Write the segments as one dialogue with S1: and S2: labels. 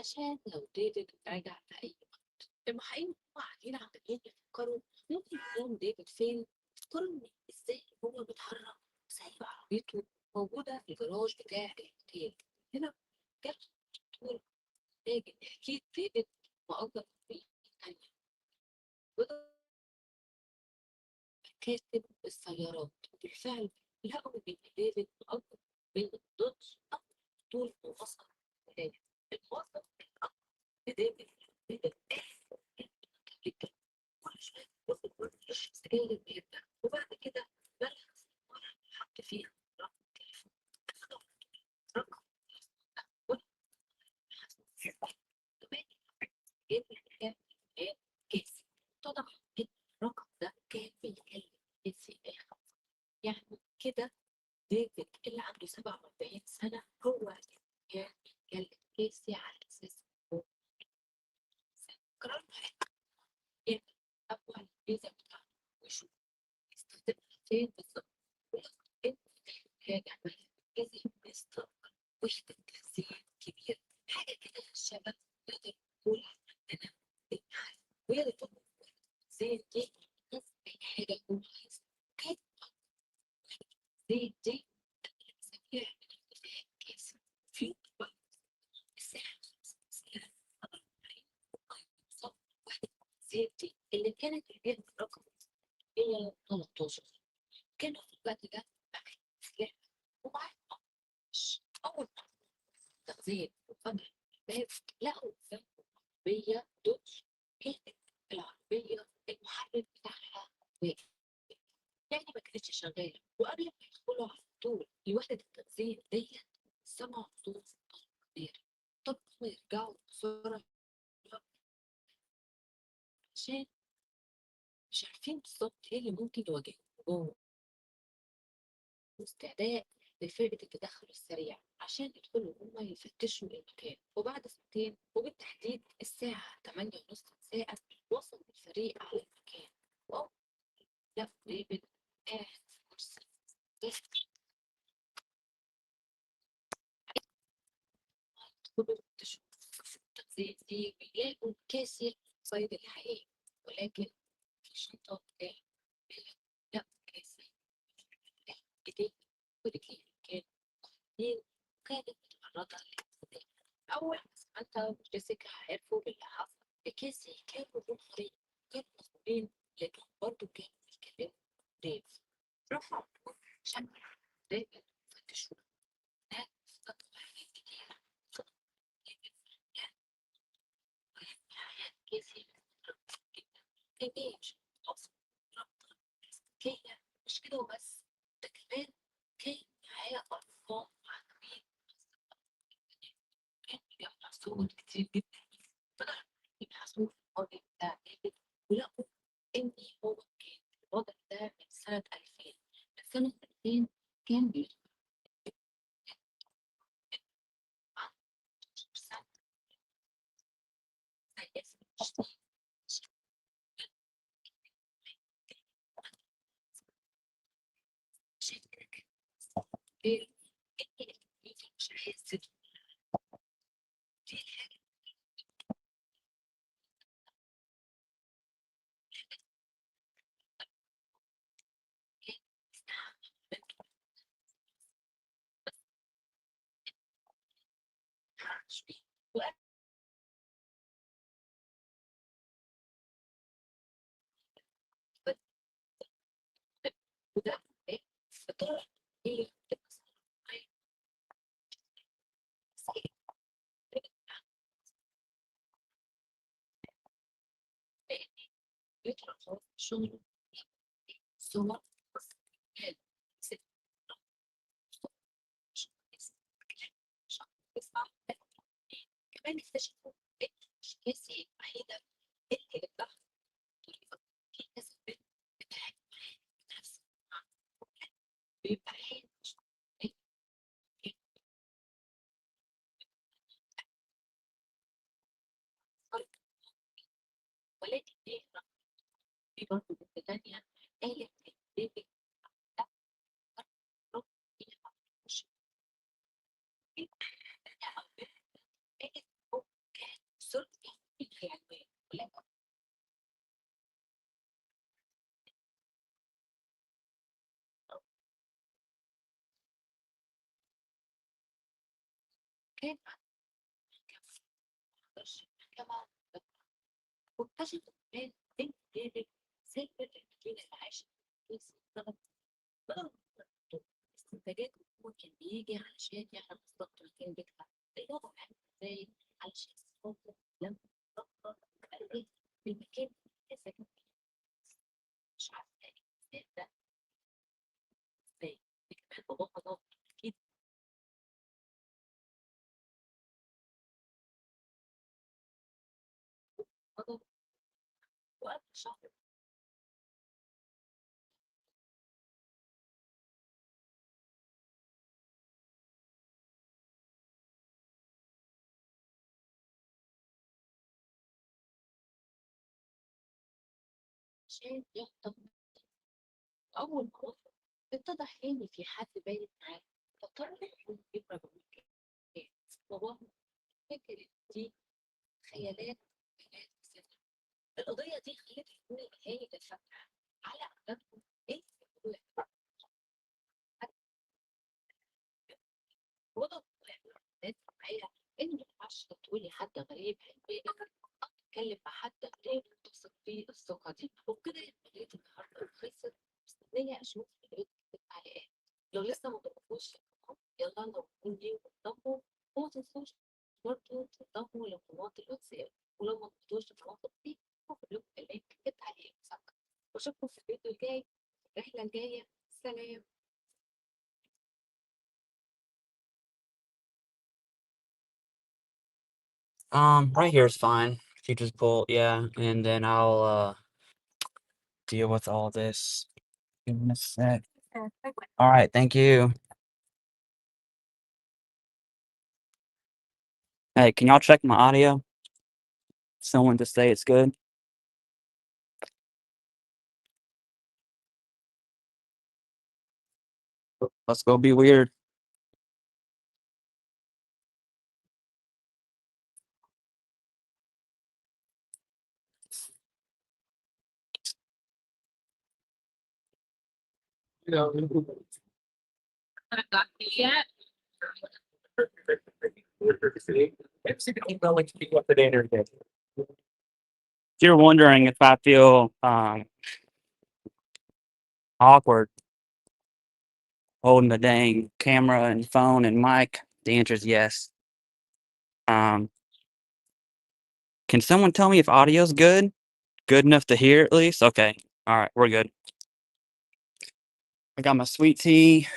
S1: علشان لو ديفيد رجع في أي وقت. المحققين هم قاعدين عمالين يفكروا ممكن يكون ديفيد فين، يفكروا إن إزاي هو بيتحرك سايب عربيته موجودة في الجراج بتاع الأوتيل. هنا جت تقول محتاج إن أكيد ديفيد مأجر عربية تانية، وده كاتب السيارات. وبالفعل لقوا إن ديفيد مأجر بين الضبط أو طول وسط الولاية. الموظف الأكبر لديفيد جدا، كل شوية ياخد ورقة سجاير ويبدأ، وبعد كده بلغ ورقة حط فيها رقم تليفون، رقم كمان جاب الحكاية كيس اتضح إن الرقم ده كان بيتكلم كيسي آخر. يعني كده ديفيد اللي عنده 47 سنة هو اللي كان بيتكلم كيسي على أساس هو قرار يعمل أول الفيزا بتاعته ويشوف يستخدمها فين بالظبط، وياخد إنت حاجة عملها كذا مستر وحدة تخزين كبيرة، حاجة كده شبه نقدر نقول عندنا المحل، ويقدر تقول زي دي ناس أي حاجة هو عايزها. كانت زي دي سريع كيس في الساعة 5 مساء زي دي اللي كانت الجهة رقم 113. كانوا في الوقت ده معايا سلاح ومعايا أول ما تغذية وفتح الباب لقوا عربية دوج، كانت العربية المحرك بتاعها واقف، يعني ما كانتش شغالة. وقبل ما يدخلوا على طول لوحدة التغذية ديت سمعوا صوت كبير. طب يرجعوا بسرعة عشان مش عارفين بالظبط ايه اللي ممكن يواجههم جوه، واستعداء لفرقة التدخل السريع عشان يدخلوا هما يفتشوا المكان. وبعد ساعتين وبالتحديد الساعة 8:30 مساء وصل الفريق على المكان، وأول ما لقوا ديفيد قاعد في كرسي يدخلوا يفتشوا في التغذية دي ويلاقوا كاسر صيد الحقيقي، ولكن في الشنطة بتاعه لا كاسر ايديه ورجليه كانوا مخطوطين وكانت متعرضة للاعتداء. أول ما سمعتها وجيسيكا عرفوا باللي حصل، كاسي كانوا منهارين، كانوا مسؤولين لكن برضه كانوا بيتكلموا ديف. رفعوا شمع ديفيد فتشوه، هناك افتكروا حاجات كتيرة حياة كاسي جدا. كان بيمشي أصلا ربطة مسكية، مش كده وبس، ده كمان كان معايا أطفال عجيبين كانوا بيحصلوا كتير جدا. طلع يبحثوا في الماضي بتاع ديفيد ولقوا إن هو كان في الوضع ده من سنة 2000. من سنة 2000 كان بيدخل عن سنة زي اسم شيء كده غير إن مش عايز دي الحاجة اللي استعمل شوية وقت. وده إيه بطريقة هي بتكسر معايا بيطلع خلاص الشغل صور ست كمان اكتشفوا ان مش كاسي الوحيده اللي بتضحك طريقه، في ناس بنت بتضحك بنفس بيبقى عين ولكن ايه في برضه بنت تانية قالت ان بيبي ده رب مش قالت هو كان محكمة واكتشف كمان إن ديفيد سافر المدينة اللي عايش فيها ضغط استنتاجات هو كان بيجي علشان يعرف بالظبط مكان بيتها اللغة عاملة ازاي علشان خاطر لما تفكر في المكان اللي ساكن فيه مش عارفة ازاي ده ازاي كمان باباها ضغط أكيد غضب وقبل شهر عشان يخطب أول ما وصل اتضح إن في حد بايت معاه فقرر إنه يبقى بالمكان باباها فاكر إن دي خيالات بنات الست. القضية دي خلت كل الأهالي تتفتح على أولادهم إيه اللي وضع الناس معايا إن ما ينفعش تقولي حد غريب هيضايقك أو تتكلم مع حد غريب تثق فيه الثقة دي وبكده فيديو النهارده خلصت مستنية أشوف فيديوهات التعليقات لو لسه ما تنضموش يلا لو قولي وانضموا وما تنسوش برضه تنضموا لقناة الواتساب ولو ما كنتوش في المنطقة دي هاخد لكم اللينك في التعليق فقط واشوفكم في الفيديو الجاي الرحلة الجاية سلام.
S2: Right here is fine. If you just pull, yeah, and then I'll deal with all this. Give me a sec. All right, thank you. Hey, can y'all check my audio? Someone to say it's good. Let's go be weird. If you're wondering if I feel awkward holding the dang camera and phone and mic, the answer is yes. Can someone tell me if audio's good? Good enough to hear at least? Okay. All right, we're good. I got my sweet tea.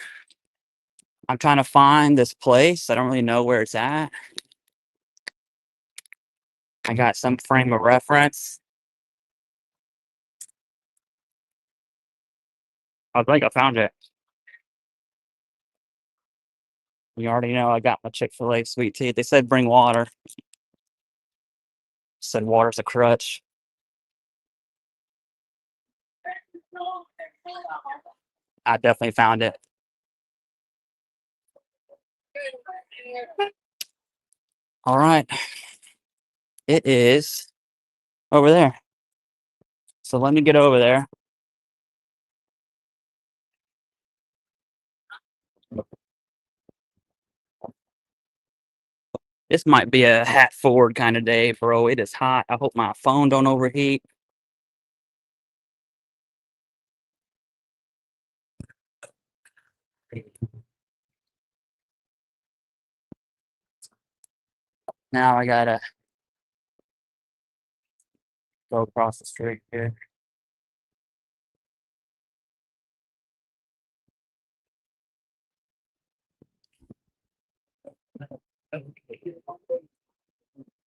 S2: I'm trying to find this place. I don't really know where it's at. I got some frame of reference. I think I found it. You already know I got my Chick-fil-A sweet tea. They said bring water. Said water's a crutch. I definitely found it. All right. It is over there. So let me get over there. This might be a hat forward kind of day, bro. It is hot. I hope my phone don't overheat. Now I gotta go across the street here.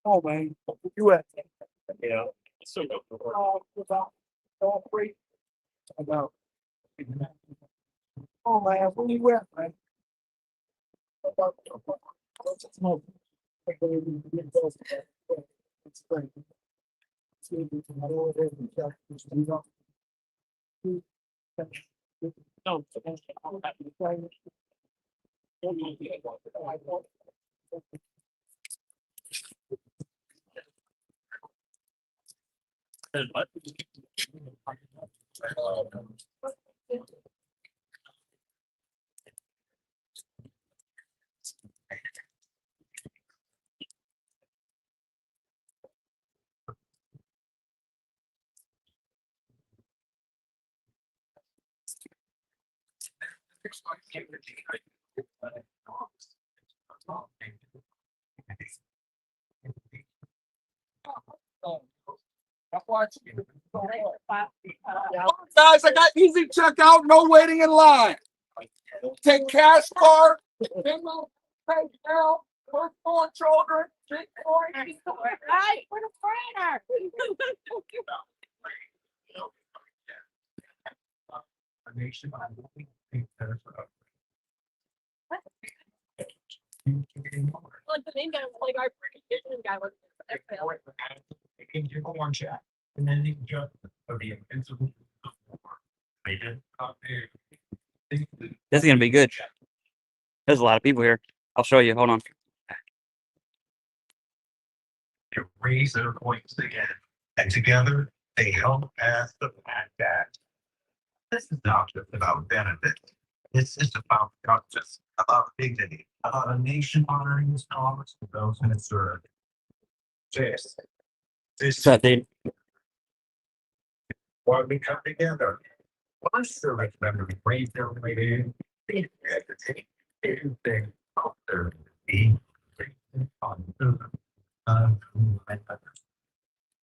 S2: Oh man, where you at? Yeah. About. Oh man, where you at, man?
S3: Guys, I got easy checkout, no waiting in line. Take cash card, Venmo, PayPal, firstborn children, Bitcoin.
S1: Right, what a printer. Like the main guy, like our freaking guy was.
S3: And then they jump of the invincible. They did.
S2: This is gonna be good. There's a lot of people here. I'll show you. Hold on.
S3: They raise their voice again, and together they help pass the back. This is not just about benefit. This is about justice, about dignity, about a nation honoring its promise to those who serve. This
S2: What's that, dude?
S3: why we come together. One service member raise their way in. Everything out there.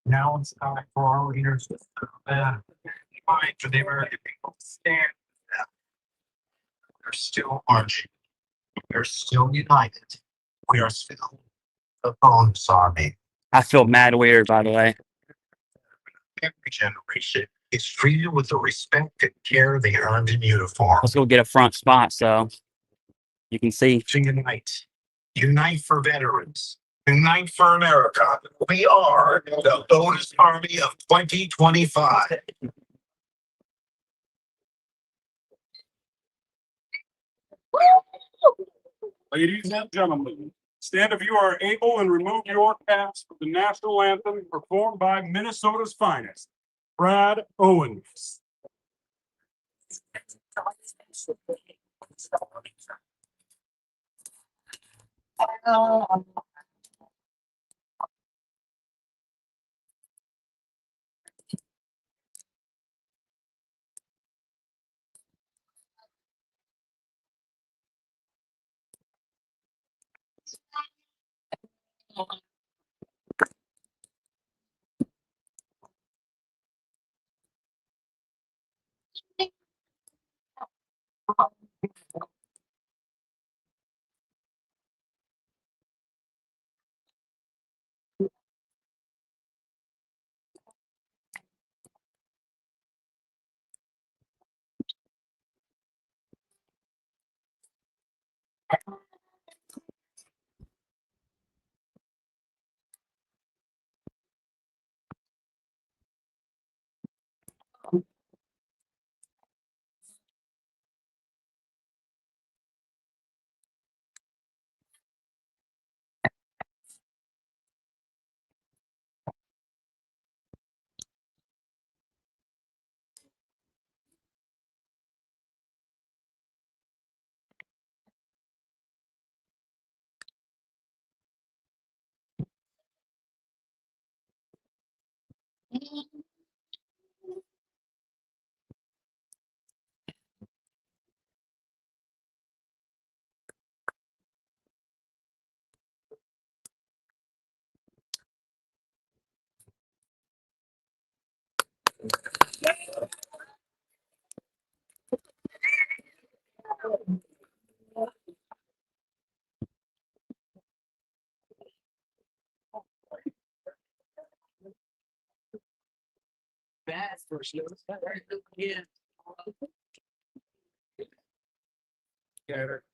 S3: Now it's time for our leaders to fight for the American people to stand. We're still marching. We're still united. We are still the Bones Army.
S2: I feel mad weird, by the way.
S3: Every generation is treated with the respect and care they earned in uniform.
S2: Let's go get a front spot so you can see.
S3: To unite. Unite for veterans. Unite for America. We are the Bonus Army of 2025.
S4: Ladies and gentlemen, stand if you are able and remove your caps for the national anthem performed by Minnesota's finest, Brad Owens.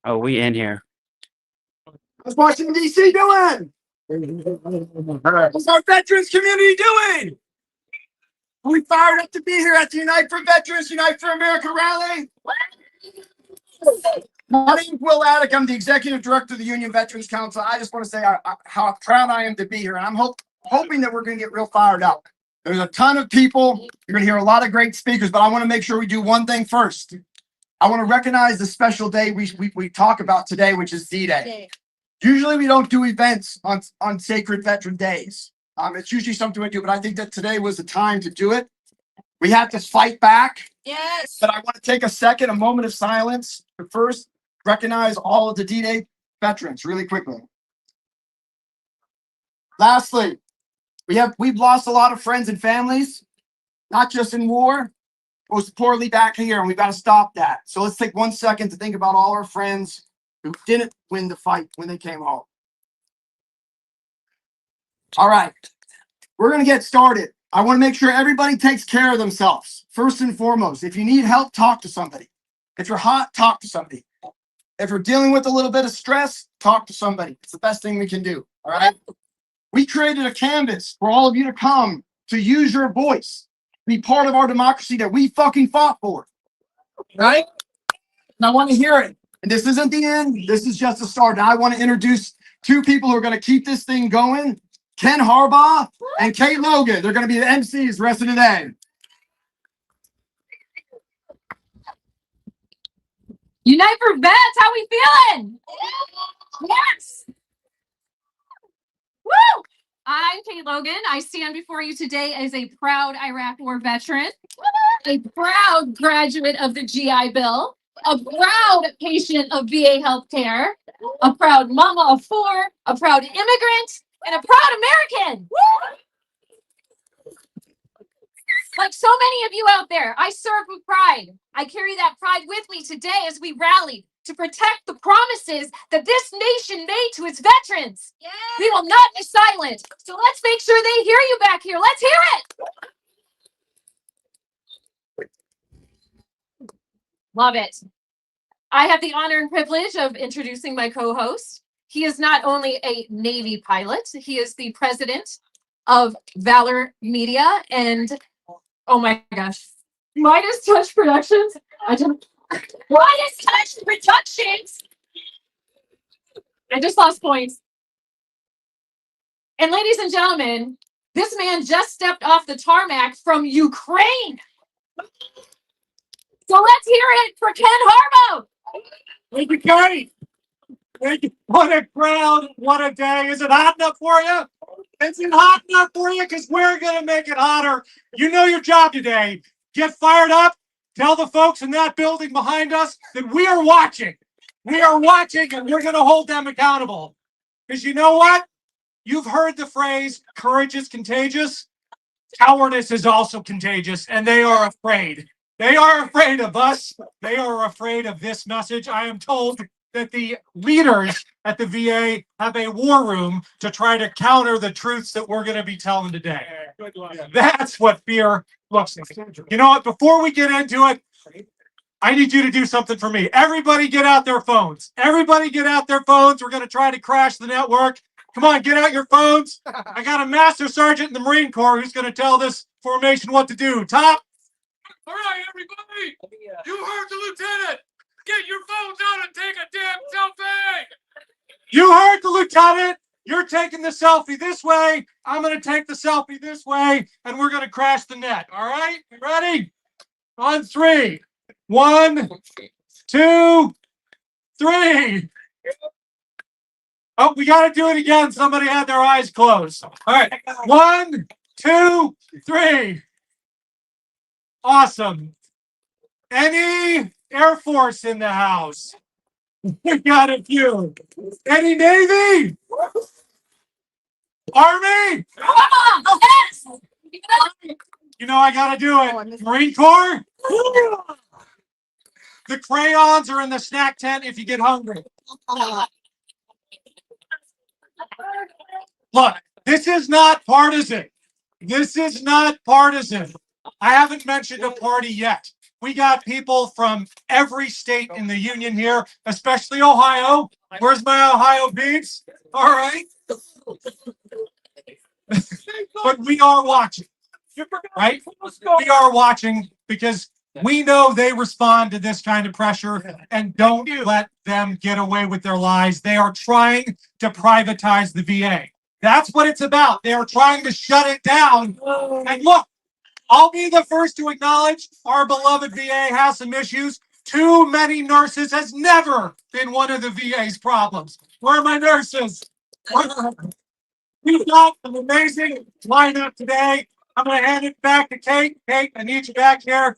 S2: Oh, we in here.
S3: What's Washington, D.C. doing? What's our veterans community doing? Are we fired up to be here at the Unite for Veterans, Unite for America rally? My name is Will Attic. I'm the Executive Director of the Union Veterans Council. I just want to say how proud I am to be here. And I'm hoping that we're going to get real fired up. There's a ton of people. You're going to hear a lot of great speakers, but I want to make sure we do one thing first. I want to recognize the special day we talk about today, which is D-Day. Usually we don't do events on sacred veteran days. It's usually something we do, but I think that today was the time to do it. We have to fight back.
S1: Yes.
S3: But I want to take a moment of silence to first recognize all of the D-Day veterans really quickly. Lastly, we've lost a lot of friends and families, not just in war, most importantly back here, and we've got to stop that. So let's take 1 second to think about all our friends who didn't win the fight when they came home. All right, we're going to get started. I want to make sure everybody takes care of themselves. First and foremost, if you need help, talk to somebody. If you're hot, talk to somebody. If you're dealing with a little bit of stress, talk to somebody. It's the best thing we can do. All right. We created a canvas for all of you to come to use your voice, be part of our democracy that we fucking fought for. Right? And I want to hear it. And this isn't the end. This is just the start. Now I want to introduce two people who are going to keep this thing going. Ken Harbaugh and Kate Logan. They're going to be the MCs the rest of the day.
S5: Unite for Vets, how we feeling? Yes. Woo! I'm Kate Logan. I stand before you today as a proud Iraq War veteran, a proud graduate of the GI Bill, a proud patient of VA healthcare, a proud mama of four, a proud immigrant, and a proud American. Like so many of you out there, I serve with pride. I carry that pride with me today as we rally to protect the promises that this nation made to its veterans. Yes. We will not be silent. So let's make sure they hear you back here. Let's hear it. Love it. I have the honor and privilege of introducing my co-host. He is not only a Navy pilot, he is the president of Valor Media and oh my gosh. Midas Touch Productions. Midas Touch Productions. I just lost points. And ladies and gentlemen, this man just stepped off the tarmac from Ukraine. So let's hear it for Ken Harbaugh.
S4: Thank you, Kate. Thank you. What a crowd. What a day. Is it hot enough for you? Is it hot enough for you? Because we're going to make it hotter. You know your job today. Get fired up. Tell the folks in that building behind us that we are watching. We are watching and we're going to hold them accountable. Because you know what? You've heard the phrase, courage is contagious. Cowardice is also contagious, and they are afraid. They are afraid of us. They are afraid of this message. I am told that the leaders at the VA have a war room to try to counter the truths that we're going to be telling today. That's what fear looks like. You know what? Before we get into it, I need you to do something for me. Everybody get out their phones. Everybody get out their phones. We're going to try to crash the network. Come on, get out your phones. I got a master sergeant in the Marine Corps who's going to tell this formation what to do. Top.
S6: All right, everybody. You heard the lieutenant. Get your phones out and take a damn selfie.
S4: You heard the lieutenant. You're taking the selfie this way. I'm going to take the selfie this way, and we're going to crash the net. All right? You ready? On three. 1, 2, 3. Oh, we got to do it again. Somebody had their eyes closed. All right. 1, 2, 3. Awesome. Any Air Force in the house? We got a few. Any Navy? Army?
S5: Yes.
S4: You know I got to do it. Marine Corps? The crayons are in the snack tent if you get hungry. Look, this is not partisan. This is not partisan. I haven't mentioned a party yet. We got people from every state in the union here, especially Ohio. Where's my Ohio beats? All right. But we are watching, right? We are watching because we know they respond to this kind of pressure, and don't let them get away with their lies. They are trying to privatize the VA. That's what it's about. They are trying to shut it down. And look, I'll be the first to acknowledge our beloved VA has some issues. Too many nurses has never been one of the VA's problems. Where are my nurses? We've got an amazing lineup today. I'm going to hand it back to Kate. Kate, I need you back here.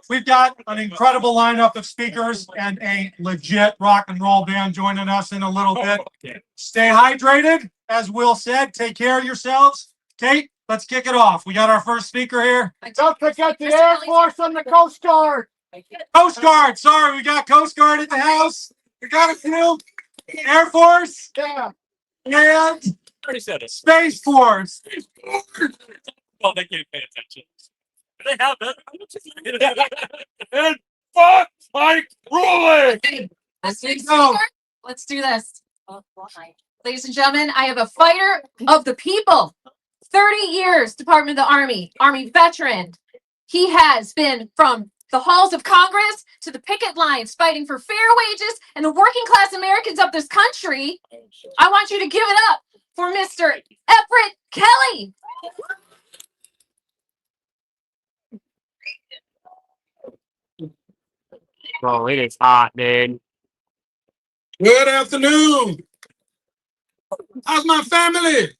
S4: We've got an incredible lineup of speakers and a legit rock and roll band joining us in a little bit. Stay hydrated, as Will said. Take care of yourselves. Kate, let's kick it off. We got our first speaker here.
S3: Don't forget the Air Force and the Coast Guard.
S4: Coast Guard. Sorry, we got Coast Guard at the house. We got a few. Air Force
S3: Yeah.
S4: and
S6: Already said it.
S4: Space Force.
S6: Well, they can't pay attention. They have it. And fuck Mike ruling.
S5: Let's do
S4: go.
S5: Let's do this. Ladies and gentlemen, I have a fighter of the people. 30 years, Department of the Army veteran. He has been from the halls of Congress to the picket lines fighting for fair wages and the working class Americans of this country. I want you to give it up for Mr. Everett Kelly.
S6: Bro, it is hot, dude.
S7: Good afternoon. How's my family?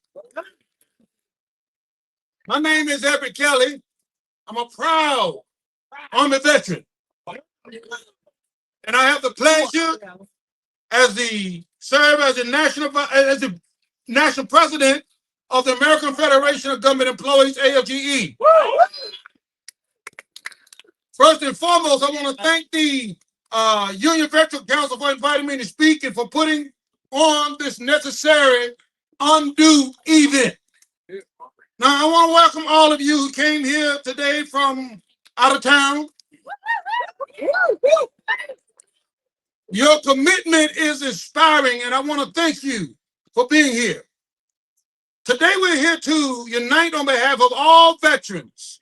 S7: My name is Everett Kelly. I'm a proud Army veteran. And I have the pleasure serve as the national president of the American Federation of Government Employees, AFGE. First and foremost, I want to thank the Union Veteran Council for inviting me to speak and for putting on this necessary undue event. Now, I want to welcome all of you who came here today from out of town. Your commitment is inspiring, and I want to thank you for being here. Today, we're here to unite on behalf of all veterans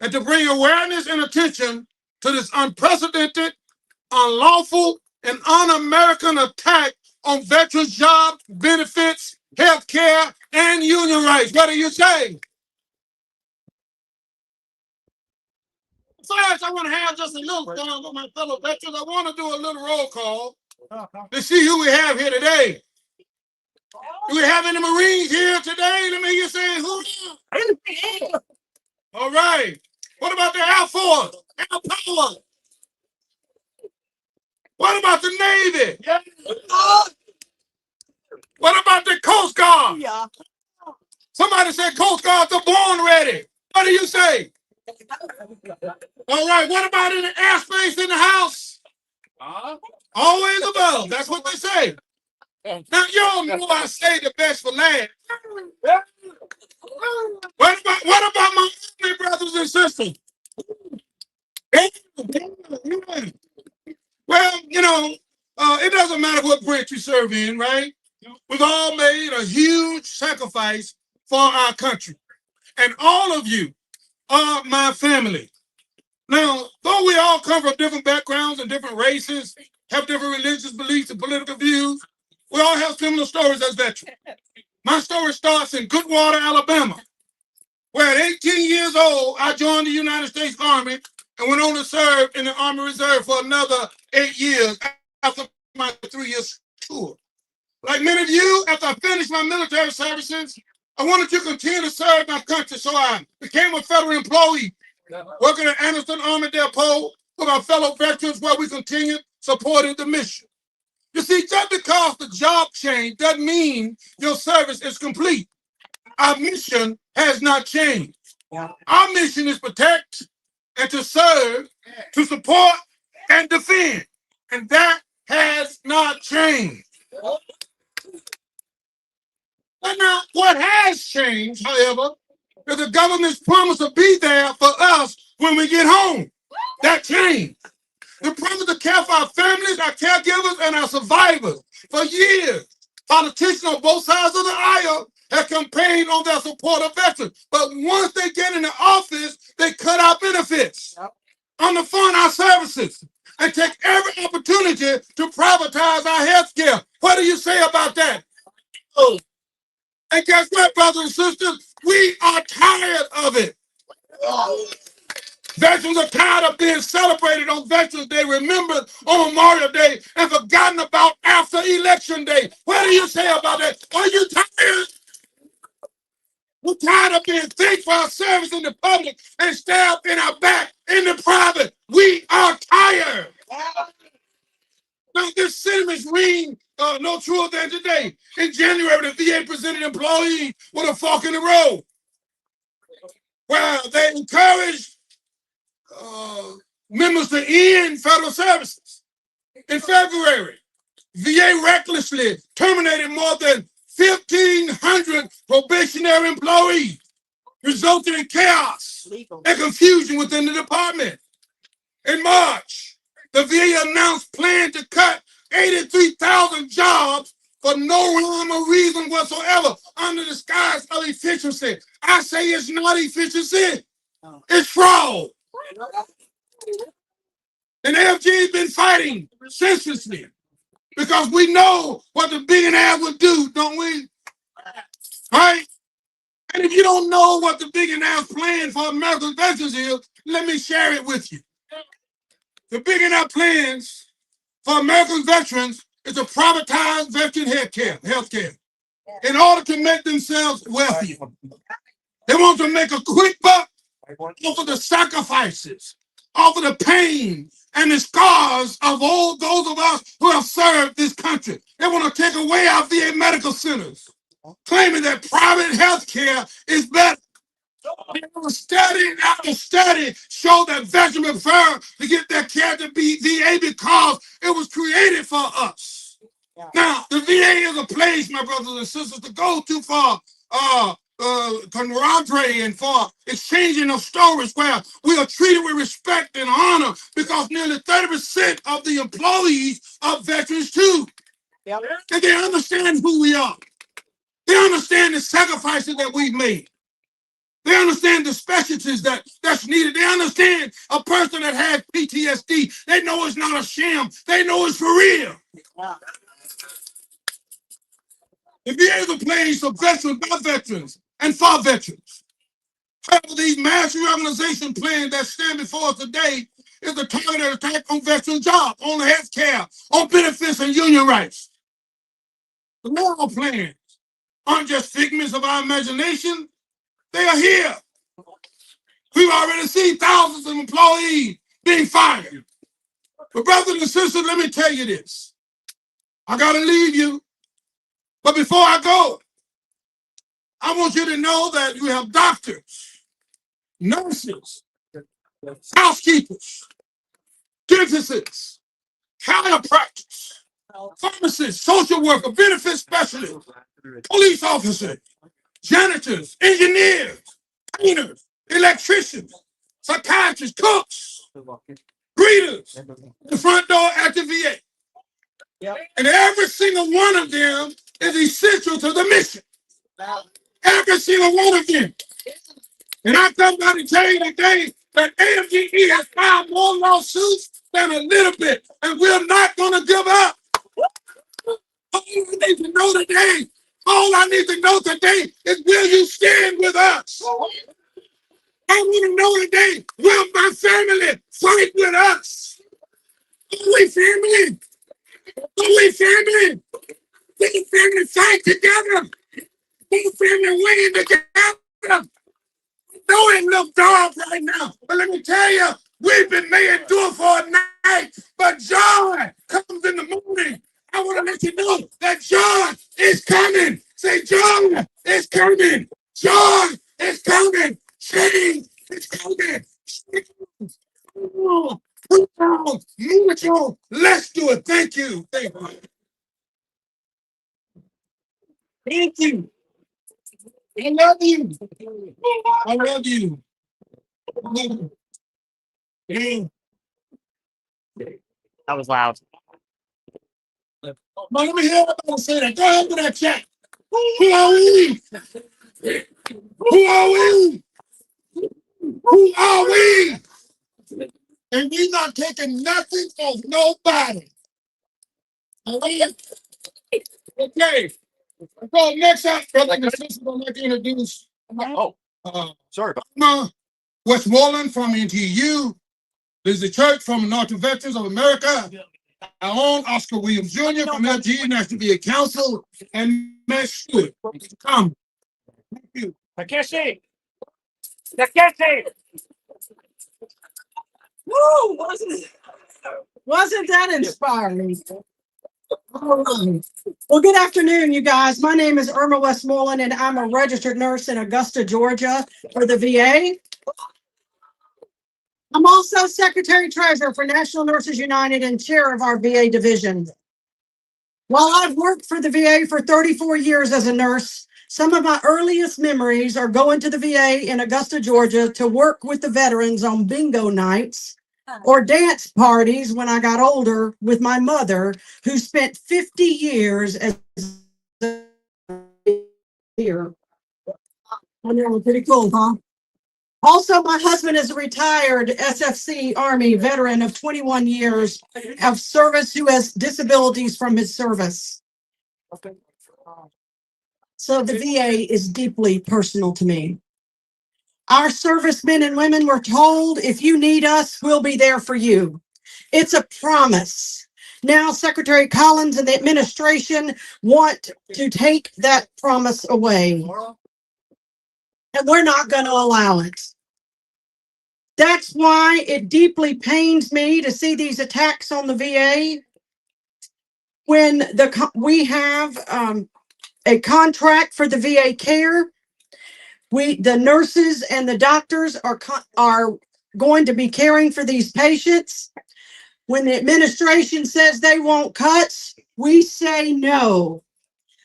S7: and to bring awareness and attention to this unprecedented, unlawful, and un-American attack on veterans' job benefits, health care, and union rights. What do you say? First, I want to have just a little fun with my fellow veterans. I want to do a little roll call to see who we have here today. Do we have any Marines here today? Let me hear you say who. All right. What about the Air Force? Air Power? What about the Navy? Yeah. What about the Coast Guard? Yeah. Somebody said Coast Guards are born ready. What do you say? All right. What about in the airspace in the house? Always above. That's what they say. Now, y'all know I say the best for last. What about my Army brothers and sisters? Well, it doesn't matter what branch you serve in, right? We've all made a huge sacrifice for our country. And all of you are my family. Now, though we all come from different backgrounds and different races, have different religious beliefs and political views, we all have similar stories as veterans. My story starts in Goodwater, Alabama, where at 18 years old, I joined the United States Army and went on to serve in the Army Reserve for another 8 years after my 3-year tour. Like many of you, after I finished my military services, I wanted to continue to serve my country, so I became a federal employee, working at Anderson Army Depot with our fellow veterans where we continued supporting the mission. You see, just because the job changed doesn't mean your service is complete. Our mission has not changed. Our mission is protect and to serve, to support and defend. And that has not changed. And now, what has changed, however, is the government's promise to be there for us when we get home. That changed. The promise to care for our families, our caregivers, and our survivors. For years, politicians on both sides of the aisle have campaigned on their support of veterans. But once they get in the office, they cut our benefits, underfund our services, and take every opportunity to privatize our health care. What do you say about that? Oh. And guess what, brothers and sisters? We are tired of it. Oh. Veterans are tired of being celebrated on Veterans Day, remembered on Memorial Day, and forgotten about after Election Day. What do you say about that? Are you tired? We're tired of being thanked for our service in the public and stabbed in our back in the private. We are tired. Now, this sentiment's ring no truer than today. In January, the VA presented employees with a fork in the road, where they encouraged members to end federal services. In February, VA recklessly terminated more than 1,500 probationary employees, resulting in chaos and confusion within the department. In March, the VA announced plans to cut 83,000 jobs for no rhyme or reason whatsoever under the guise of efficiency. I say it's not efficiency, it's fraud. And AFGE has been fighting senselessly because we know what the billionaire would do, don't we? Right? And if you don't know what the billionaire's plan for American veterans is, let me share it with you. The billionaire plans for American veterans is to privatize veteran healthcare in order to make themselves wealthier. They want to make a quick buck off of the sacrifices, off of the pain and the scars of all those of us who have served this country. They want to take away our VA medical centers, claiming that private health care is better. Study after study show that veterans prefer to get their care to be VA because it was created for us. Now, the VA is a place, my brothers and sisters, to go to for camaraderie and for exchanging of stories where we are treated with respect and honor because nearly 30% of the employees are veterans too. And they understand who we are. They understand the sacrifices that we've made. They understand the specialties that's needed. They understand a person that has PTSD. They know it's not a sham. They know it's for real. The VA is a place of veterans by veterans and for veterans. However, these mass reorganization plans that stand before us today is a targeted attack on veteran jobs, on health care, on benefits and union rights. The moral plans aren't just figments of our imagination. They are here. We've already seen thousands of employees being fired. But brothers and sisters, let me tell you this. I got to leave you. But before I go, I want you to know that you have doctors, nurses, housekeepers, dentists, chiropractors, pharmacists, social workers, benefit specialists, police officers, janitors, engineers, painters, electricians, psychiatrists, cooks, greeters, the front door at the VA. And every single one of them is essential to the mission. Every single one of them. And I come by to tell you today that AFGE has filed more lawsuits than a little bit, and we're not going to give up. All I need to know today, is will you stand with us? I want to know today, will my family fight with us? Are we family? Are we family? Will the family fight together? Will the family win together? I know it looks dark right now, but let me tell you, we've been made endure for a night, but joy comes in the morning. I want to let you know that joy is coming. Say, joy is coming. Joy is coming. Change is coming. Put on, move on. Let's do it. Thank you. Thank you. Thank you. I love you. I love you.
S2: That was loud.
S7: Let me hear everybody say that. Go ahead with that chat. Who are we? Who are we? Who are we? And we not taking nothing off nobody. Okay. So next up, brother, and sisters, I'd like to introduce
S8: Sorry.
S7: Westmoreland from NTU. This is the church from Northern Veterans of America. Our own Oscar Williams Jr. from LG National VA Council, and Matt Stewart. Come. Thank you.
S4: Takeshi! Takeshi!
S9: Woo! Wasn't that inspiring? All right. Well, good afternoon, you guys. My name is Irma Westmoreland, and I'm a registered nurse in Augusta, Georgia for the VA. I'm also Secretary Treasurer for National Nurses United and chair of our VA division. While I've worked for the VA for 34 years as a nurse, some of my earliest memories are going to the VA in Augusta, Georgia to work with the veterans on bingo nights or dance parties when I got older with my mother, who spent 50 years as a here. I know, pretty cool, huh? Also, my husband is a retired SFC Army veteran of 21 years of service who has disabilities from his service. So the VA is deeply personal to me. Our servicemen and women were told, if you need us, we'll be there for you. It's a promise. Now, Secretary Collins and the administration want to take that promise away. And we're not going to allow it. That's why it deeply pains me to see these attacks on the VA when we have a contract for the VA care. The nurses and the doctors are going to be caring for these patients. When the administration says they want cuts, we say no.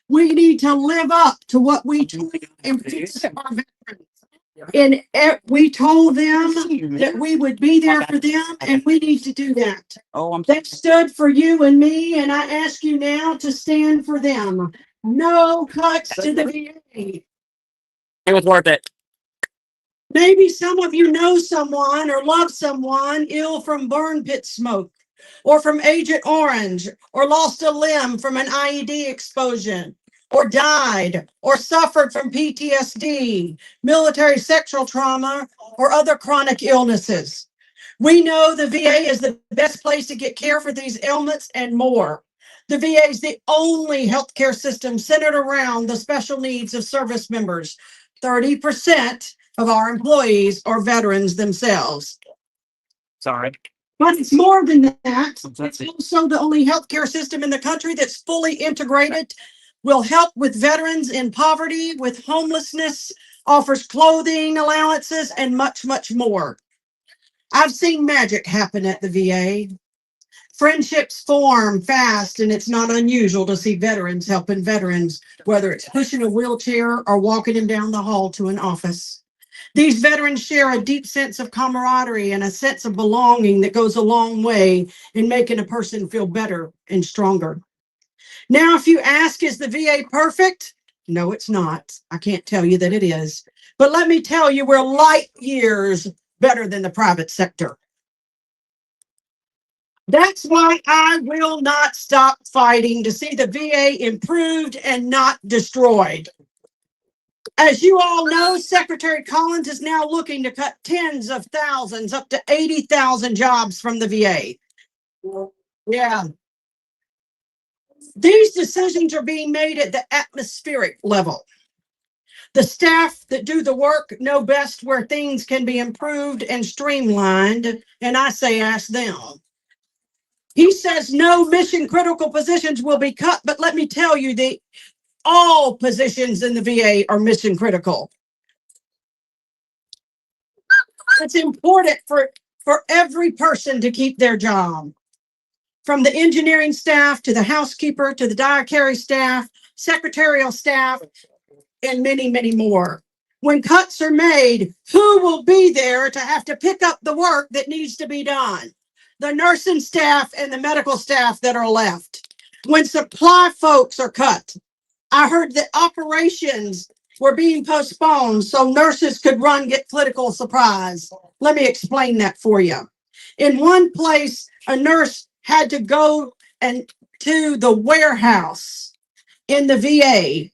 S9: We need to live up to what we told our veterans. And we told them that we would be there for them, and we need to do that. They stood for you and me, and I ask you now to stand for them. No cuts to the VA.
S2: It was worth it.
S9: Maybe some of you know someone or love someone ill from burn pit smoke, or from Agent Orange, or lost a limb from an IED exposure, or died, or suffered from PTSD, military sexual trauma, or other chronic illnesses. We know the VA is the best place to get care for these ailments and more. The VA is the only healthcare system centered around the special needs of service members. 30% of our employees are veterans themselves.
S2: Sorry.
S9: But it's more than that. It's also the only healthcare system in the country that's fully integrated, will help with veterans in poverty, with homelessness, offers clothing allowances, and much, much more. I've seen magic happen at the VA. Friendships form fast, and it's not unusual to see veterans helping veterans, whether it's pushing a wheelchair or walking him down the hall to an office. These veterans share a deep sense of camaraderie and a sense of belonging that goes a long way in making a person feel better and stronger. Now, if you ask, is the VA perfect? No, it's not. I can't tell you that it is. But let me tell you, we're light years better than the private sector. That's why I will not stop fighting to see the VA improved and not destroyed. As you all know, Secretary Collins is now looking to cut tens of thousands, up to 80,000 jobs from the VA. Yeah. These decisions are being made at the atmospheric level. The staff that do the work know best where things can be improved and streamlined, and I say ask them. He says no mission critical positions will be cut, but let me tell you that all positions in the VA are mission critical. It's important for every person to keep their job. From the engineering staff to the housekeeper to the dietary staff, secretarial staff, and many, many more. When cuts are made, who will be there to have to pick up the work that needs to be done? The nursing staff and the medical staff that are left. When supply folks are cut, I heard that operations were being postponed so nurses could get clinical supplies. Let me explain that for you. In one place, a nurse had to go to the warehouse in the VA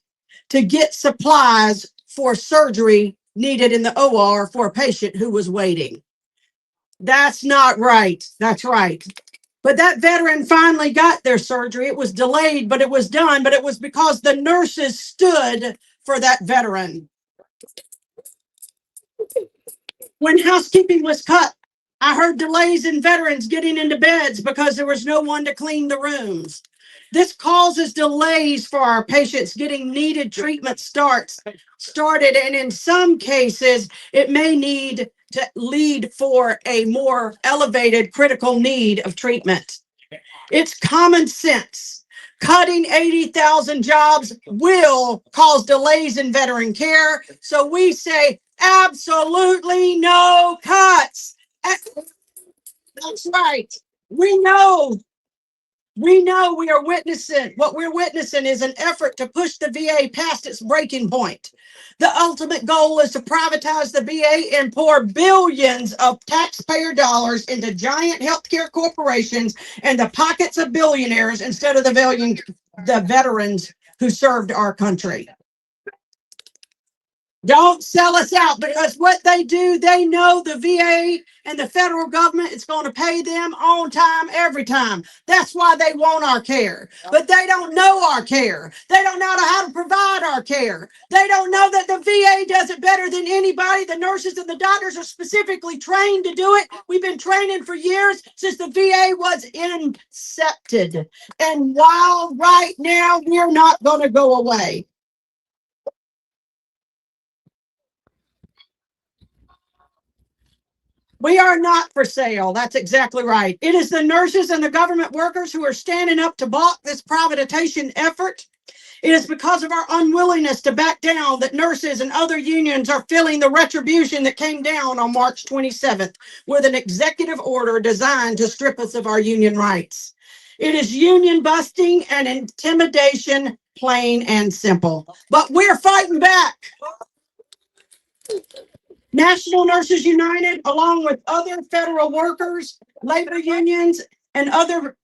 S9: to get supplies for surgery needed in the OR for a patient who was waiting. That's not right. That's right. But that veteran finally got their surgery. It was delayed, but it was done. But it was because the nurses stood for that veteran. When housekeeping was cut, I heard delays in veterans getting into beds because there was no one to clean the rooms. This causes delays for our patients getting needed treatment started, and in some cases, it may need to lead for a more elevated critical need of treatment. It's common sense. Cutting 80,000 jobs will cause delays in veteran care. So we say absolutely no cuts. That's right. We know we are witnessing, what we're witnessing is an effort to push the VA past its breaking point. The ultimate goal is to privatize the VA and pour billions of taxpayer dollars into giant healthcare corporations and the pockets of billionaires instead of the veterans who served our country. Don't sell us out, because what they do, they know the VA and the federal government is going to pay them on time, every time. That's why they want our care. But they don't know our care. They don't know how to provide our care. They don't know that the VA does it better than anybody. The nurses and the doctors are specifically trained to do it. We've been training for years, since the VA was incepted. And while right now we're not going to go away. We are not for sale. That's exactly right. It is the nurses and the government workers who are standing up to block this privatization effort. It is because of our unwillingness to back down that nurses and other unions are feeling the retribution that came down on March 27th with an executive order designed to strip us of our union rights. It is union busting and intimidation, plain and simple. But we're fighting back. National Nurses United, along with other federal workers, labor unions, and other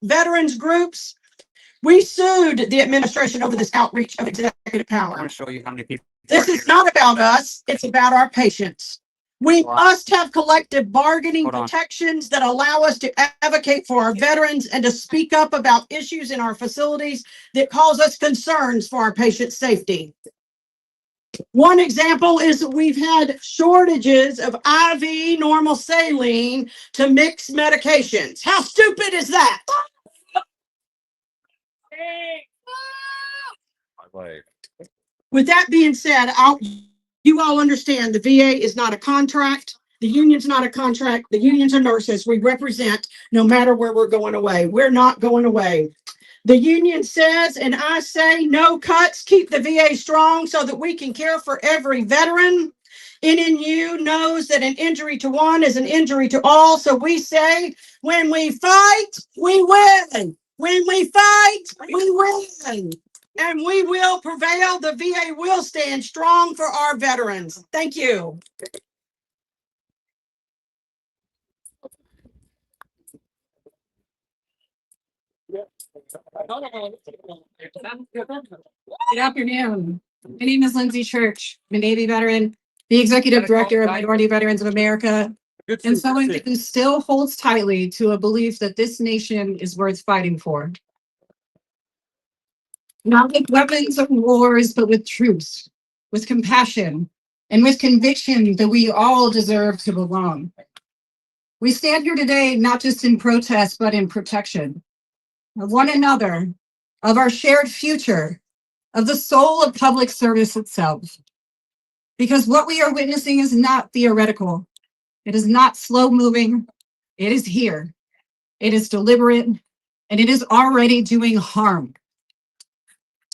S9: veterans groups, we sued the administration over this outreach of executive
S2: I
S9: power.
S2: want to show you how many people.
S9: This is not about us, it's about our patients. We must have collective bargaining protections that allow us to advocate for our veterans and to speak up about issues in our facilities that cause us concerns for our patient safety. One example is that we've had shortages of IV normal saline to mix medications. How stupid is that? With that being said, you all understand the VA is not a contract. The union's not a contract. The unions are nurses. We represent no matter where we're going away. We're not going away. The union says, and I say, no cuts, keep the VA strong so that we can care for every veteran. NNU knows that an injury to one is an injury to all. So we say, when we fight, we win. When we fight, we win. And we will prevail. The VA will stand strong for our veterans. Thank you.
S10: Good afternoon. My name is Lindsay Church. I'm a Navy veteran, the executive director of Minority Veterans of America, and someone who still holds tightly to a belief that this nation is worth fighting for. Not with weapons of wars, but with truth, with compassion, and with conviction that we all deserve to belong. We stand here today not just in protest, but in protection of one another, of our shared future, of the soul of public service itself. Because what we are witnessing is not theoretical. It is not slow moving. It is here. It is deliberate, and it is already doing harm.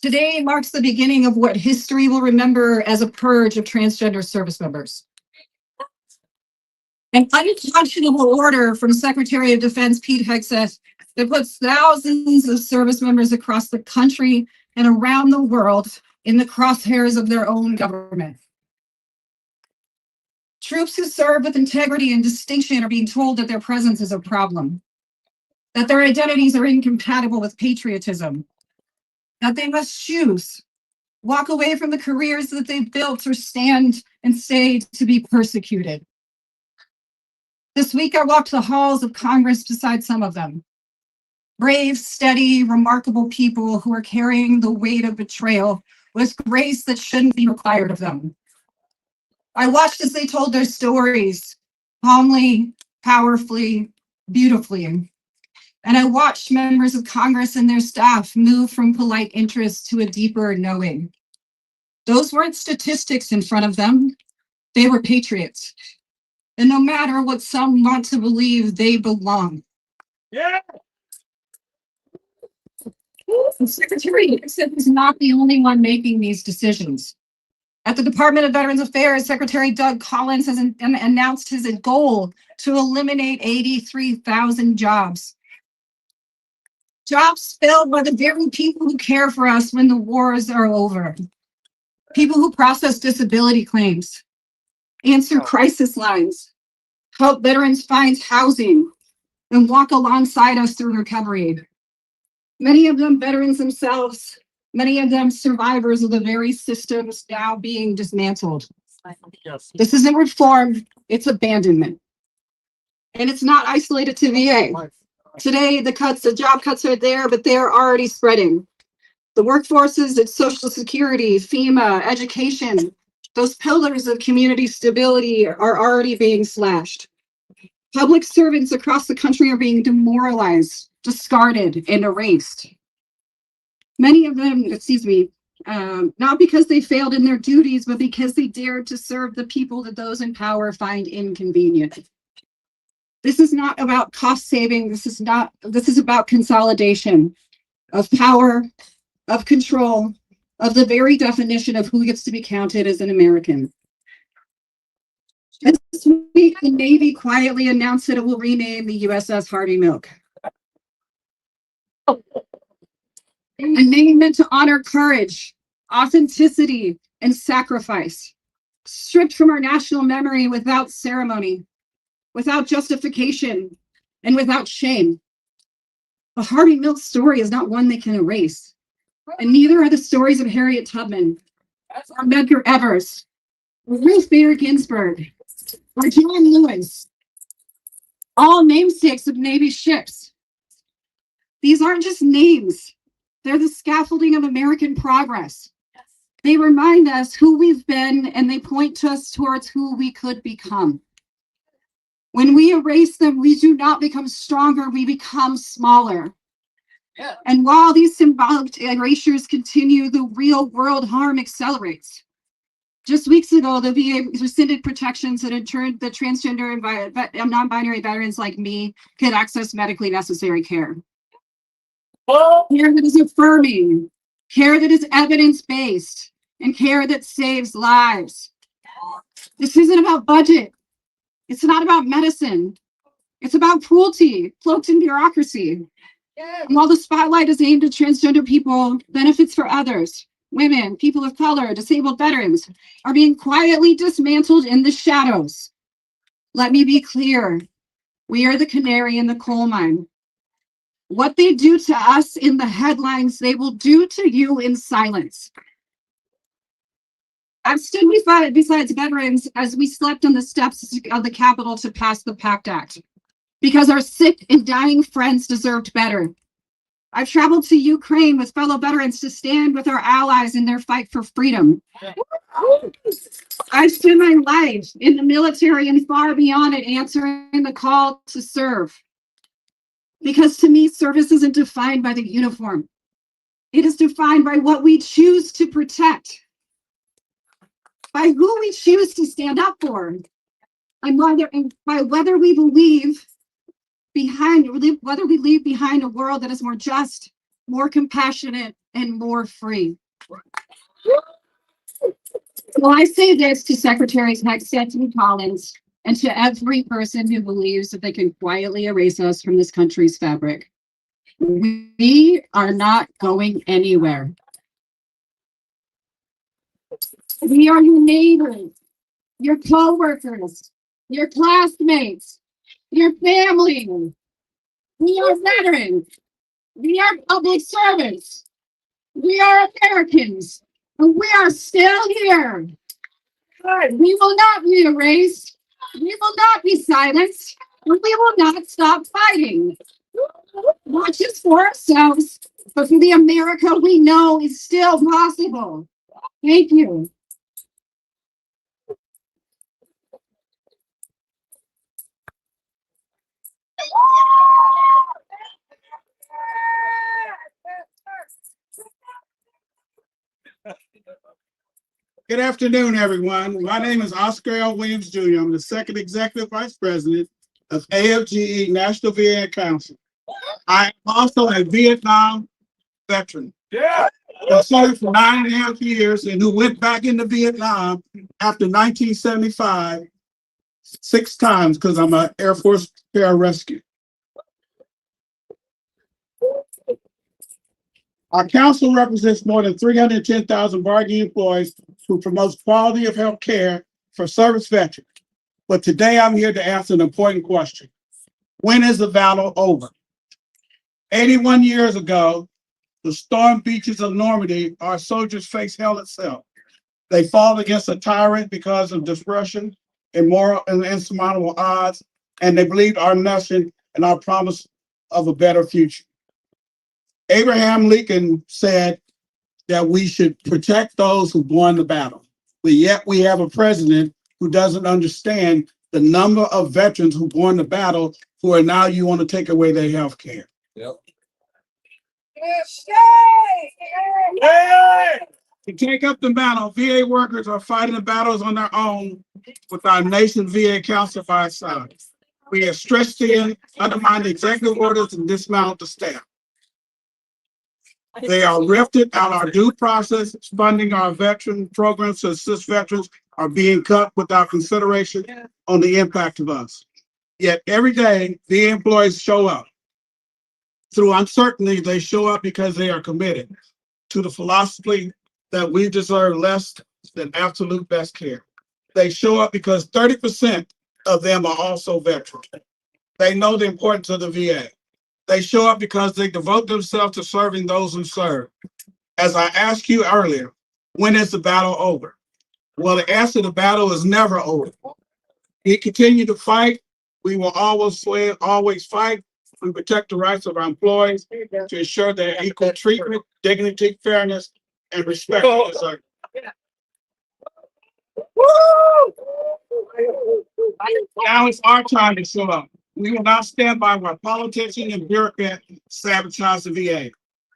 S10: Today marks the beginning of what history will remember as a purge of transgender service members. An unconscionable order from Secretary of Defense Pete Hegseth that puts thousands of service members across the country and around the world in the crosshairs of their own government. Troops who serve with integrity and distinction are being told that their presence is a problem, that their identities are incompatible with patriotism, that they must choose, walk away from the careers that they've built, or stand and say to be persecuted. This week, I walked the halls of Congress beside some of them. Brave, steady, remarkable people who are carrying the weight of betrayal with grace that shouldn't be required of them. I watched as they told their stories calmly, powerfully, beautifully. And I watched members of Congress and their staff move from polite interest to a deeper knowing. Those weren't statistics in front of them. They were patriots. And no matter what some want to believe, they belong.
S4: Yeah.
S10: And Secretary Nexus is not the only one making these decisions. At the Department of Veterans Affairs, Secretary Doug Collins has announced his goal to eliminate 83,000 jobs. Jobs filled by the very people who care for us when the wars are over. People who process disability claims, answer crisis lines, help veterans find housing, and walk alongside us through recovery. Many of them veterans themselves, many of them survivors of the very systems now being dismantled. This isn't reform, it's abandonment. And it's not isolated to VA. Today, the job cuts are there, but they are already spreading. The workforces at Social Security, FEMA, education, those pillars of community stability are already being slashed. Public servants across the country are being demoralized, discarded, and erased. Many of them, not because they failed in their duties, but because they dared to serve the people that those in power find inconvenient. This is not about cost saving. This is about consolidation of power, of control, of the very definition of who gets to be counted as an American. This week, the Navy quietly announced that it will rename the USS Harvey Milk. A name meant to honor courage, authenticity, and sacrifice, stripped from our national memory without ceremony, without justification, and without shame. The Harvey Milk story is not one they can erase. And neither are the stories of Harriet Tubman, or Medgar Evers, or Ruth Bader Ginsburg, or John Lewis, all namesakes of Navy ships. These aren't just names. They're the scaffolding of American progress. They remind us who we've been, and they point to us towards who we could become. When we erase them, we do not become stronger, we become smaller. And while these symbolic erasures continue, the real world harm accelerates. Just weeks ago, the VA rescinded protections that ensured that transgender and non-binary veterans like me could access medically necessary care. Care that is affirming, care that is evidence-based, and care that saves lives. This isn't about budget. It's not about medicine. It's about cruelty, cloaked in bureaucracy. And while the spotlight is aimed at transgender people, benefits for others, women, people of color, disabled veterans, are being quietly dismantled in the shadows. Let me be clear. We are the canary in the coal mine. What they do to us in the headlines, they will do to you in silence. I've stood besides veterans as we slept on the steps of the Capitol to pass the PACT Act, because our sick and dying friends deserved better. I've traveled to Ukraine with fellow veterans to stand with our allies in their fight for freedom. I've spent my life in the military and far beyond it, answering the call to serve. Because to me, service isn't defined by the uniform. It is defined by what we choose to protect, by who we choose to stand up for, and by whether we leave behind a world that is more just, more compassionate, and more free. Well, I say this to Secretaries Nexus and Collins, and to every person who believes that they can quietly erase us from this country's fabric. We are not going anywhere. We are your neighbors, your co-workers, your classmates, your family. We are veterans. We are public servants. We are Americans. And we are still here. We will not be erased. We will not be silenced. And we will not stop fighting. Not just for ourselves, but for the America we know is still possible. Thank you.
S7: Good afternoon, everyone. My name is Oscar L. Williams Jr. I'm the second executive vice president of AFGE National VA Council. I am also a Vietnam veteran.
S6: Yeah.
S7: I served for 9.5 years and who went back into Vietnam after 1975 6 times because I'm an Air Force pararescue. Our council represents more than 310,000 bargaining employees who promotes quality of health care for service veterans. But today I'm here to answer an important question. When is the battle over? 81 years ago, the storm beaches of Normandy, our soldiers faced hell itself. They fought against a tyrant because of discretion, immoral and insurmountable odds, and they believed our nation and our promise of a better future. Abraham Lincoln said that we should protect those who won the battle, but yet we have a president who doesn't understand the number of veterans who won the battle who are now you want to take away their health care.
S6: Yep.
S7: To take up the battle, VA workers are fighting the battles on their own with our nation's VA council by our side. We have stretched in, undermined the executive orders, and dismantled the staff. They are rifted out our due process, funding our veteran programs to assist veterans are being cut without consideration on the impact of us. Yet every day, VA employees show up. Through uncertainty, they show up because they are committed to the philosophy that we deserve less than absolute best care. They show up because 30% of them are also veterans. They know the importance of the VA. They show up because they devote themselves to serving those who serve. As I asked you earlier, when is the battle over? Well, the answer to the battle is never over. We continue to fight. We will always fight. We protect the rights of our employees to ensure their equal treatment, dignity, fairness, and respect. Now it's our time to show up. We will not stand by while politicians and bureaucrats sabotage the VA.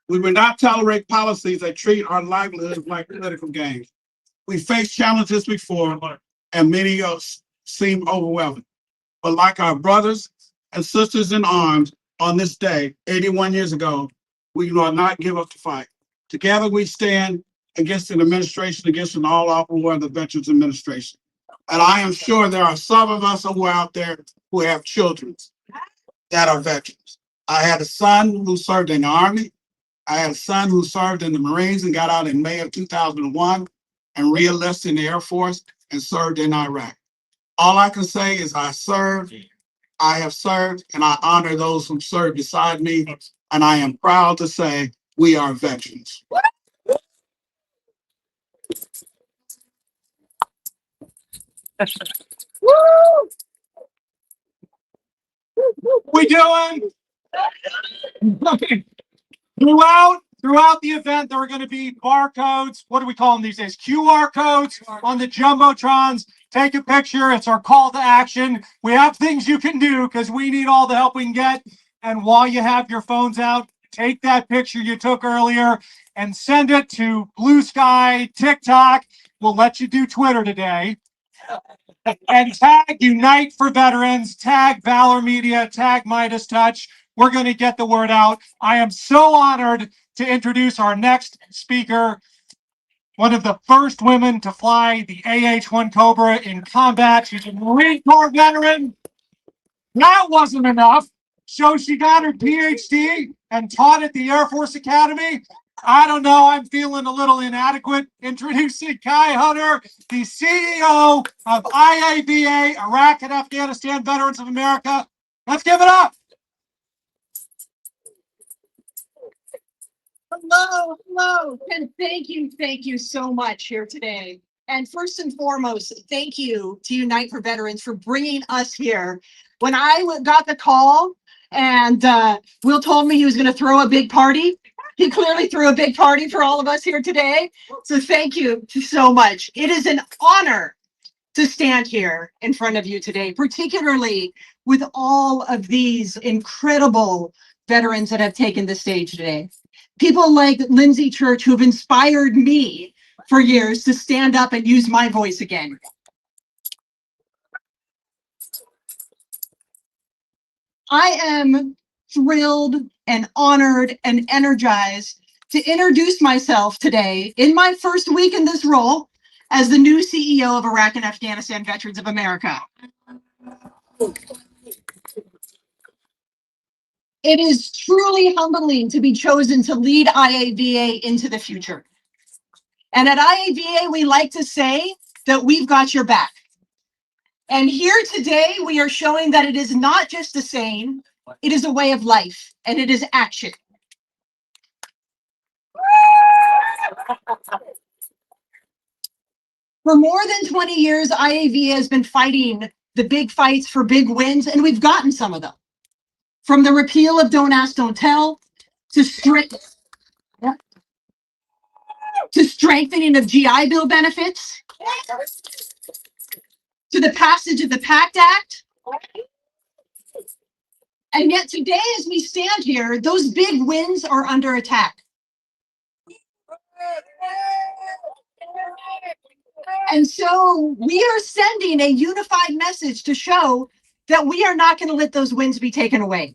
S7: We will not tolerate policies that treat our livelihoods like political games. We faced challenges before, and many of us seem overwhelming. But like our brothers and sisters in arms on this day, 81 years ago, we will not give up the fight. Together we stand against an administration, against an all-out war of the Veterans Administration. And I am sure there are some of us who are out there who have children that are veterans. I had a son who served in the Army. I had a son who served in the Marines and got out in May of 2001 and re-enlisted in the Air Force and served in Iraq. All I can say is I have served, and I honor those who served beside me, and I am proud to say we are veterans.
S4: We doing? Okay. Throughout the event, there are going to be barcodes. What do we call them these days? QR codes on the jumbotrons. Take a picture. It's our call to action. We have things you can do because we need all the help we can get. And while you have your phones out, take that picture you took earlier and send it to Blue Sky, TikTok. We'll let you do Twitter today. And tag Unite for Veterans, tag Valor Media, tag Midas Touch. We're going to get the word out. I am so honored to introduce our next speaker, one of the first women to fly the AH-1 Cobra in combat. She's a Marine Corps veteran. That wasn't enough. So she got her PhD and taught at the Air Force Academy. I don't know, I'm feeling a little inadequate. Introducing Kai Hunter, the CEO of IAVA, Iraq and Afghanistan Veterans of America. Let's give it up.
S9: Hello, and thank you so much here today. And first and foremost, thank you to Unite for Veterans for bringing us here. When I got the call and Will told me he was going to throw a big party, he clearly threw a big party for all of us here today. So thank you so much. It is an honor to stand here in front of you today, particularly with all of these incredible veterans that have taken the stage today. People like Lindsay Church, who've inspired me for years to stand up and use my voice again. I am thrilled and honored and energized to introduce myself today in my first week in this role as the new CEO of Iraq and Afghanistan Veterans of America. It is truly humbling to be chosen to lead IAVA into the future. And at IAVA, we like to say that we've got your back. And here today, we are showing that it is not just a saying, it is a way of life, and it is action. For more than 20 years, IAVA has been fighting the big fights for big wins, and we've gotten some of them. From the repeal of Don't Ask, Don't Tell, to strengthening of GI Bill benefits, to the passage of the PACT Act. And yet today, as we stand here, those big wins are under attack. And so we are sending a unified message to show that we are not going to let those wins be taken away.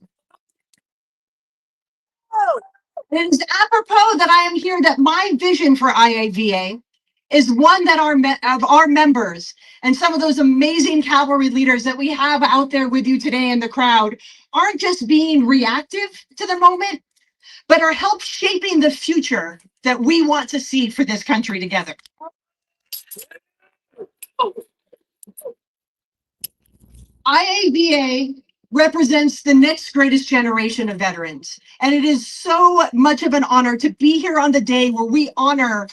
S9: It is apropos that I am here that my vision for IAVA is one that our members and some of those amazing cavalry leaders that we have out there with you today in the crowd aren't just being reactive to the moment, but are help shaping the future that we want to see for this country together. IAVA represents the next greatest generation of veterans, and it is so much of an honor to be here on the day where we honor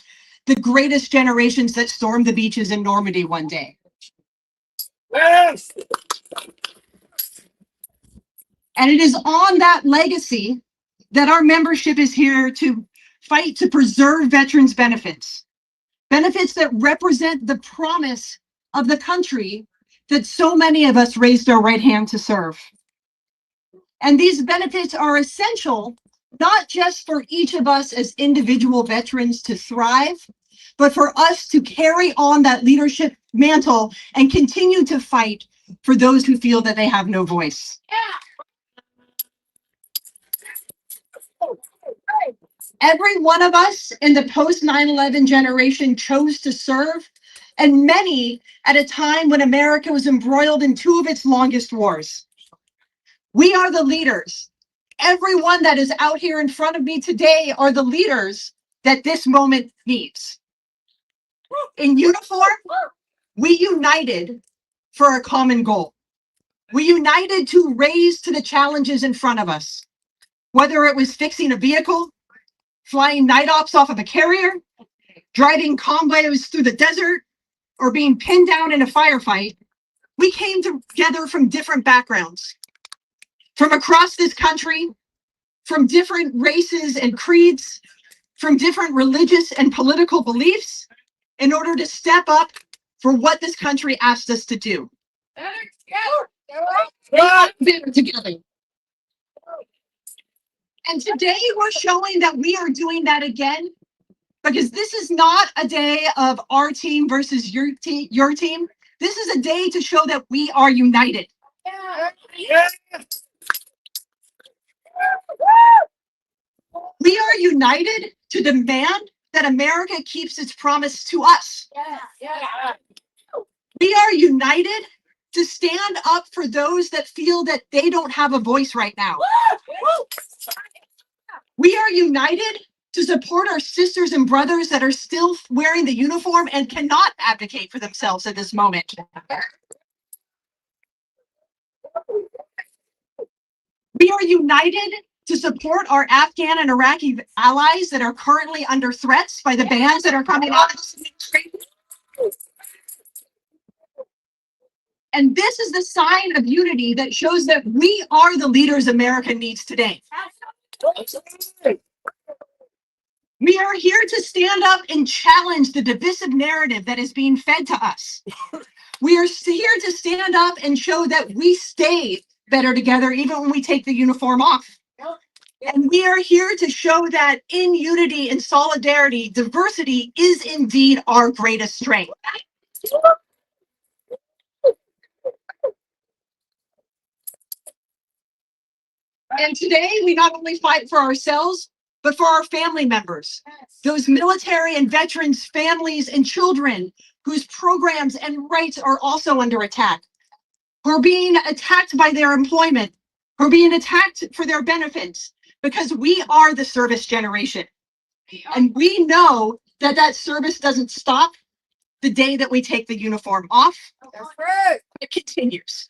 S9: the greatest generations that stormed the beaches in Normandy one day.
S7: Yes.
S9: And it is on that legacy that our membership is here to fight to preserve veterans' benefits. Benefits that represent the promise of the country that so many of us raised our right hand to serve. And these benefits are essential, not just for each of us as individual veterans to thrive, but for us to carry on that leadership mantle and continue to fight for those who feel that they have no voice. Every one of us in the post 9/11 generation chose to serve, and many at a time when America was embroiled in two of its longest wars. We are the leaders. Everyone that is out here in front of me today are the leaders that this moment needs. In uniform, we united for a common goal. We united to raise to the challenges in front of us, whether it was fixing a vehicle, flying night ops off of a carrier, driving convoys through the desert, or being pinned down in a firefight. We came together from different backgrounds, from across this country, from different races and creeds, from different religious and political beliefs, in order to step up for what this country asked us to do. Better together. And today we're showing that we are doing that again, because this is not a day of our team versus your team. This is a day to show that we are united. We are united to demand that America keeps its promise to us. We are united to stand up for those that feel that they don't have a voice right now. We are united to support our sisters and brothers that are still wearing the uniform and cannot advocate for themselves at this moment. We are united to support our Afghan and Iraqi allies that are currently under threats by the bans that are coming out of this administration. And this is the sign of unity that shows that we are the leaders America needs today. We are here to stand up and challenge the divisive narrative that is being fed to us. We are here to stand up and show that we stay better together even when we take the uniform off. And we are here to show that in unity and solidarity, diversity is indeed our greatest strength. And today, we not only fight for ourselves, but for our family members, those military and veterans' families and children whose programs and rights are also under attack, who are being attacked by their employment, who are being attacked for their benefits, because we are the service generation. And we know that that service doesn't stop the day that we take the uniform off. That's right. It continues.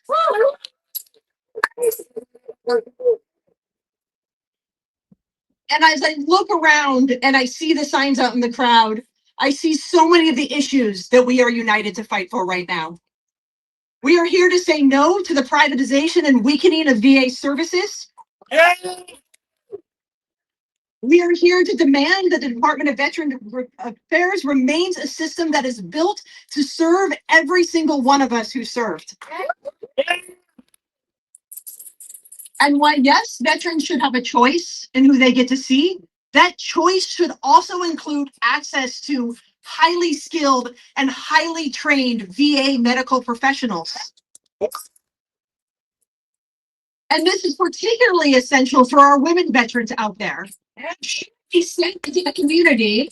S9: And as I look around and I see the signs out in the crowd, I see so many of the issues that we are united to fight for right now. We are here to say no to the privatization and weakening of VA services. We are here to demand that the Department of Veterans Affairs remains a system that is built to serve every single one of us who served. And while, yes, veterans should have a choice in who they get to see, that choice should also include access to highly skilled and highly trained VA medical professionals. And this is particularly essential for our women veterans out there. Be sent to the community.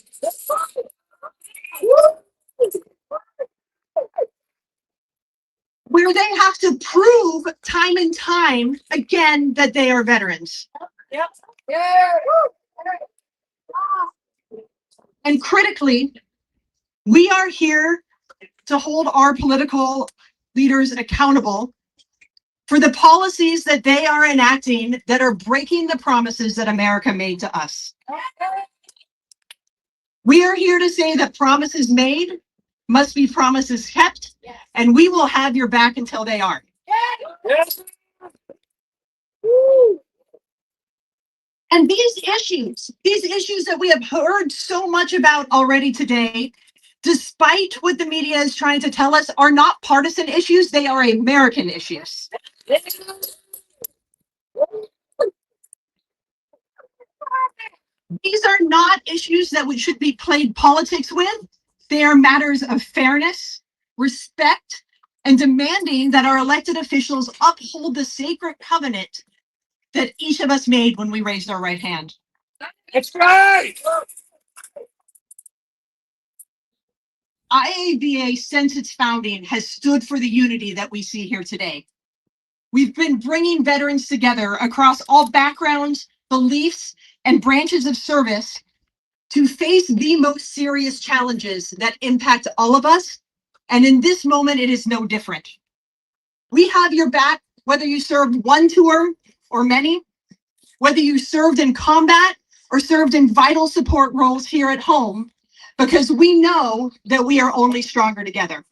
S9: Where they have to prove time and time again that they are veterans. Yep. Yeah. And critically, we are here to hold our political leaders accountable for the policies that they are enacting that are breaking the promises that America made to us. We are here to say that promises made must be promises kept, and we will have your back until they aren't. And these issues that we have heard so much about already today, despite what the media is trying to tell us, are not partisan issues, they are American issues. These are not issues that we should be played politics with. They are matters of fairness, respect, and demanding that our elected officials uphold the sacred covenant that each of us made when we raised our right hand.
S6: That's right.
S9: IAVA, since its founding, has stood for the unity that we see here today. We've been bringing veterans together across all backgrounds, beliefs, and branches of service to face the most serious challenges that impact all of us. And in this moment, it is no different. We have your back, whether you served one tour or many, whether you served in combat or served in vital support roles here at home, because we know that we are only stronger together.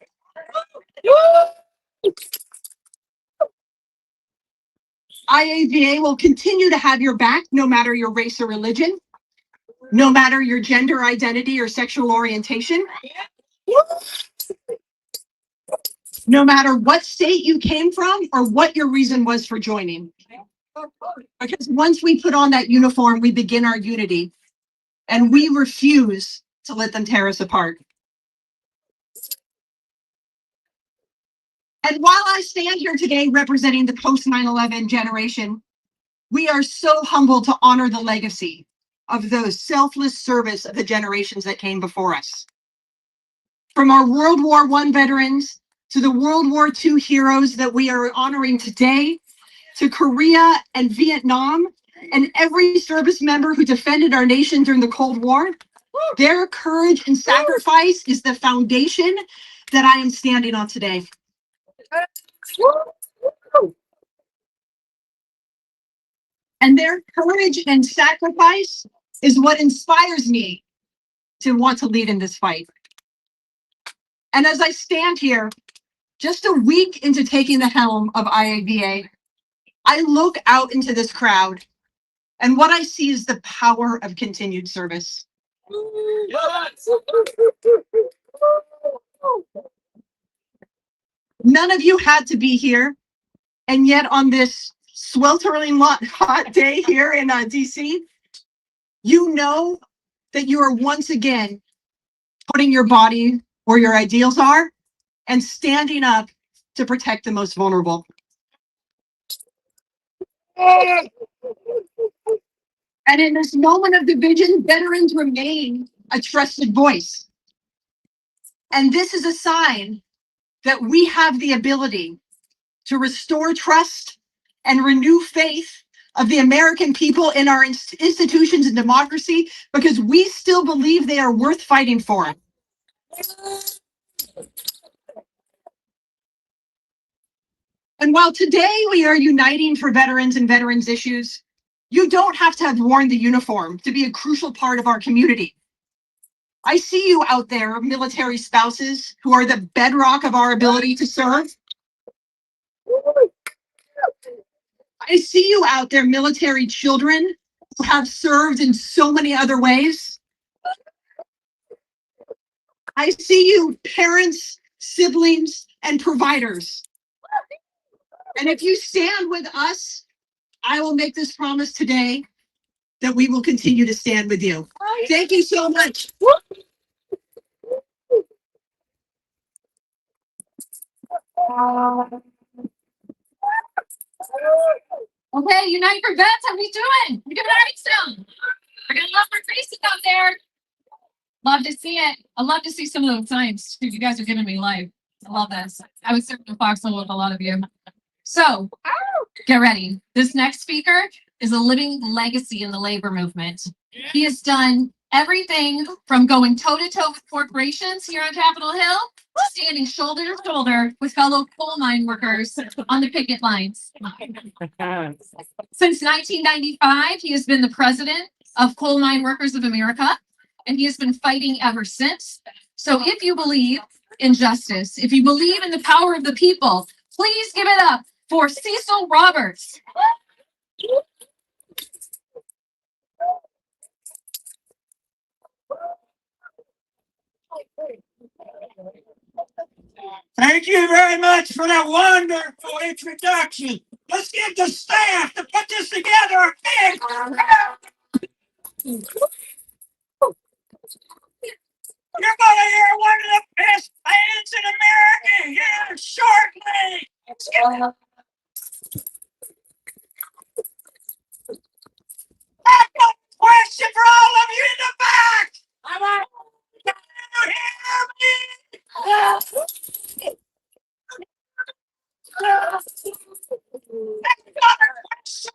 S9: IAVA will continue to have your back no matter your race or religion, no matter your gender identity or sexual orientation, no matter what state you came from or what your reason was for joining. Because once we put on that uniform, we begin our unity, and we refuse to let them tear us apart. And while I stand here today representing the post 9/11 generation, we are so humbled to honor the legacy of those selfless service of the generations that came before us. From our World War I veterans to the World War II heroes that we are honoring today, to Korea and Vietnam, and every service member who defended our nation during the Cold War, their courage and sacrifice is the foundation that I am standing on today. And their courage and sacrifice is what inspires me to want to lead in this fight. And as I stand here, just a week into taking the helm of IAVA, I look out into this crowd, and what I see is the power of continued service. None of you had to be here, and yet on this sweltering hot day here in DC, you know that you are once again putting your body where your ideals are and standing up to protect the most vulnerable. And in this moment of division, veterans remain a trusted voice. And this is a sign that we have the ability to restore trust and renew faith of the American people in our institutions and democracy, because we still believe they are worth fighting for. And while today we are uniting for veterans and veterans issues, you don't have to have worn the uniform to be a crucial part of our community. I see you out there, military spouses, who are the bedrock of our ability to serve. I see you out there, military children who have served in so many other ways. I see you, parents, siblings, and providers. And if you stand with us, I will make this promise today that we will continue to stand with you. Thank you so much.
S5: Okay, Unite for Vets, how we doing? We doing all right still? I got love for faces out there. Love to see it. I love to see some of those signs. You guys are giving me life. I love this. I was serving a foxhole with a lot of you. So, get ready. This next speaker is a living legacy in the labor movement. He has done everything from going toe-to-toe with corporations here on Capitol Hill to standing shoulder to shoulder with fellow coal mine workers on the picket lines. Since 1995, he has been the president of Coal Mine Workers of America, and he has been fighting ever since. So if you believe in justice, if you believe in the power of the people, please give it up for Cecil Roberts.
S4: Thank you very much for that wonderful introduction. Let's get the staff to put this together. You're gonna hear one of the best bands in America here shortly. I've got a question for all of you in the back. Can you hear me? I've got a question.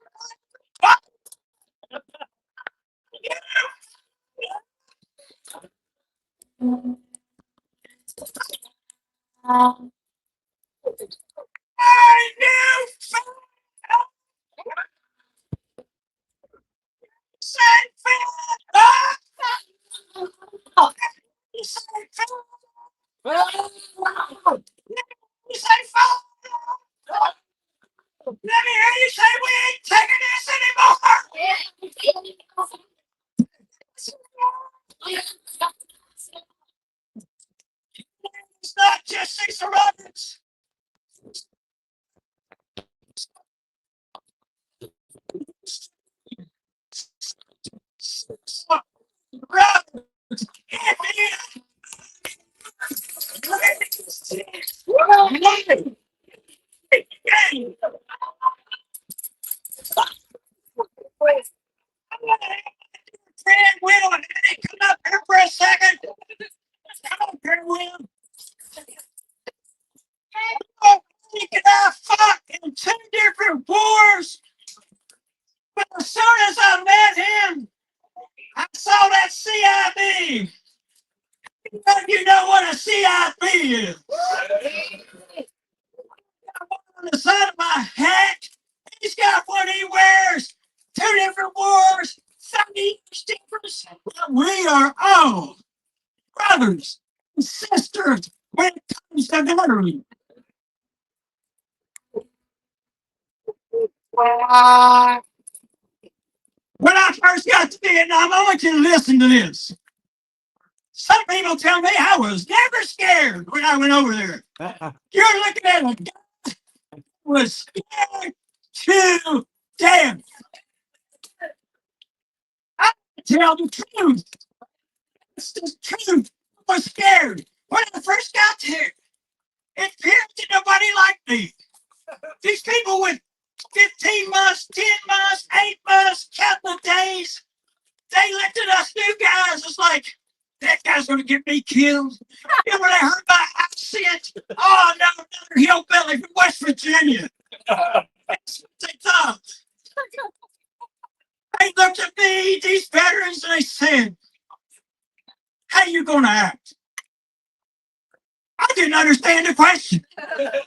S4: I knew say let me hear you say we ain't taking this anymore. It's not just Cecil Roberts. Will, come up here for a second. Come up here, Will. He and I fought in 2 different wars. But as soon as I met him, I saw that CIB. You know what a CIB is. On the side of my hat, he's got one he wears. 2 different wars, 30 years difference. We are all brothers and sisters when it comes to veterans. When I first got to Vietnam, I want you to listen to this. Some people tell me I was never scared when I went over there. You're looking at a guy who was scared to them. I tell the truth. It's the truth. I was scared when I first got here. It appeared to nobody like me. These people with 15 months, 10 months, 8 months, couple of days, they looked at us new guys. It's like, that guy's going to get me killed. And when they heard my accent, oh, no, another hillbilly from West Virginia. That's what they thought. They looked at me, these veterans, and they said, how you going to act? I didn't understand the question. How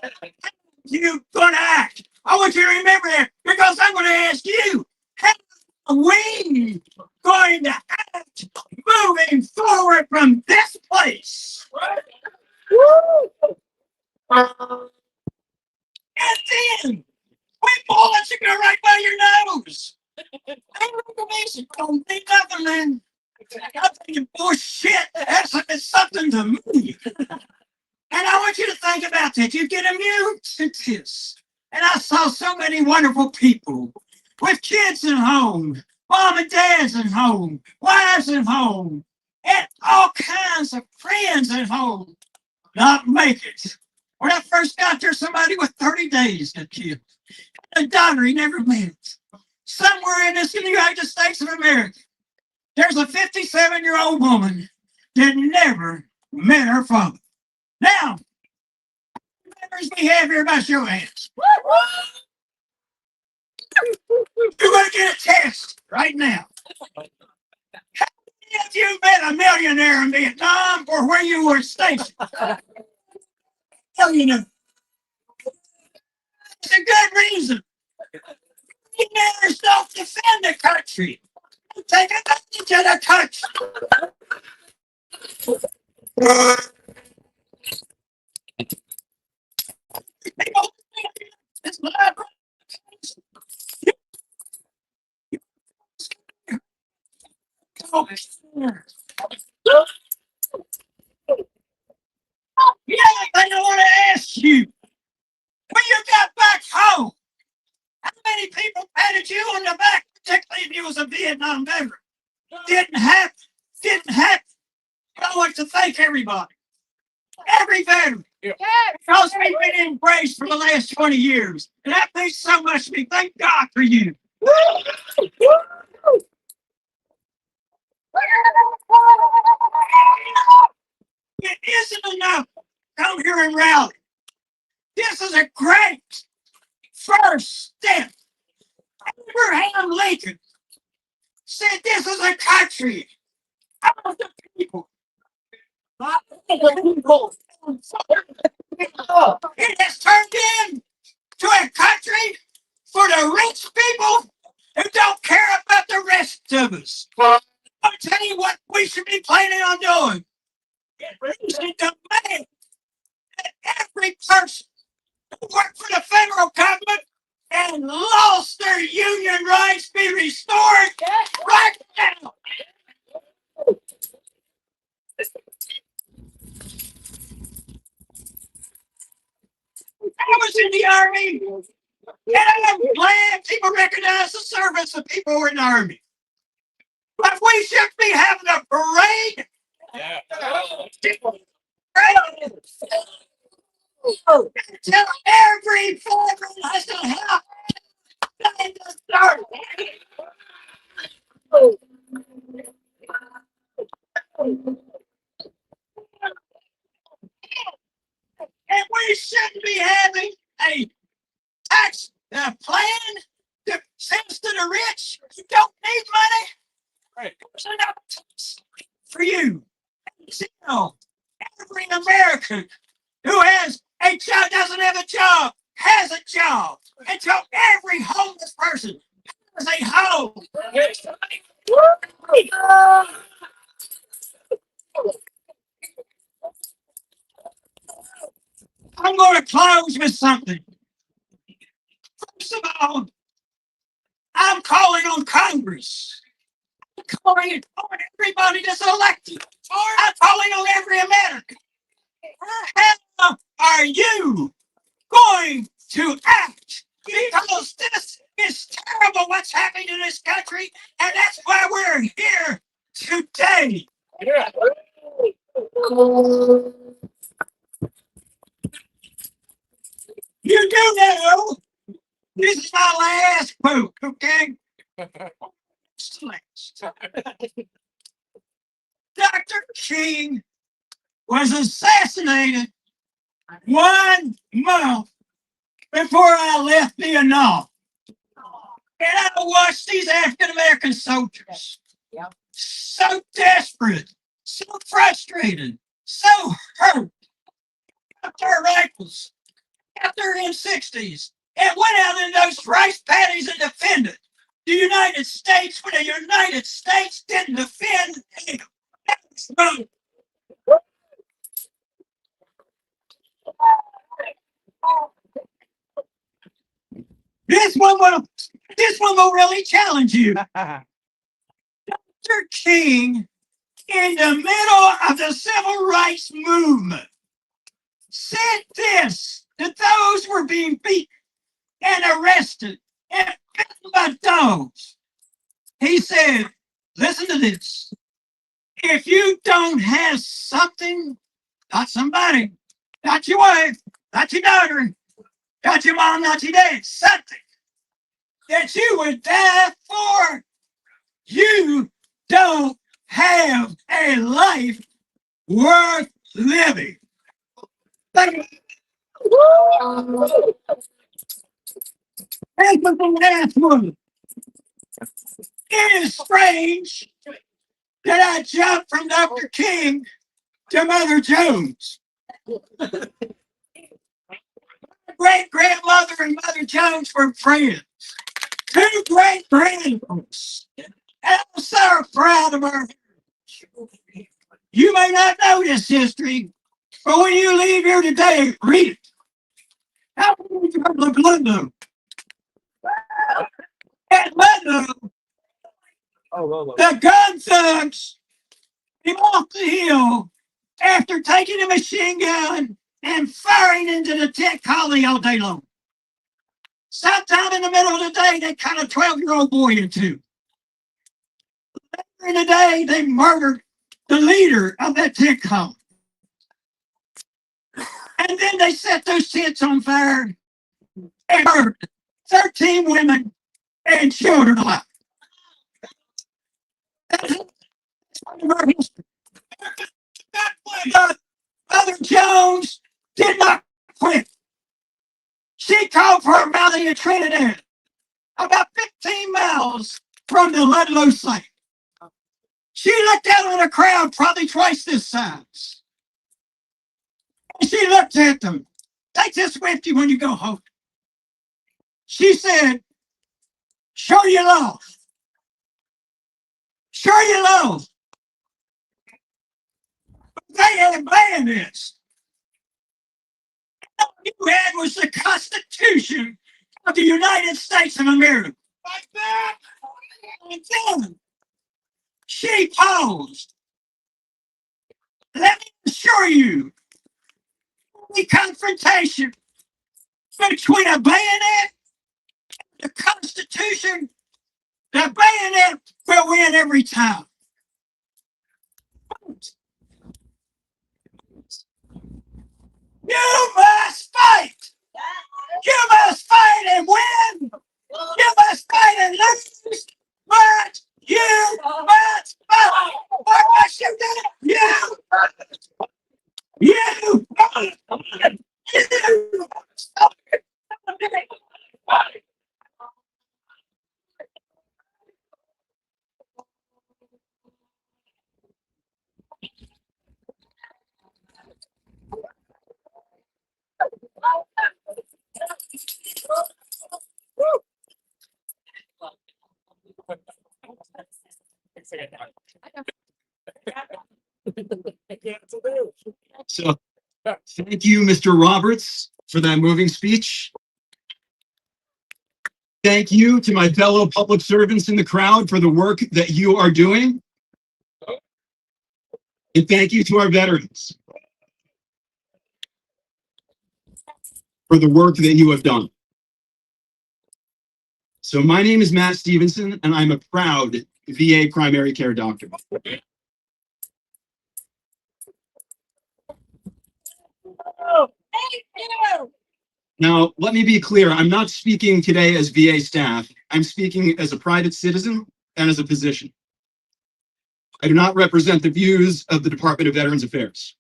S4: you going to act? I want you to remember that because I'm going to ask you, how are we going to act moving forward from this place? And then, quick bullets are going right by your nose. Ain't information don't mean nothing, man. I'm thinking, bullshit, that's something to me. And I want you to think about that. You get immune to this. And I saw so many wonderful people with kids at home, mom and dads at home, wives at home, and all kinds of friends at home not make it. When I first got there, somebody with 30 days got killed. A daughter he never met. Somewhere in this United States of America, there's a 57-year-old woman that never met her father. Now, members we have here by show of hands. You're going to get a test right now. How many of you met a millionaire in Vietnam or where you were stationed? Millionaire. It's a good reason. Millionaires don't defend the country. They take advantage of the country. It's not yeah, I want to ask you, when you got back home, how many people patted you on the back, particularly if you was a Vietnam veteran? Didn't happen. Didn't happen. I want to thank everybody. Every veteran. Yeah. Because we've been embraced for the last 20 years. And that means so much to me. Thank God for you. It isn't enough to come here and rally. This is a great first step. Abraham Lincoln said this is a country of the people. Not the people. It has turned into a country for the rich people who don't care about the rest of us. I'll tell you what we should be planning on doing. We should demand that every person who worked for the federal government and lost their union rights be restored right now. I was in the Army, and I'm glad people recognize the service of people who are in the Army. But we should be having a parade. Yeah. Until every veteran has to have something to start. And we shouldn't be having a tax plan that says to the rich, you don't need money. Right. There's enough tax for you. So, every American who has a job, doesn't have a job, has a job. Until every homeless person has a home. I'm going to close with something. First of all, I'm calling on Congress. I'm calling on everybody that's elected. I'm calling on every American. How are you going to act Because this is terrible what's happening in this country, and that's why we're here today. You do know this is my last quote, okay? Dr. King was assassinated 1 month before I left Vietnam. And I watched these African American soldiers so desperate, so frustrated, so hurt, got their rifles, got their M60s, and went out in those rice paddies and defended the United States when the United States didn't defend him. That's wrong. This one will really challenge you. Dr. King, in the middle of the civil rights movement, said this that those who were being beaten and arrested and bitten by dogs. He said, listen to this. If you don't have something, not somebody, not your wife, not your daughter, not your mom, not your dad, something that you would die for, you don't have a life worth living. And for the last one, it is strange that I jumped from Dr. King to Mother Jones. Great grandmother and Mother Jones were friends. 2 great grandmothers. And I'm so proud of her. You may not know this history, but when you leave here today, read it. How many of Ludlow? At Ludlow, the gun thugs came off the hill after taking a machine gun and firing into the tech colony all day long. Sometime in the middle of the day, they cut a 12-year-old boy in two. Later in the day, they murdered the leader of that tech colony. And then they set those tents on fire and murdered 13 women and children alive. That's part of our history. Mother Jones did not quit. She called for a rally in Trinidad, about 15 miles from the Ludlow site. She looked out on a crowd probably twice this size. And she looked at them. Take this with you when you go home. She said, show your love. Show your love. They had banned this. All you had was the Constitution of the United States of America. Like that. And then she paused. Let me assure you, the confrontation between a bayonet and the Constitution, the bayonet will win every time. You must fight. You must fight and win. You must fight and lose. But you must fight. What must you do? You So, thank you, Mr. Roberts, for that moving speech. Thank you to my fellow public servants in the crowd for the work that you are doing. And thank you to our veterans for the work that you have done.
S3: So my name is Matt Stevenson, and I'm a proud VA primary care doctor. Now, let me be clear. I'm not speaking today as VA staff. I'm speaking as a private citizen and as a physician. I do not represent the views of the Department of Veterans Affairs.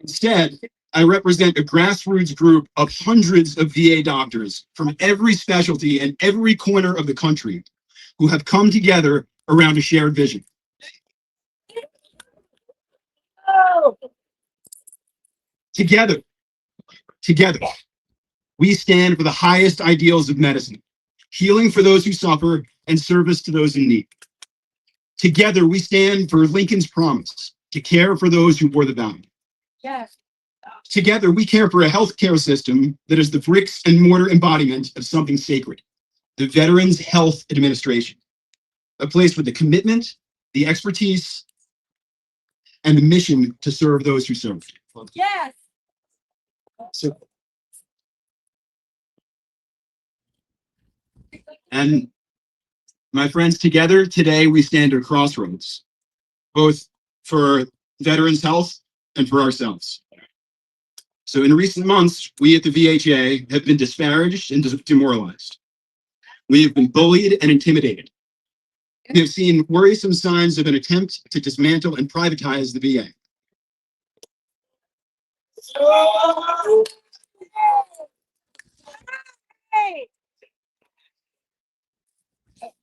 S3: Instead, I represent a grassroots group of hundreds of VA doctors from every specialty and every corner of the country who have come together around a shared vision. Together, we stand for the highest ideals of medicine, healing for those who suffer and service to those in need. Together, we stand for Lincoln's promise to care for those who bore the vow.
S1: Yes.
S3: Together, we care for a healthcare system that is the bricks and mortar embodiment of something sacred, the Veterans Health Administration, a place with the commitment, the expertise, and the mission to serve those who serve.
S1: Yes.
S3: So, and my friends, together today we stand at a crossroads, both for veterans' health and for ourselves. So in recent months, we at the VHA have been disparaged and demoralized. We have been bullied and intimidated. We have seen worrisome signs of an attempt to dismantle and privatize the VA.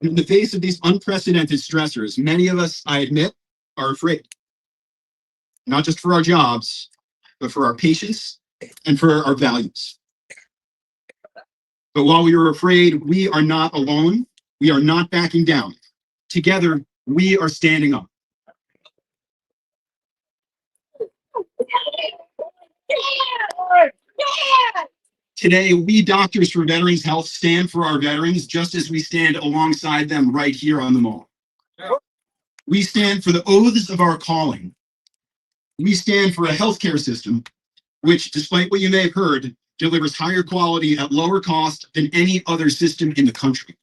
S3: In the face of these unprecedented stressors, many of us, I admit, are afraid. Not just for our jobs, but for our patients and for our values. But while we are afraid, we are not alone. We are not backing down. Together, we are standing up. Today, we Doctors for Veterans Health stand for our veterans just as we stand alongside them right here on the mall. We stand for the oaths of our calling. We stand for a healthcare system which, despite what you may have heard, delivers higher quality at lower cost than any other system in the country.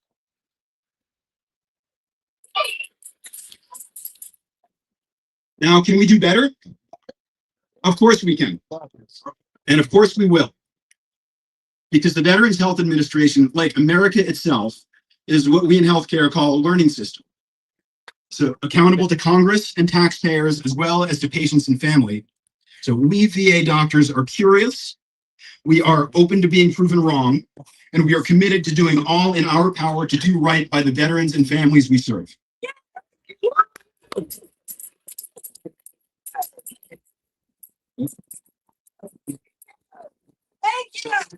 S3: Now, can we do better? Of course we can. And of course we will. Because the Veterans Health Administration, like America itself, is what we in healthcare call a learning system. So accountable to Congress and taxpayers, as well as to patients and family. So we VA doctors are curious, we are open to being proven wrong, and we are committed to doing all in our power to do right by the veterans and families we serve.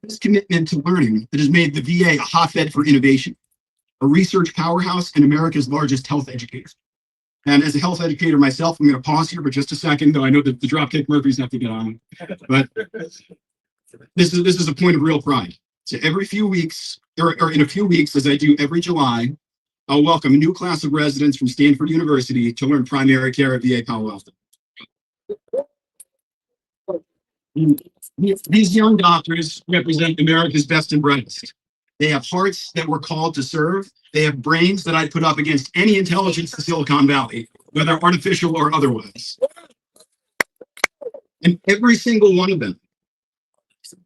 S3: This commitment to learning that has made the VA a hotbed for innovation, a research powerhouse, and America's largest health educator. And as a health educator myself, I'm going to pause here for just a second, though I know that the Dropkick Murphys have to get on. But this is a point of real pride. So every few weeks, or in a few weeks, as I do every July, I'll welcome a new class of residents from Stanford University to learn primary care at VA Palo Alto. These young doctors represent America's best and brightest. They have hearts that we're called to serve. They have brains that I'd put up against any intelligence in Silicon Valley, whether artificial or otherwise. And every single one of them,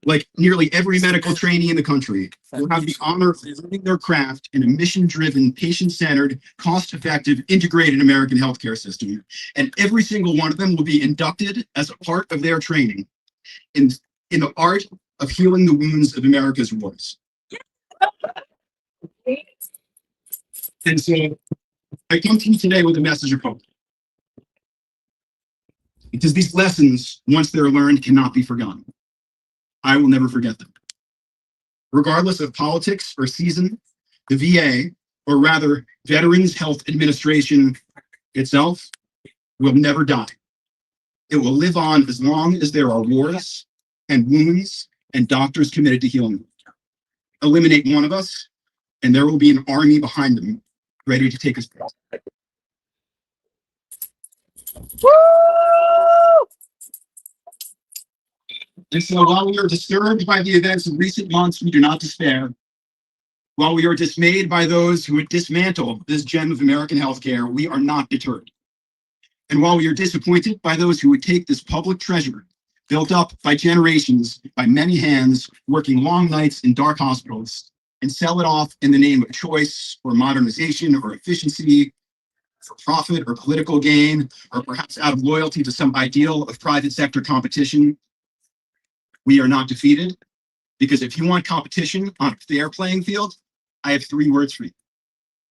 S3: like nearly every medical trainee in the country, will have the honor of learning their craft in a mission-driven, patient-centered, cost-effective, integrated American healthcare system. And every single one of them will be inducted as a part of their training in the art of healing the wounds of America's wars. And so I come to you today with a message of hope. Because these lessons, once they're learned, cannot be forgotten. I will never forget them. Regardless of politics or season, the VA, or rather Veterans Health Administration itself, will never die. It will live on as long as there are wars and wounds and doctors committed to healing them. Eliminate one of us, and there will be an army behind them ready to take us back. And so while we are disturbed by the events of recent months, we do not despair. While we are dismayed by those who would dismantle this gem of American healthcare, we are not deterred. And while we are disappointed by those who would take this public treasure, built up by generations, by many hands, working long nights in dark hospitals, and sell it off in the name of choice or modernization or efficiency, for profit or political gain, or perhaps out of loyalty to some ideal of private sector competition, we are not defeated. Because if you want competition on a fair playing field, I have 3 words for you.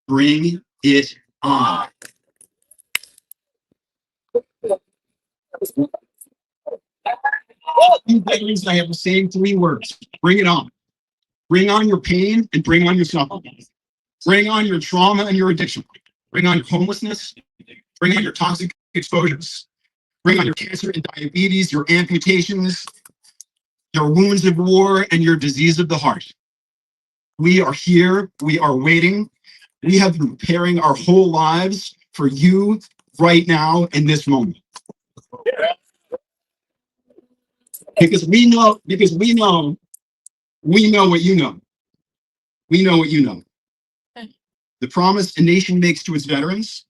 S3: Bring it on. I have the same 3 words. Bring it on. Bring on your pain and bring on your suffering. Bring on your trauma and your addiction. Bring on your homelessness. Bring on your toxic exposures. Bring on your cancer and diabetes, your amputations, your wounds of war, and your disease of the heart. We are here. We are waiting. We have been preparing our whole lives for you right now in this moment. Because we know what you know. We know what you know. The promise a nation makes to its veterans,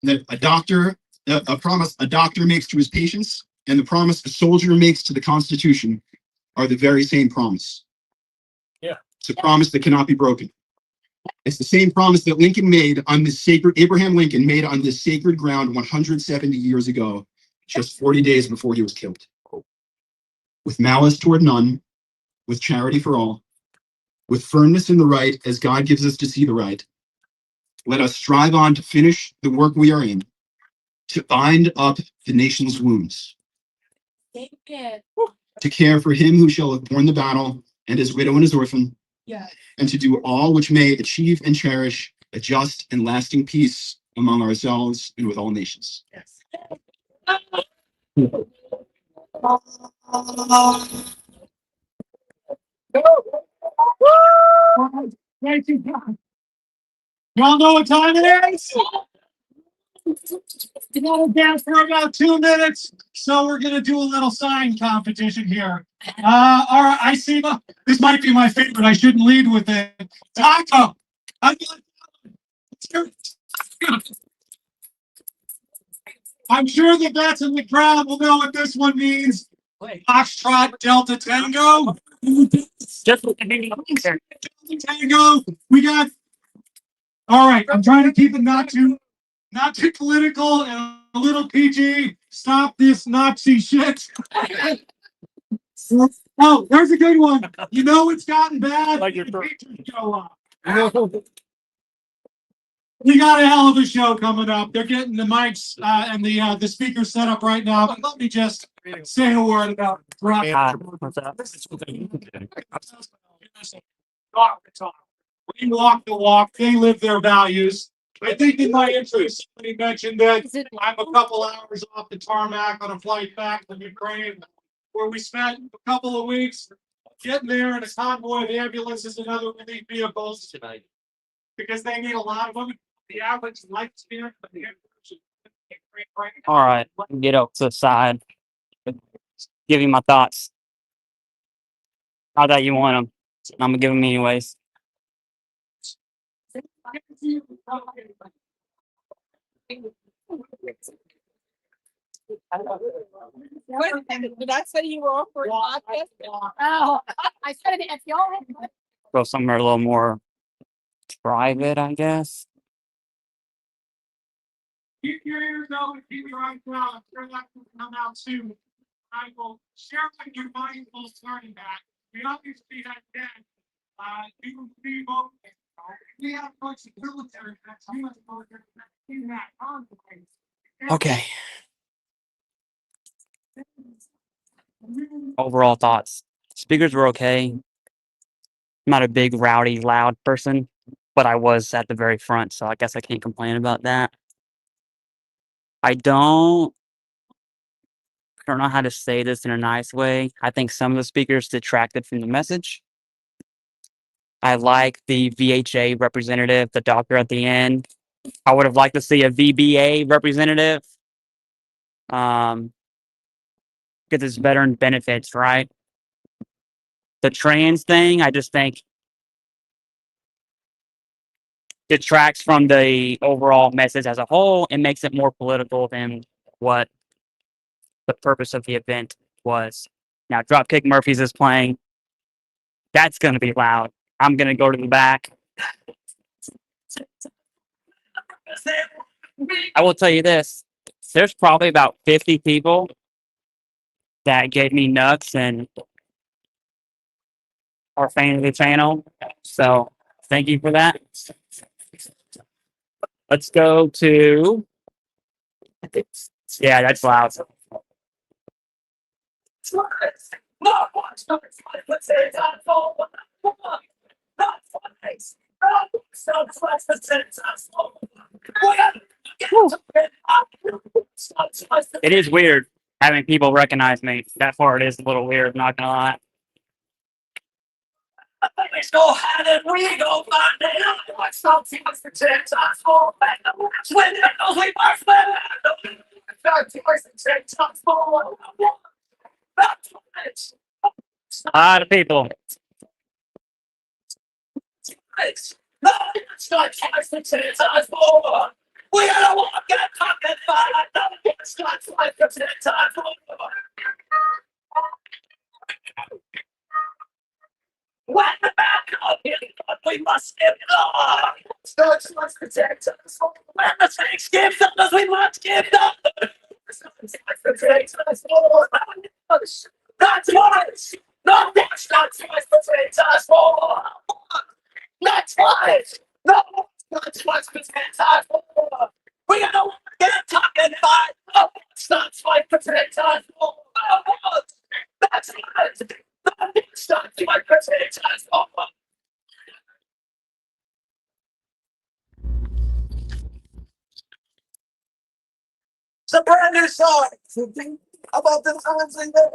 S3: that a promise a doctor makes to his patients, and the promise a soldier makes to the Constitution are the very same promise.
S4: Yeah.
S3: It's a promise that cannot be broken. It's the same promise that Abraham Lincoln made on this sacred ground 170 years ago, just 40 days before he was killed. With malice toward none, with charity for all, with firmness in the right as God gives us to see the right, let us strive on to finish the work we are in, to bind up the nation's wounds, to care for him who shall have borne the battle and his widow and his orphan, and to do all which may achieve and cherish a just and lasting peace among ourselves and with all nations.
S4: Thank you, God. Y'all know what time it is? We gotta dance for about 2 minutes, so we're gonna do a little sign competition here. All right, I see. This might be my favorite. I shouldn't lead with it. Taco. I'm sure the vets in the crowd will know what this one means. Foxtrot Delta Tango. Delta Tango. We got. All right, I'm trying to keep it not too political and a little PG. Stop this Nazi shit. Oh, there's a good one. You know it's gotten bad. Like your show up. We got a hell of a show coming up. They're getting the mics and the speakers set up right now. But let me just say a word about
S2: What's up?
S4: We walk the walk. They live their values. I think in my interest, somebody mentioned that I'm a couple hours off the tarmac on a flight back from Ukraine, where we spent a couple of weeks getting there in a convoy of ambulances and other relief vehicles because they need a lot of them. The average lifespan of the
S2: All right, get up to the side. Give you my thoughts. How that you want them? I'm gonna give them anyways.
S1: Did I say you were off for a podcast? Oh, I said it if y'all had.
S2: Go somewhere a little more private, I guess.
S4: Keep your ears open, keep your eyes down. I'm sure that will come out soon. I will share with you my starting back. We obviously had that. You can see both. We have much military. That's how much military in that conflict.
S2: Okay. Overall thoughts. Speakers were okay. I'm not a big, rowdy, loud person, but I was at the very front, so I guess I can't complain about that. I don't know how to say this in a nice way. I think some of the speakers detracted from the message. I like the VHA representative, the doctor at the end. I would have liked to see a VBA representative. because it's veteran benefits, right? The trans thing, I just think detracts from the overall message as a whole and makes it more political than what the purpose of the event was. Now, Dropkick Murphys is playing. That's going to be loud. I'm going to go to the back. I will tell you this. There's probably about 50 people that gave me nuts and are fan of the channel. So thank you for that. Let's go to, yeah, that's loud. It is weird having people recognize me. That part is a little weird, not gonna lie. A lot of people.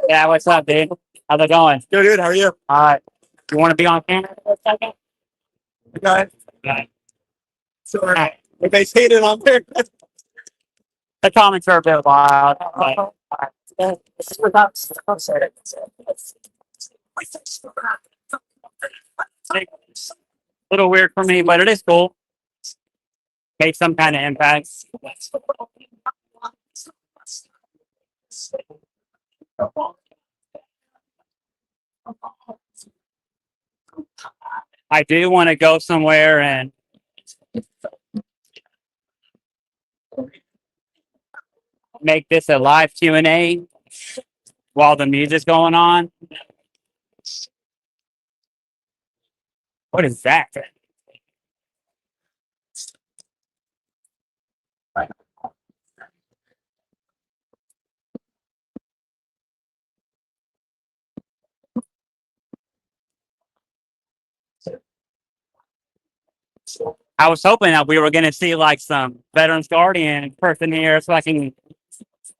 S2: Yeah, what's up, dude? How's it going?
S8: Good. How are you?
S2: All right. You want to be on camera for a second?
S8: Go ahead.
S2: Okay.
S8: Sorry.
S2: Alright.
S8: If they hate it on there.
S2: The comments are a bit wild. But, little weird for me, but it is cool. Make some kind of impact. I do want to go somewhere and make this a live Q&A while the music's going on. What is that? I was hoping that we were going to see like some Veterans Guardian person here so I can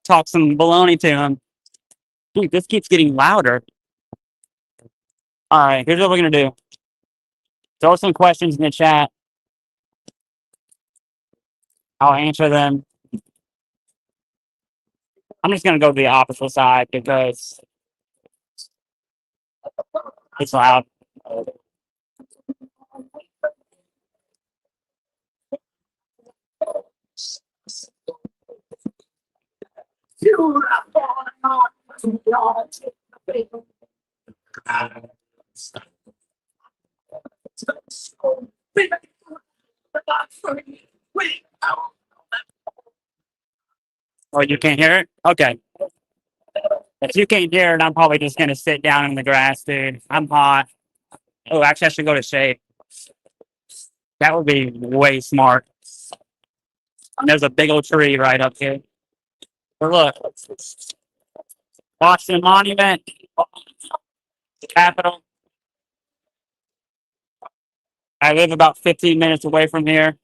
S2: talk some baloney to him. Dude, this keeps getting louder. All right, here's what we're going to do. Throw some questions in the chat. I'll answer them. I'm just going to go to the opposite side because it's loud. Oh, you can't hear it? Okay. If you can't hear it, I'm probably just going to sit down in the grass, dude. I'm hot. Oh, actually, I should go to shade. That would be way smart. There's a big old tree right up here. But look, Washington Monument, Capitol. I live about 15 minutes away from here.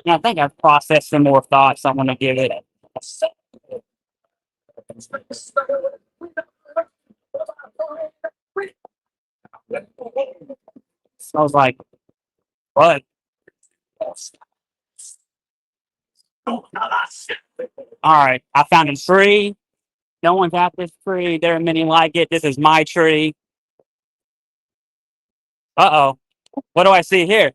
S2: And I think I've processed some more thoughts. I'm going to give it. I was like, what? All right, I found a tree. No one's at this tree. There are many like it. This is my tree. Uh-oh. What do I see here?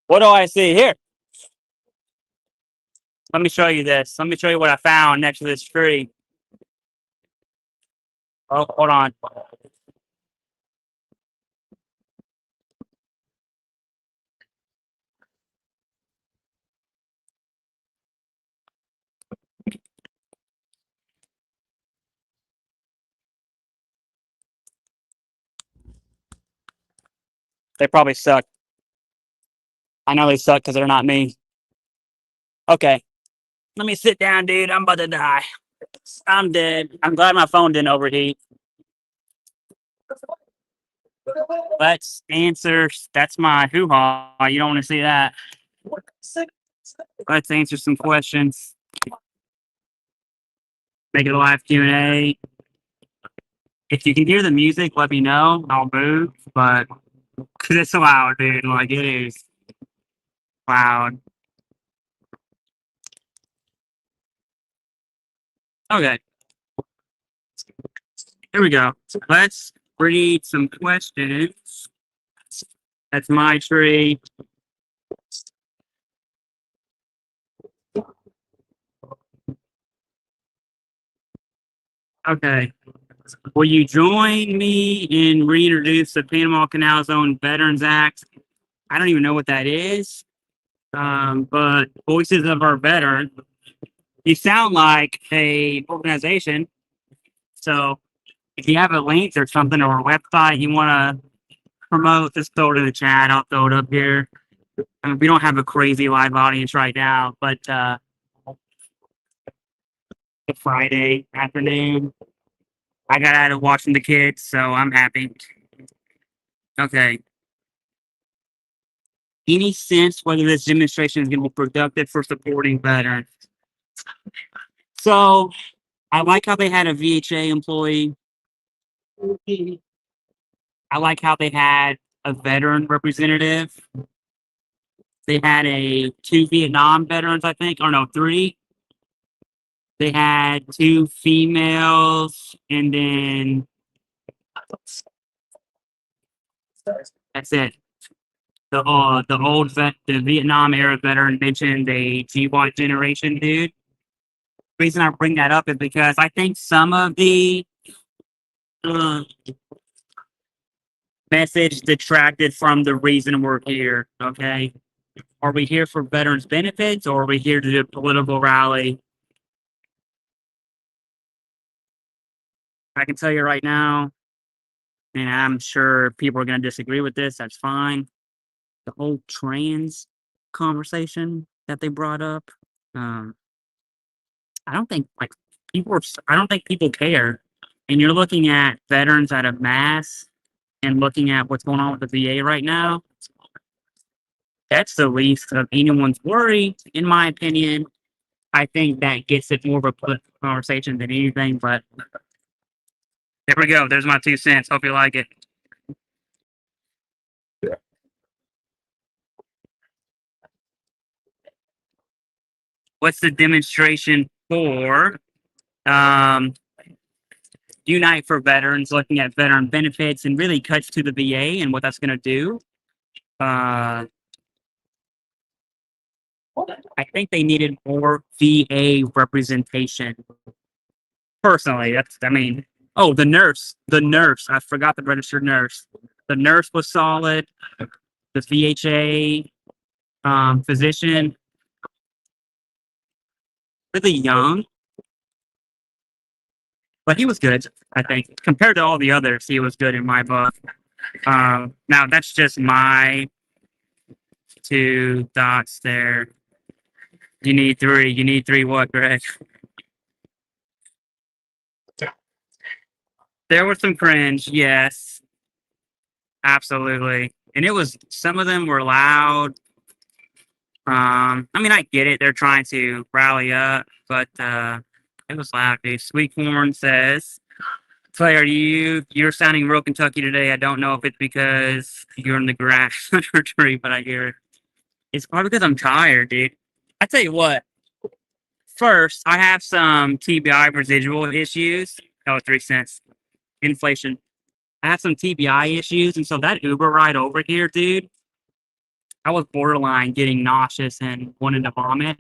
S2: What do I see here? Let me show you this. Let me show you what I found next to this tree. Oh, hold on. They probably suck. I know they suck because they're not me. Okay. Let me sit down, dude. I'm about to die. I'm dead. I'm glad my phone didn't overheat. Let's answer. That's my hoo-ha. You don't want to see that. Let's answer some questions. Make it a live Q&A. If you can hear the music, let me know. I'll move, but because it's loud, dude. Like, it is loud. Okay. Here we go. Let's read some questions. That's my tree. Okay. Will you join me in reintroduce the Panama Canal Zone Veterans Act? I don't even know what that is. But Voices of Our Veterans. You sound like a organization. So if you have a link or something or a website you want to promote, just throw it in the chat. I'll throw it up here. We don't have a crazy live audience right now, but it's Friday afternoon. I got out of watching the kids, so I'm happy. Okay. Any sense whether this demonstration is going to be productive for supporting veterans? So I like how they had a VHA employee. I like how they had a veteran representative. They had two Vietnam veterans, I think, or no, three. They had two females, and then that's it. The Vietnam era veteran mentioned a GWAT generation dude. The reason I bring that up is because I think some of the message detracted from the reason we're here. Okay, are we here for veterans benefits, or are we here to do a political rally? I can tell you right now, and I'm sure people are going to disagree with this. That's fine. The whole trans conversation that they brought up, I don't think I don't think people care. And you're looking at veterans at a mass and looking at what's going on with the VA right now. That's the least of anyone's worry, in my opinion. I think that gets it more of a political conversation than anything, but there we go. There's my 2 cents. Hope you like it. What's the demonstration for? Unite for Veterans, looking at veteran benefits and really cuts to the VA and what that's going to do. I think they needed more VA representation. Personally, the nurse. I forgot the registered nurse. The nurse was solid. The VHA physician, really young, but he was good. I think compared to all the others, he was good in my book. Now that's just my 2 thoughts there. You need 3. You need 3 what, Greg? There was some cringe, yes. Absolutely. And some of them were loud. I get it. They're trying to rally up, but it was loud, dude. Sweetcorn says, Claire, you're sounding real Kentucky today. I don't know if it's because you're in the grass under a tree, but I hear it. It's probably because I'm tired, dude. I tell you what. First, I have some TBI residual issues. Oh, 3 cents. Inflation. I have some TBI issues, and so that Uber ride over here, dude, I was borderline getting nauseous and wanting to vomit.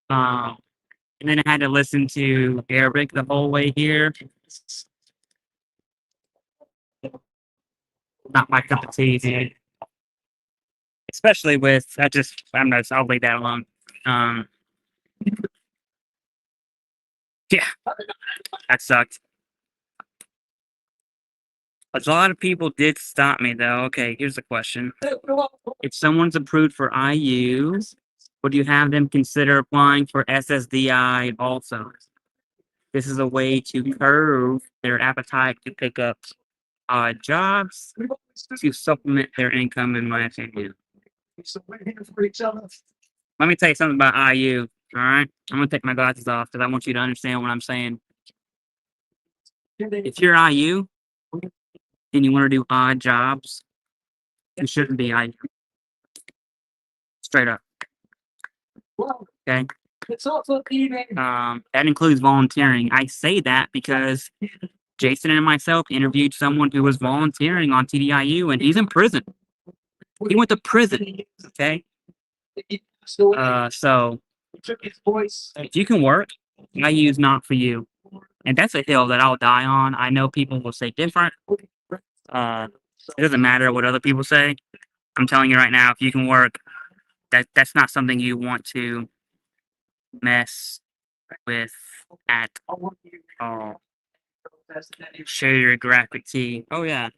S2: Um, and then I had to listen to Arabic the whole way here. Not my cup of tea, dude. Especially with I'm not. I'll leave that alone. Um, yeah, that sucked. A lot of people did stop me though. Okay, here's the question: if someone's approved for IU, would you have them consider applying for SSDI also? This is a way to curb their appetite to pick up jobs to supplement their income, in my opinion. Let me tell you something about IU. All right, I'm gonna take my glasses off because I want you to understand what I'm saying. If you're IU and you want to do odd jobs, you shouldn't be IU. Straight up. Okay. That includes volunteering. I say that because Jason and myself interviewed someone who was volunteering on TDIU, and he's in prison. He went to prison. Okay. So if you can work, IU is not for you, and that's a hill that I'll die on. I know people will say different. It doesn't matter what other people say. I'm telling you right now, if you can work, that's not something you want to mess with at all. Share your graphic tee. Oh yeah.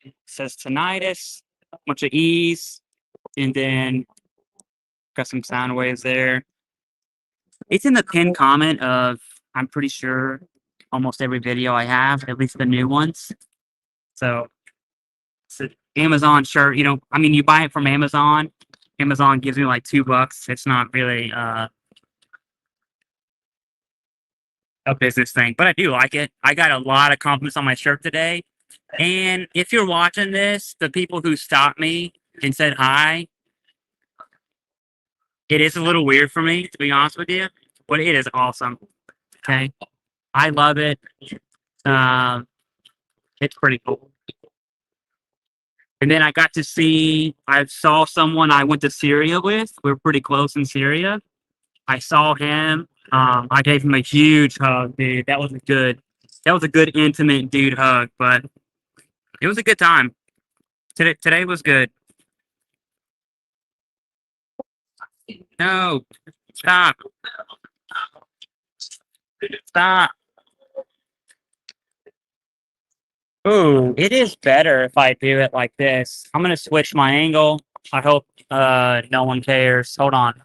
S2: It says tinnitus, bunch of E's, and then got some sound waves there. It's in the pinned comment of, I'm pretty sure, almost every video I have, at least the new ones. So it's an Amazon shirt, I mean, you buy it from Amazon. Amazon gives me like $2. It's not really a business thing, but I do like it. I got a lot of compliments on my shirt today. And if you're watching this, the people who stopped me and said hi, it is a little weird for me, to be honest with you, but it is awesome. Okay. I love it. It's pretty cool. And then I saw someone I went to Syria with. We're pretty close in Syria. I saw him. I gave him a huge hug, dude. That was a good intimate dude hug, but it was a good time. Today was good. No, stop. Stop. Ooh, it is better if I do it like this. I'm gonna switch my angle. I hope no one cares. Hold on.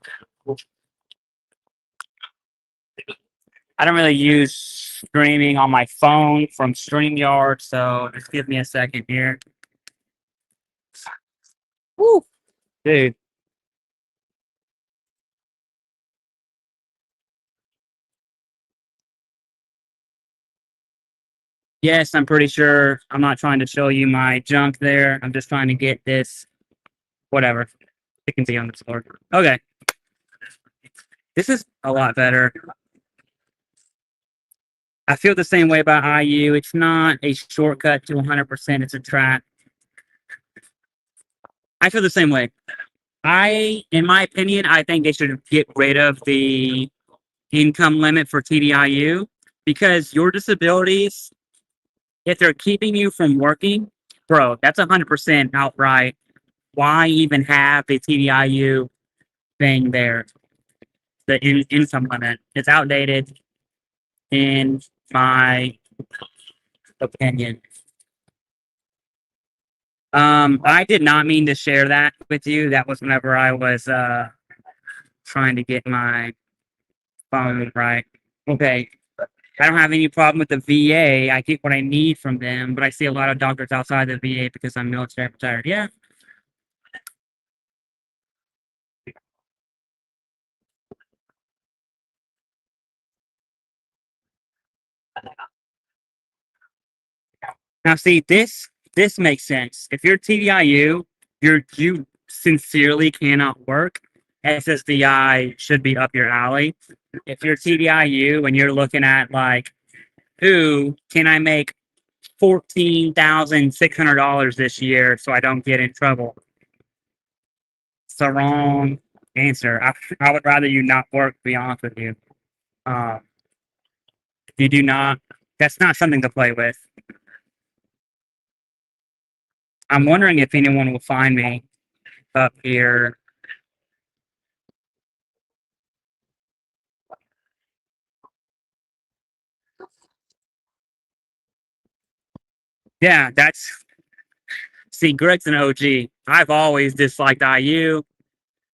S2: I don't really use streaming on my phone from StreamYard, so just give me a second here. Woo, dude. Yes, I'm pretty sure. I'm not trying to show you my junk there. I'm just trying to get this. Whatever. It can be on the floor. Okay. This is a lot better. I feel the same way about IU. It's not a shortcut to 100%. It's a trap. I feel the same way. In my opinion, I think they should get rid of the income limit for TDIU because your disabilities, if they're keeping you from working, bro, that's 100% outright. Why even have the TDIU thing there? The income limit. It's outdated in my opinion. I did not mean to share that with you. That was whenever I was trying to get my phone right. Okay. I don't have any problem with the VA. I get what I need from them, but I see a lot of doctors outside the VA because I'm military retired. Yeah. Now, see, this makes sense. If you're TDIU, you sincerely cannot work. SSDI should be up your alley. If you're TDIU and you're looking at like, ooh, can I make $14,600 this year so I don't get in trouble? It's the wrong answer. I would rather you not work, to be honest with you. You do not, that's not something to play with. I'm wondering if anyone will find me up here. Yeah, see, Greg's an OG. I've always disliked IU.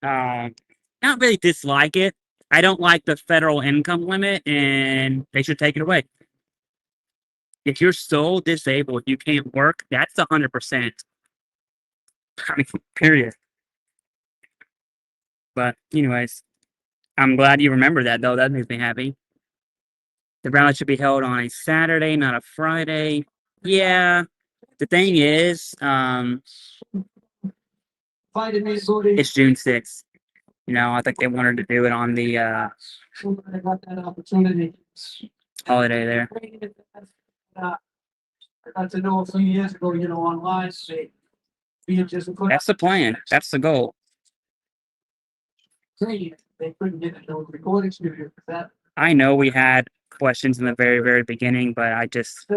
S2: Not really dislike it. I don't like the federal income limit, and they should take it away. If you're so disabled you can't work, that's 100%. I mean, period. But anyways, I'm glad you remember that, though. That makes me happy. The rally should be held on a Saturday, not a Friday. Yeah. The thing is, it's June 6th. You know, I think they wanted to do it on the holiday there.
S4: I got to know a few years ago, online,
S2: That's the plan. That's the goal.
S4: they couldn't get into a recording studio for that.
S2: I know we had questions in the very, very beginning, but I just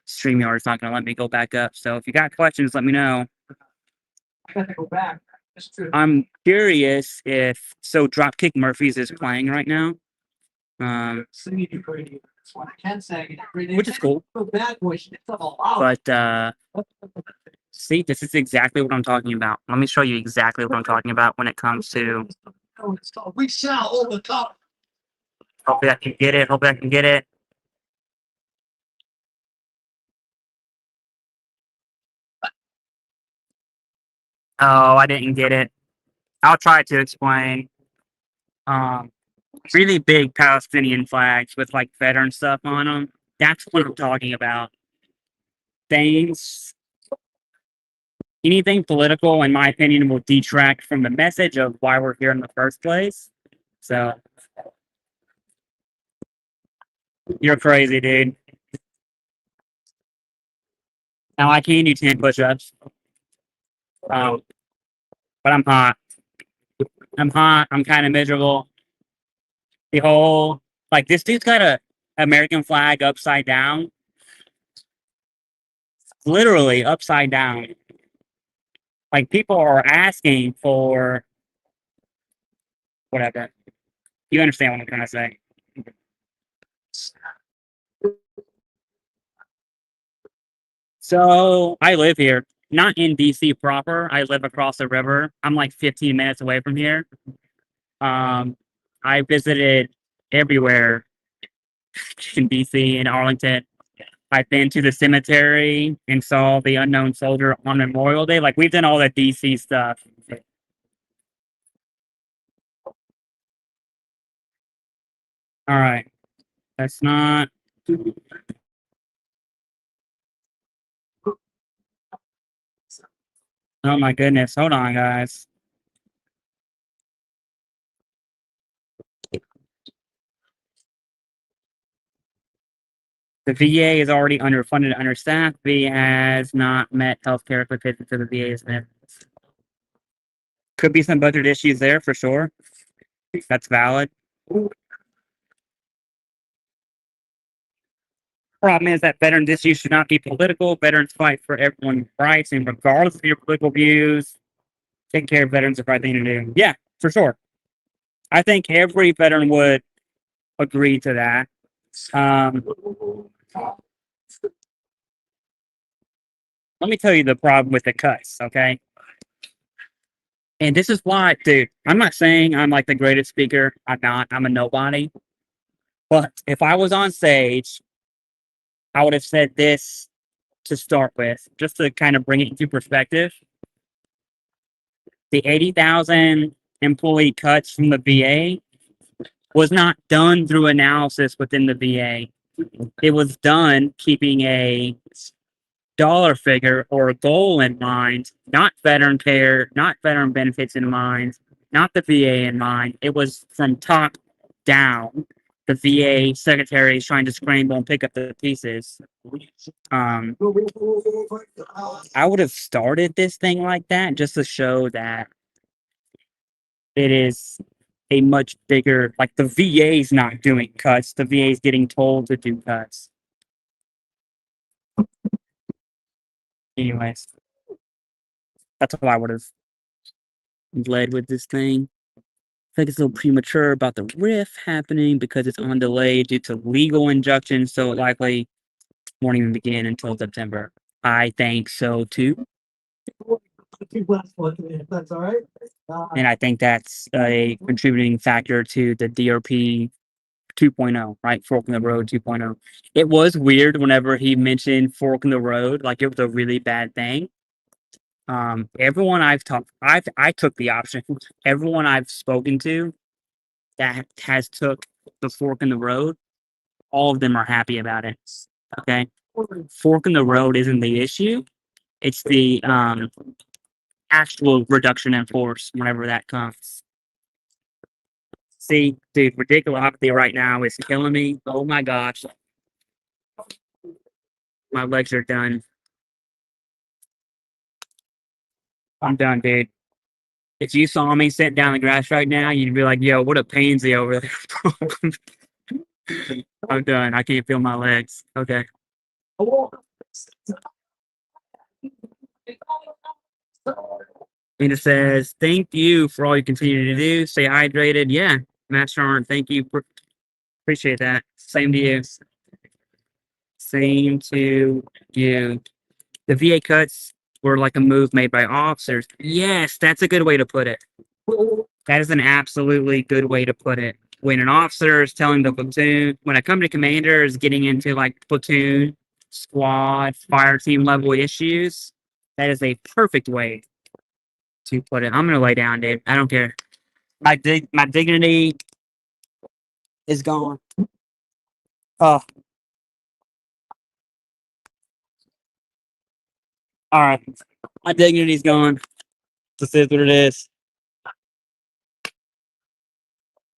S2: StreamYard's not going to let me go back up. So if you got questions, let me know.
S4: I got to go back. That's true.
S2: I'm curious if Dropkick Murphys is playing right now.
S4: That's what I can say.
S2: Which is cool.
S4: Bad voice.
S2: But see, this is exactly what I'm talking about. Let me show you exactly what I'm talking about when it comes to.
S4: We shall overcome.
S2: Hopefully I can get it. Hopefully I can get it. Oh, I didn't get it. I'll try to explain. Really big Palestinian flags with like veteran stuff on them. That's what I'm talking about. Anything political, in my opinion, will detract from the message of why we're here in the first place. So, you're crazy, dude. Now, I can do 10 push-ups. But I'm hot. I'm kind of miserable. The whole, like, this dude's got a American flag upside down. Literally upside down. Like, people are asking for whatever. You understand what I'm trying to say. So, I live here. Not in DC proper. I live across the river. I'm like 15 minutes away from here. I visited everywhere in DC and Arlington. I've been to the cemetery and saw the unknown soldier on Memorial Day. Like, we've done all the DC stuff. All right. That's not. Oh my goodness. Hold on, guys. The VA is already underfunded and understaffed. VA has not met healthcare expectations for the VA. Could be some budget issues there for sure. That's valid. Problem is that veterans issues should not be political. Veterans fight for everyone's rights, and regardless of your political views, taking care of veterans is the right thing to do. Yeah, for sure. I think every veteran would agree to that. Let me tell you the problem with the cuts, okay? And this is why, dude, I'm not saying I'm like the greatest speaker. I'm not. I'm a nobody. But if I was on stage, I would have said this to start with, just to kind of bring it into perspective. The 80,000 employee cuts from the VA was not done through analysis within the VA. It was done keeping a dollar figure or a goal in mind, not veteran care, not veteran benefits in mind, not the VA in mind. It was from top down. The VA secretary is trying to scramble and pick up the pieces. I would have started this thing like that just to show that it is a much bigger, like the VA is not doing cuts. The VA is getting told to do cuts. Anyways, that's how I would have led with this thing. I think it's a little premature about the riff happening because it's on delay due to legal injunctions, so it likely won't even begin until September. I think so too.
S8: That's all right.
S2: And I think that's a contributing factor to the DRP 2.0, right? Fork in the Road 2.0. It was weird whenever he mentioned fork in the road, like it was a really bad thing. Everyone I took the option. Everyone I've spoken to that has took the fork in the road, all of them are happy about it. Okay. Fork in the road isn't the issue. It's the actual reduction in force whenever that comes. See, dude, radiculopathy right now is killing me. Oh my gosh. My legs are done. I'm done, dude. If you saw me sitting down in the grass right now, you'd be like, yo, what a pansy over there. I'm done. I can't feel my legs. Okay. And it says, thank you for all you continue to do. Stay hydrated. Yeah, Master Arn, thank you. Appreciate that. Same to you. Same to you. The VA cuts were like a move made by officers. Yes, that's a good way to put it. That is an absolutely good way to put it. When an officer is telling the platoon, when a company commander is getting into like platoon, squad, fire team level issues, that is a perfect way to put it. I'm gonna lay down, dude. I don't care. My dignity is gone. Oh, all right. My dignity's gone. This is what it is.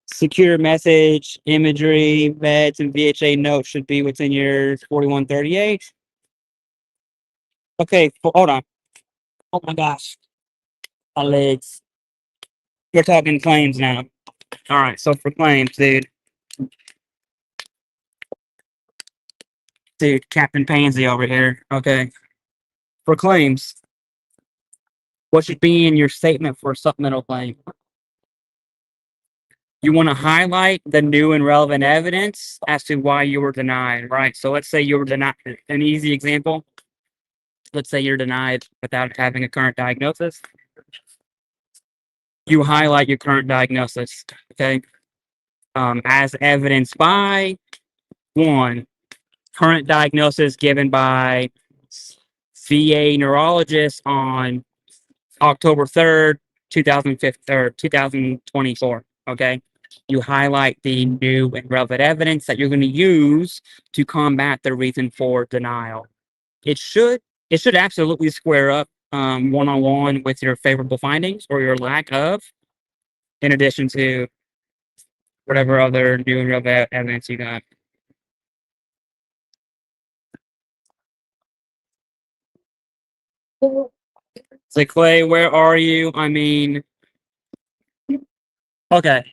S2: Secure message, imagery, meds, and VHA notes should be within your 4138. Okay, hold on. Oh my gosh. My legs. We're talking claims now. All right, so for claims, dude. Dude, Captain Pansy over here. Okay. For claims, what should be in your statement for a supplemental claim? You want to highlight the new and relevant evidence as to why you were denied, right? So let's say you were denied. An easy example. Let's say you're denied without having a current diagnosis. You highlight your current diagnosis, okay? As evidenced by one, current diagnosis given by VA neurologist on October 3rd, 2015 or 2024. Okay. You highlight the new and relevant evidence that you're going to use to combat the reason for denial. It should absolutely square up one-on-one with your favorable findings or your lack of, in addition to whatever other new and relevant evidence you got. It's like, Clay, where are you? I mean, okay.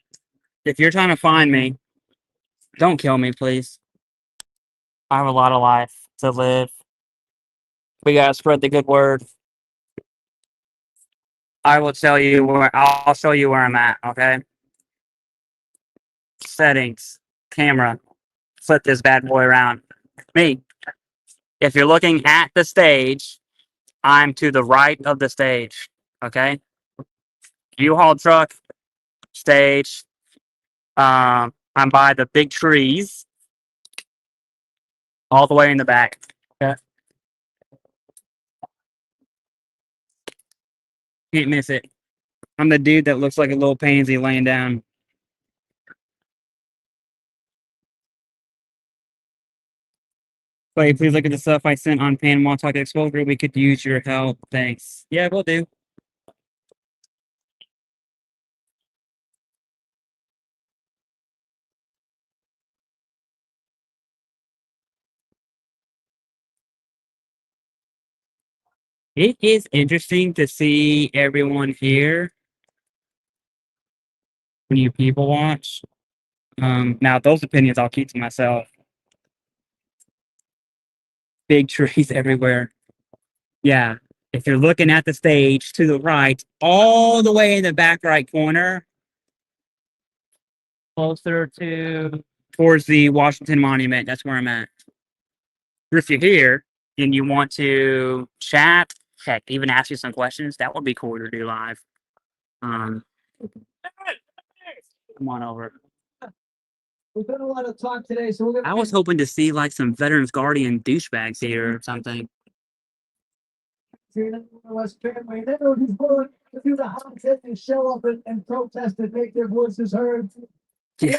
S2: If you're trying to find me, don't kill me, please. I have a lot of life to live. We gotta spread the good word. I'll show you where I'm at, okay? Settings, camera, flip this bad boy around. Me. If you're looking at the stage, I'm to the right of the stage, okay? U-Haul truck, stage. I'm by the big trees, all the way in the back. Okay? Can't miss it. I'm the dude that looks like a little pansy laying down. But please look at the stuff I sent on Panama Talk Expo group. We could use your help. Thanks. Yeah, we'll do. It is interesting to see everyone here when you people watch. Now those opinions I'll keep to myself. Big trees everywhere. Yeah. If you're looking at the stage to the right, all the way in the back right corner, closer to towards the Washington Monument, that's where I'm at. If you're here and you want to chat, heck, even ask you some questions, that would be cool to do live. Come on over.
S11: We've done a lot of talk today, so we're gonna.
S2: I was hoping to see like some Veterans Guardian douchebags here or something.
S11: West family, they were willing to do the hot hit and show up and protest and make their voices heard.
S2: Yeah.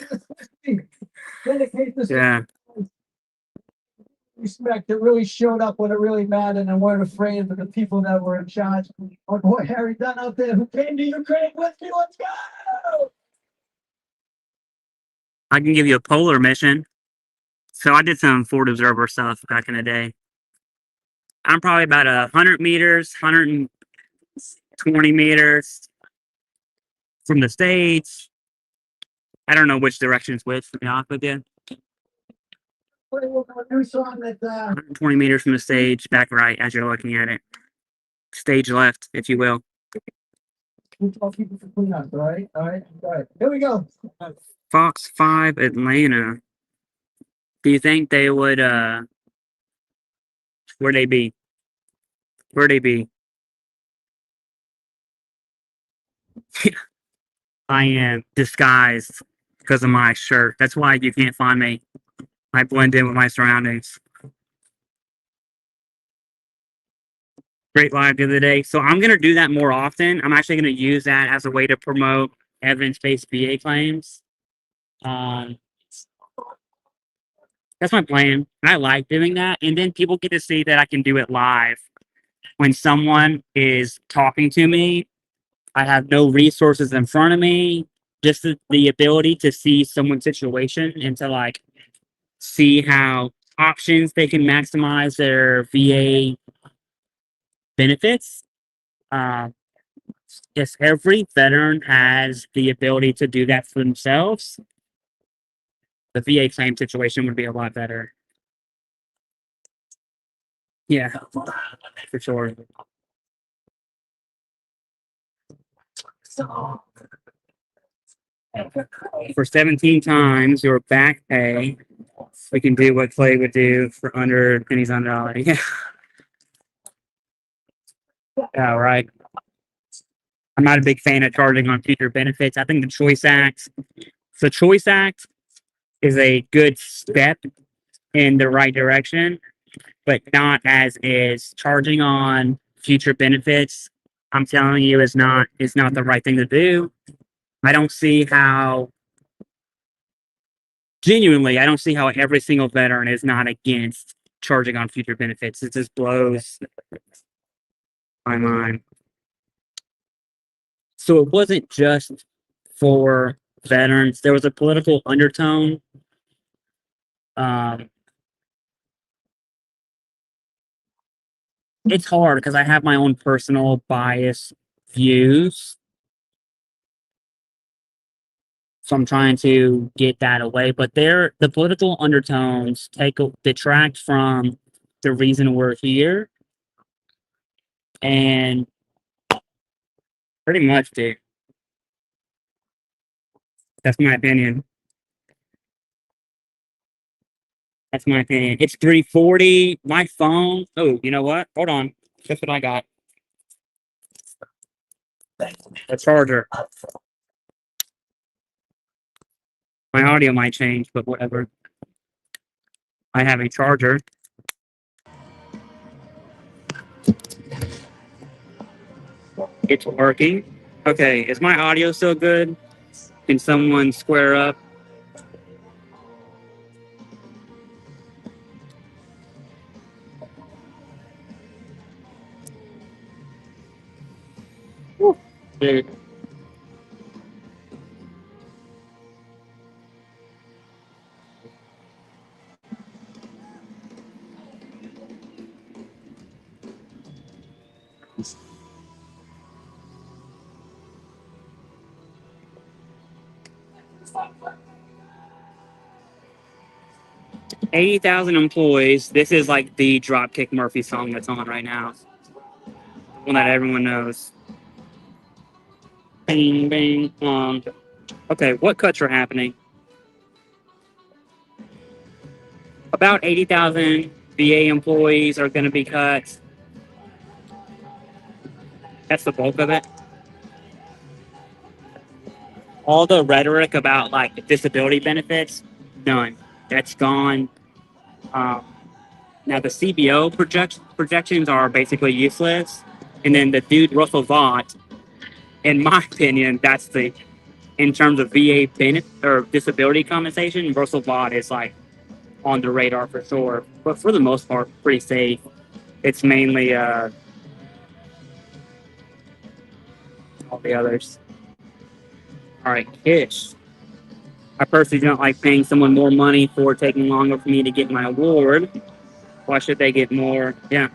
S11: Dedicate this
S2: Yeah.
S11: respect that really showed up when it really mattered and weren't afraid of the people that were in charge. Our boy Harry Dunn out there who came to Ukraine with me. Let's go!
S2: I can give you a polar mission. So I did some Ford Observer stuff back in the day. I'm probably about 100 meters, 120 meters from the stage. I don't know which direction it's which, to be honest with you.
S11: We're on a new song that
S2: 120 meters from the stage, back right as you're looking at it. Stage left, if you will.
S11: we'll tell people to clean up, all right? All right. Here we go.
S2: Fox 5 Atlanta. Do you think they would, where'd they be? Where'd they be? I am disguised because of my shirt. That's why you can't find me. I blend in with my surroundings. Great live the other day. So I'm going to do that more often. I'm actually going to use that as a way to promote evidence-based VA claims. That's my plan. I like doing that. And then people get to see that I can do it live. When someone is talking to me, I have no resources in front of me. Just the ability to see someone's situation and to like see how options they can maximize their VA benefits. If every veteran has the ability to do that for themselves, the VA claim situation would be a lot better. Yeah, for sure. For 17 times your back pay, we can do what Clay would do for under pennies on the dollar. Yeah. Yeah, right. I'm not a big fan of charging on future benefits. I think the Choice Act is a good step in the right direction, but not as is charging on future benefits. I'm telling you, is not the right thing to do. I don't see how every single veteran is not against charging on future benefits. It just blows my mind. So it wasn't just for veterans. There was a political undertone. It's hard because I have my own personal bias views. So I'm trying to get that away. But the political undertones detract from the reason we're here. And pretty much, dude. That's my opinion. That's my opinion. It's 3:40. My phone. Oh, you know what? Hold on. Guess what I got? A charger. My audio might change, but whatever. I have a charger. It's working. Okay, is my audio still good? Can someone square up? Dude. $80,000 employees. This is like the Dropkick Murphy song that's on right now. The one that everyone knows. Bing, bing. Okay, what cuts are happening? About 80,000 VA employees are going to be cut. That's the bulk of it. All the rhetoric about like disability benefits, none. That's gone. Now the CBO projections are basically useless. And then the dude Russell Vaught, in my opinion, that's the in terms of VA benefit or disability compensation, Russell Vaught is like on the radar for sure. But for the most part, pretty safe. It's mainly all the others. All right, Kish. I personally don't like paying someone more money for taking longer for me to get my award. Why should they get more? Yeah.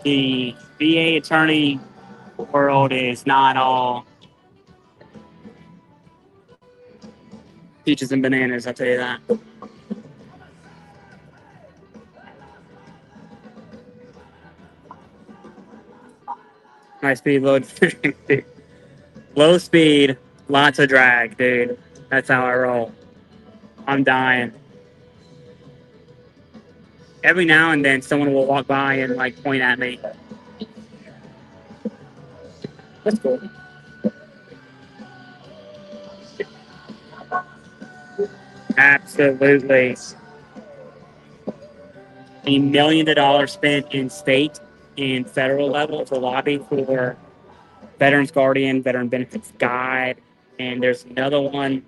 S2: The VA attorney world is not all peaches and bananas, I'll tell you that. High speed load. Low speed, lots of drag, dude. That's how I roll. I'm dying. Every now and then someone will walk by and like point at me. That's cool. Absolutely. $1 million spent in state and federal level to lobby for Veterans Guardian, Veteran Benefits Guide, and there's another one.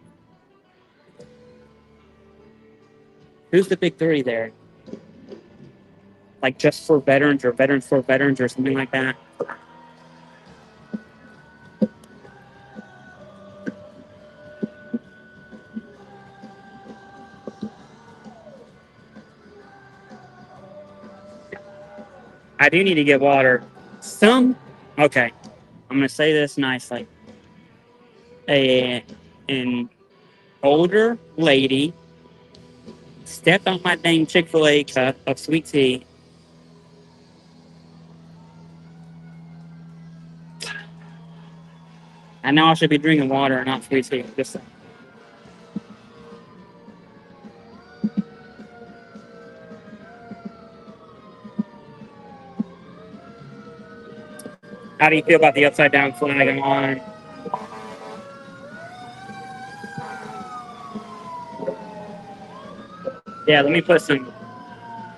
S2: Who's the big three there? Like just for veterans or veterans for veterans or something like that. I do need to get water. Okay, I'm gonna say this nicely. An older lady stepped on my dang Chick-fil-A cup of sweet tea. I know I should be drinking water and not sweet tea. Just how do you feel about the upside down flag I'm on? Yeah, let me put some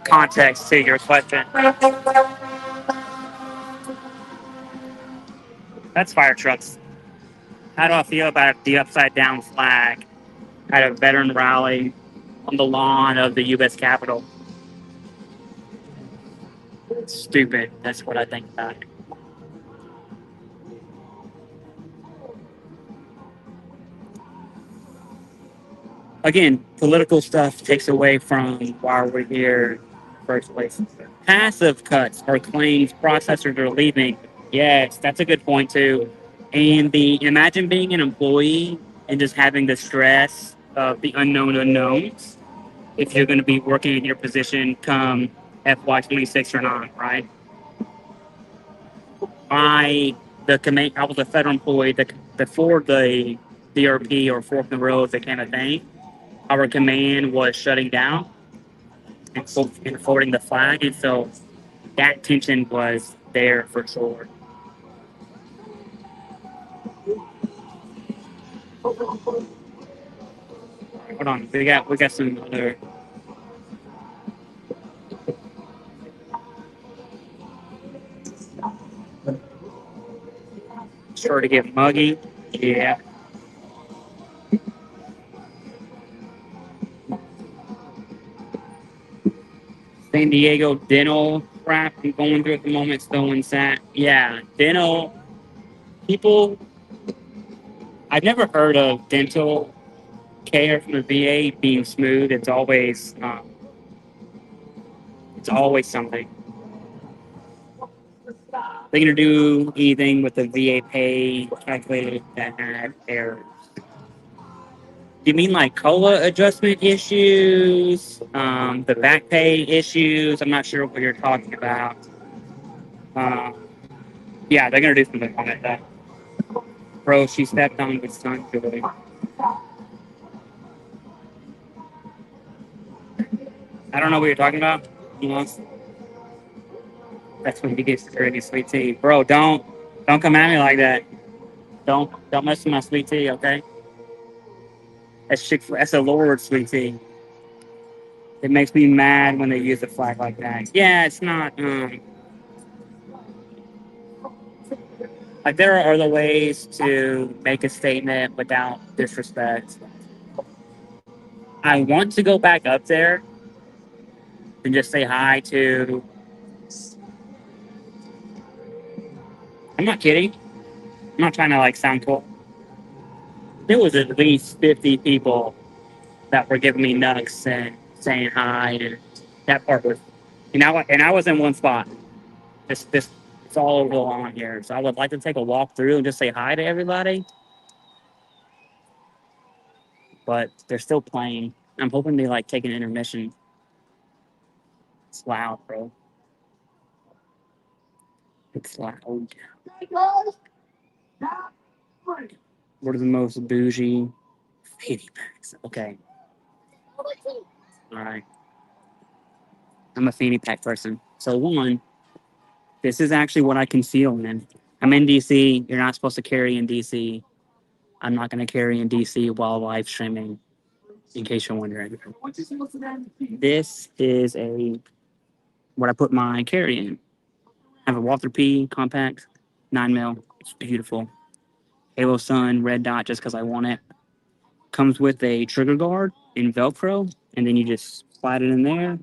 S2: context to your question. That's fire trucks. How do I feel about the upside down flag at a veteran rally on the lawn of the U.S. Capitol? Stupid. That's what I think about it. Again, political stuff takes away from why we're here in the first place. Passive cuts or claims processors are leaving. Yes, that's a good point too. And imagine being an employee and just having the stress of the unknown unknowns if you're going to be working in your position come FY26 or not, right? I was a federal employee before the DRP or Fork in the Road became a thing. Our command was shutting down and forwarding the flag, and so that tension was there for sure. Hold on, we got some other. Sure to get muggy, yeah. San Diego dental crap I'm going through at the moment, still in SAT. Yeah, dental people. I've never heard of dental care from the VA being smooth. It's always something. They're gonna do anything with the VA pay calculated that had errors. Do you mean like COLA adjustment issues? The back pay issues? I'm not sure what you're talking about. Yeah, they're gonna do something on it. Bro, she stepped on the sun today. I don't know what you're talking about. You know, that's when he gets the dirty sweet tea. Bro, don't come at me like that. Don't mess with my sweet tea, okay? That's a Lord sweet tea. It makes me mad when they use a flag like that. Yeah, it's not. Like there are other ways to make a statement without disrespect. I want to go back up there and just say hi to. I'm not kidding. I'm not trying to like sound cool. There was at least 50 people that were giving me nugs and saying hi, and that part was. And I was in one spot. This it's all over the lawn here. So I would like to take a walk through and just say hi to everybody. But they're still playing. I'm hoping they like take an intermission. It's loud, bro. It's loud. What are the most bougie fanny packs? Okay. All right. I'm a fanny pack person. So one, this is actually what I conceal in. I'm in DC. You're not supposed to carry in DC. I'm not going to carry in DC while live streaming, in case you're wondering. This is what I put my carry in. I have a Walther P compact, 9mm. It's beautiful. Halo Sun, red dot, just because I want it. Comes with a trigger guard in Velcro, and then you just slide it in there,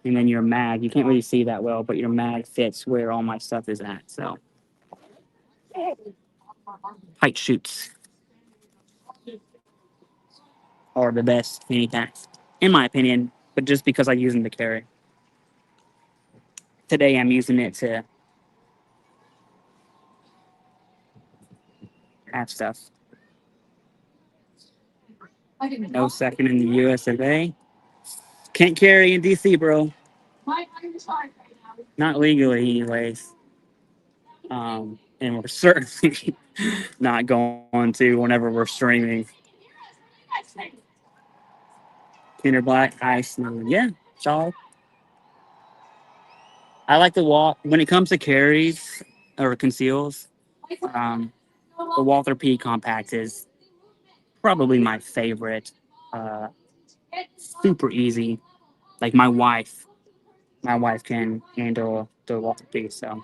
S2: and then your mag. You can't really see that well, but your mag fits where all my stuff is at. So, height shoots are the best fanny packs, in my opinion, but just because I use them to carry. Today, I'm using it to have stuff. No second in the US of A. Can't carry in DC, bro. Not legally, anyways. And we're certainly not going to whenever we're streaming. Kinder Black, Ice, yeah, solid. I like to walk when it comes to carries or conceals. The Walther P Compact is probably my favorite. Super easy. Like my wife can handle the Walther P. So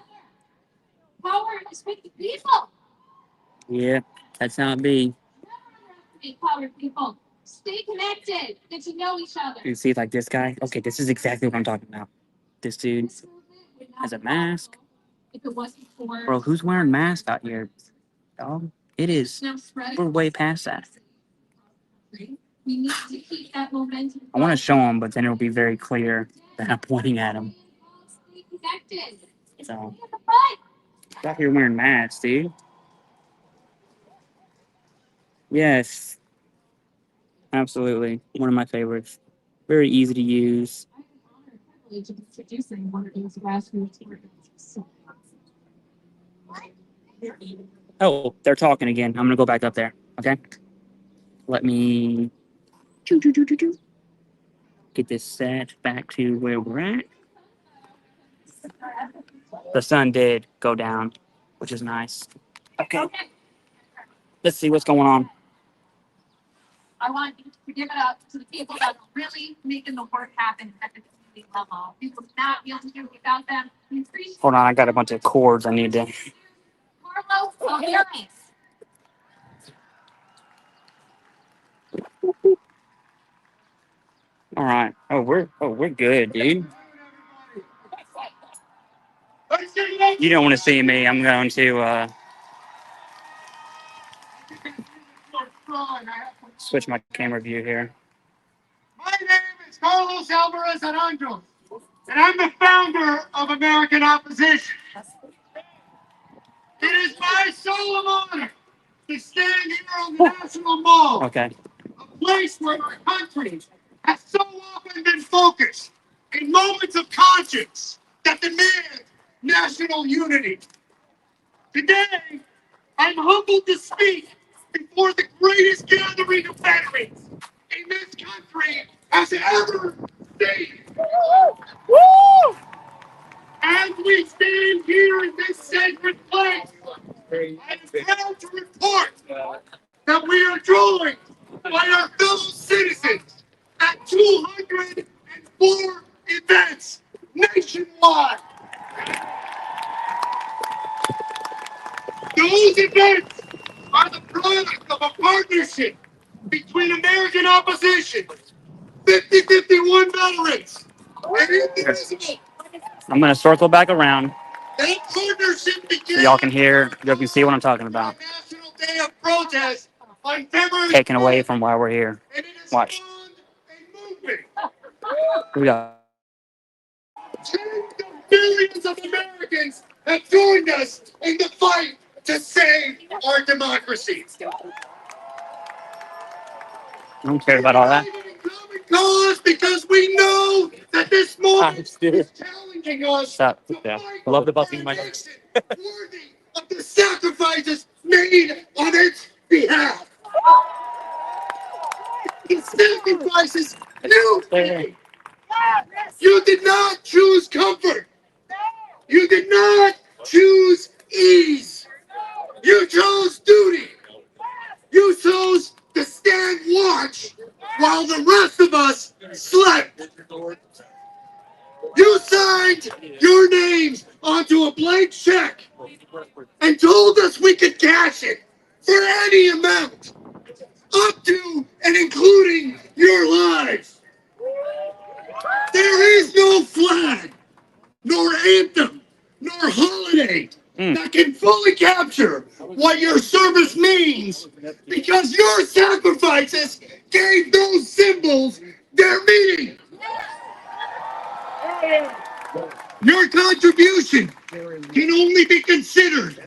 S2: yeah, that's how it be.
S5: Stay connected. Get to know each other.
S2: You see, like this guy. Okay, this is exactly what I'm talking about. This dude has a mask. Bro, who's wearing masks out here? Dog, it is. We're way past that. I want to show him, but then it'll be very clear that I'm pointing at him. So, out here wearing masks, dude. Yes, absolutely. One of my favorites. Very easy to use. Oh, they're talking again. I'm gonna go back up there. Okay. Let me get this set back to where we're at. The sun did go down, which is nice. Okay. Let's see what's going on.
S5: I want you to give it up to the people that are really making the work happen at the community level. We would not be able to do it without them. We appreciate
S2: Hold on, I got a bunch of cords I need to.
S5: Carlo. Oh, nice.
S2: All right. Oh, we're good, dude. you don't want to see me, I'm going to switch my camera view here.
S4: My name is Carlos Alvarez Aranjo, and I'm the founder of American Opposition. It is my solemn honor to stand here on the National Mall,
S2: Okay.
S4: a place where our country has so often been focused in moments of conscience that demand national unity. Today, I'm humbled to speak before the greatest gathering of veterans in this country has ever seen. As we stand here in this sacred place, I am proud to report that we are joined by our fellow citizens at 204 events nationwide. Those events are the product of a partnership between American Opposition, 5051 veterans, and Internist.
S2: I'm going to circle back around
S4: That partnership began
S2: so y'all can hear, y'all can see what I'm talking about.
S4: National Day of Protest on February
S2: Taken away
S4: 12th,
S2: from why we're here.
S4: and it has
S2: Watch.
S4: spawned a movement.
S2: We got
S4: Tens of millions of Americans have joined us in the fight to save our democracy.
S2: I don't care about all that.
S4: United in common cause because we know that this moment is challenging us
S2: Stop.
S4: to
S2: Yeah.
S4: fight
S8: I love the
S4: for
S8: buzzing
S4: a
S8: mic.
S4: nation worthy of the sacrifices made on its behalf. The sacrifices you made. You did not choose comfort. You did not choose ease. You chose duty. You chose to stand watch while the rest of us slept. You signed your names onto a blank check and told us we could cash it for any amount, up to and including your lives. There is no flag, nor anthem, nor holiday that can fully capture what your service means, because your sacrifices gave those symbols their meaning. Your contribution can only be considered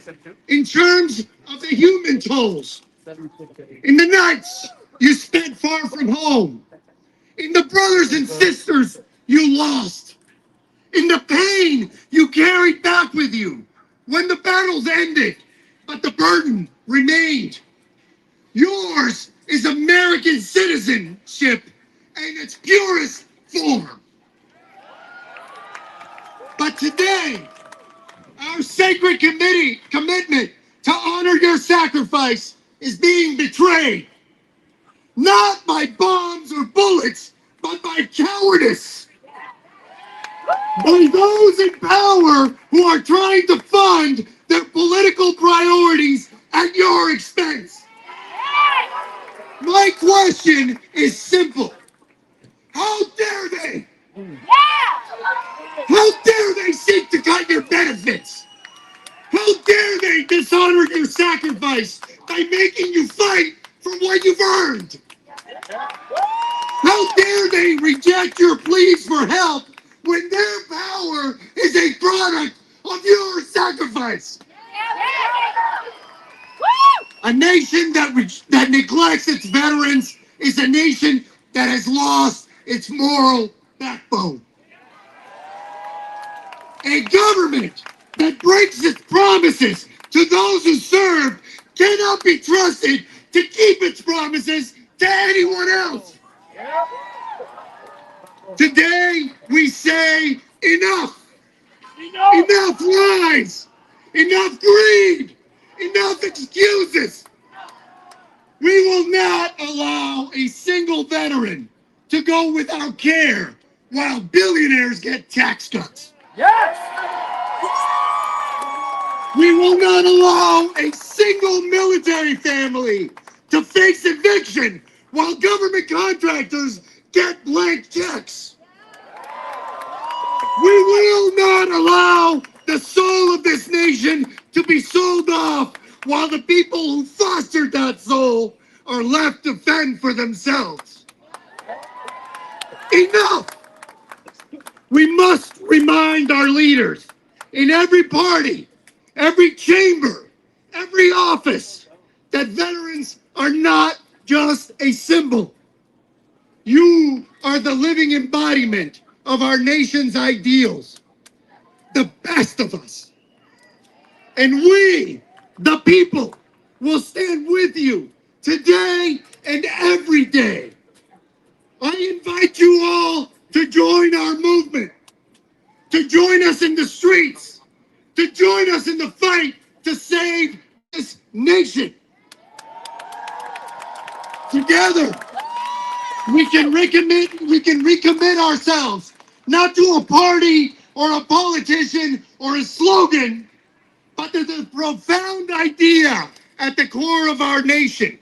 S4: in terms of the human tolls. In the nights you spent far from home, in the brothers and sisters you lost, in the pain you carried back with you when the battles ended, but the burden remained. Yours is American citizenship in its purest form. But today, our sacred commitment to honor your sacrifice is being betrayed. Not by bombs or bullets, but by cowardice. By those in power who are trying to fund their political priorities at your expense. My question is simple. How dare they? How dare they seek to cut your benefits? How dare they dishonor your sacrifice by making you fight for what you've earned? How dare they reject your pleas for help when their power is a product of your sacrifice? A nation that neglects its veterans is a nation that has lost its moral backbone. A government that breaks its promises to those who serve cannot be trusted to keep its promises to anyone else. Today, we say enough. Enough lies. Enough greed. Enough excuses. We will not allow a single veteran to go without care while billionaires get tax cuts. We will not allow a single military family to face eviction while government contractors get blank checks. We will not allow the soul of
S7: while the people who fostered that soul are left to fend for themselves. Enough! We must remind our leaders in every party, every chamber, every office, that veterans are not just a symbol. You are the living embodiment of our nation's ideals, the best of us. And we, the people, will stand with you today and every day. I invite you all to join our movement, to join us in the streets, to join us in the fight to save this nation. Together, we can recommit ourselves, not to a party or a politician or a slogan, but to the profound idea at the core of our nation,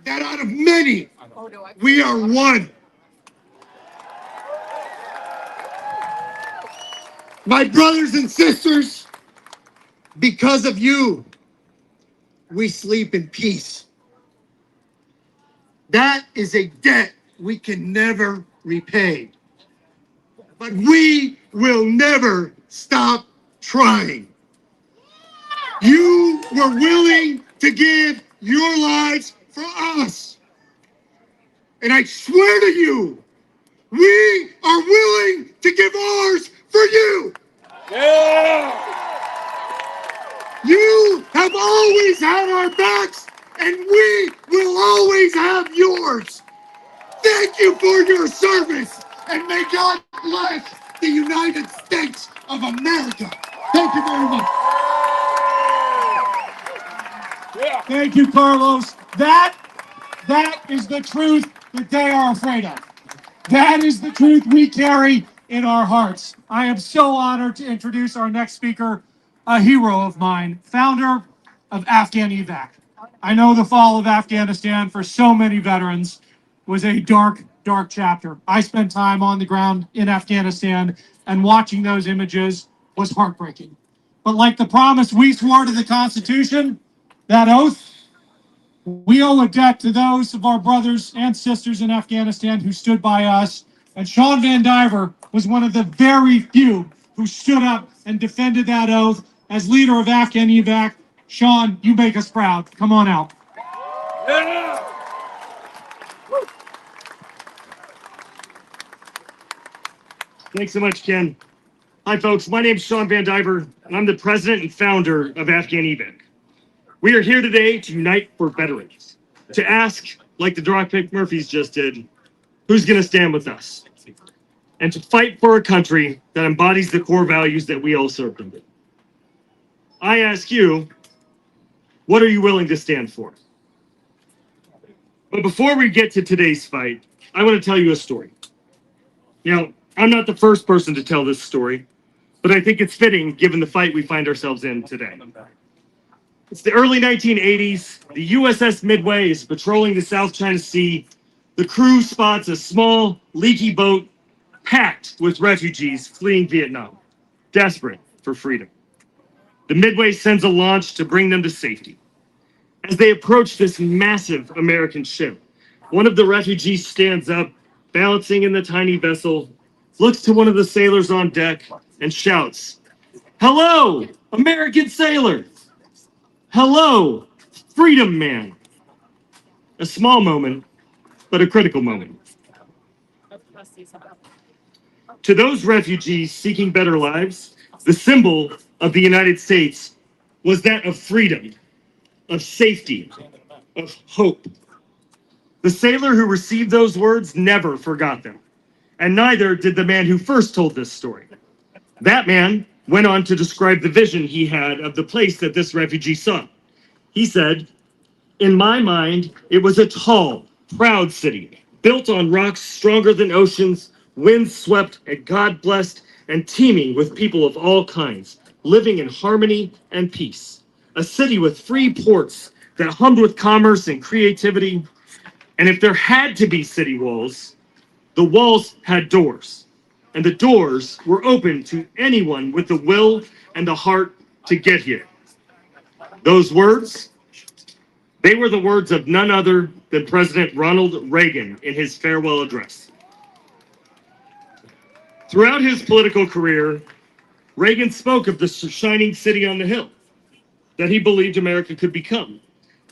S7: that out of many, we are one. My brothers and sisters, because of you, we sleep in peace. That is a debt we can never repay. But we will never stop trying. You were willing to give your lives for us. And I swear to you, we are willing to give ours for you. You have always had our backs, and we will always have yours. Thank you for your service, and may God bless the United States of America. Thank you very much.
S4: Thank you, Carlos. That is the truth that they are afraid of. That is the truth we carry in our hearts. I am so honored to introduce our next speaker, a hero of mine, founder of Afghan evac. I know the fall of Afghanistan for so many veterans was a dark, dark chapter. I spent time on the ground in Afghanistan, and watching those images was heartbreaking. But like the promise we swore to the Constitution, that oath, we owe a debt to those of our brothers and sisters in Afghanistan who stood by us. And Sean Van Diver was one of the very few who stood up and defended that oath as leader of Afghan evac. Sean, you make us proud. Come on out.
S12: Thanks so much, Ken. Hi, folks. My name is Sean Van Diver, and I'm the president and founder of Afghan evac. We are here today to unite for veterans, to ask, like the Dropkick Murphys just did, who's going to stand with us, and to fight for a country that embodies the core values that we all served under. I ask you, what are you willing to stand for? But before we get to today's fight, I want to tell you a story. Now, I'm not the first person to tell this story, but I think it's fitting given the fight we find ourselves in today. It's the early 1980s. The USS Midway is patrolling the South China Sea. The crew spots a small, leaky boat packed with refugees fleeing Vietnam, desperate for freedom. The Midway sends a launch to bring them to safety. As they approach this massive American ship, one of the refugees stands up, balancing in the tiny vessel, looks to one of the sailors on deck, and shouts, "Hello, American sailor! Hello, freedom man!" A small moment, but a critical moment. To those refugees seeking better lives, the symbol of the United States was that of freedom, of safety, of hope. The sailor who received those words never forgot them, and neither did the man who first told this story. That man went on to describe the vision he had of the place that this refugee saw. He said, "In my mind, it was a tall, proud city, built on rocks stronger than oceans, wind-swept and God-blessed, and teeming with people of all kinds, living in harmony and peace. A city with free ports that hummed with commerce and creativity. And if there had to be city walls, the walls had doors, and the doors were open to anyone with the will and the heart to get here." Those words, they were the words of none other than President Ronald Reagan in his farewell address. Throughout his political career, Reagan spoke of the shining city on the hill that he believed America could become.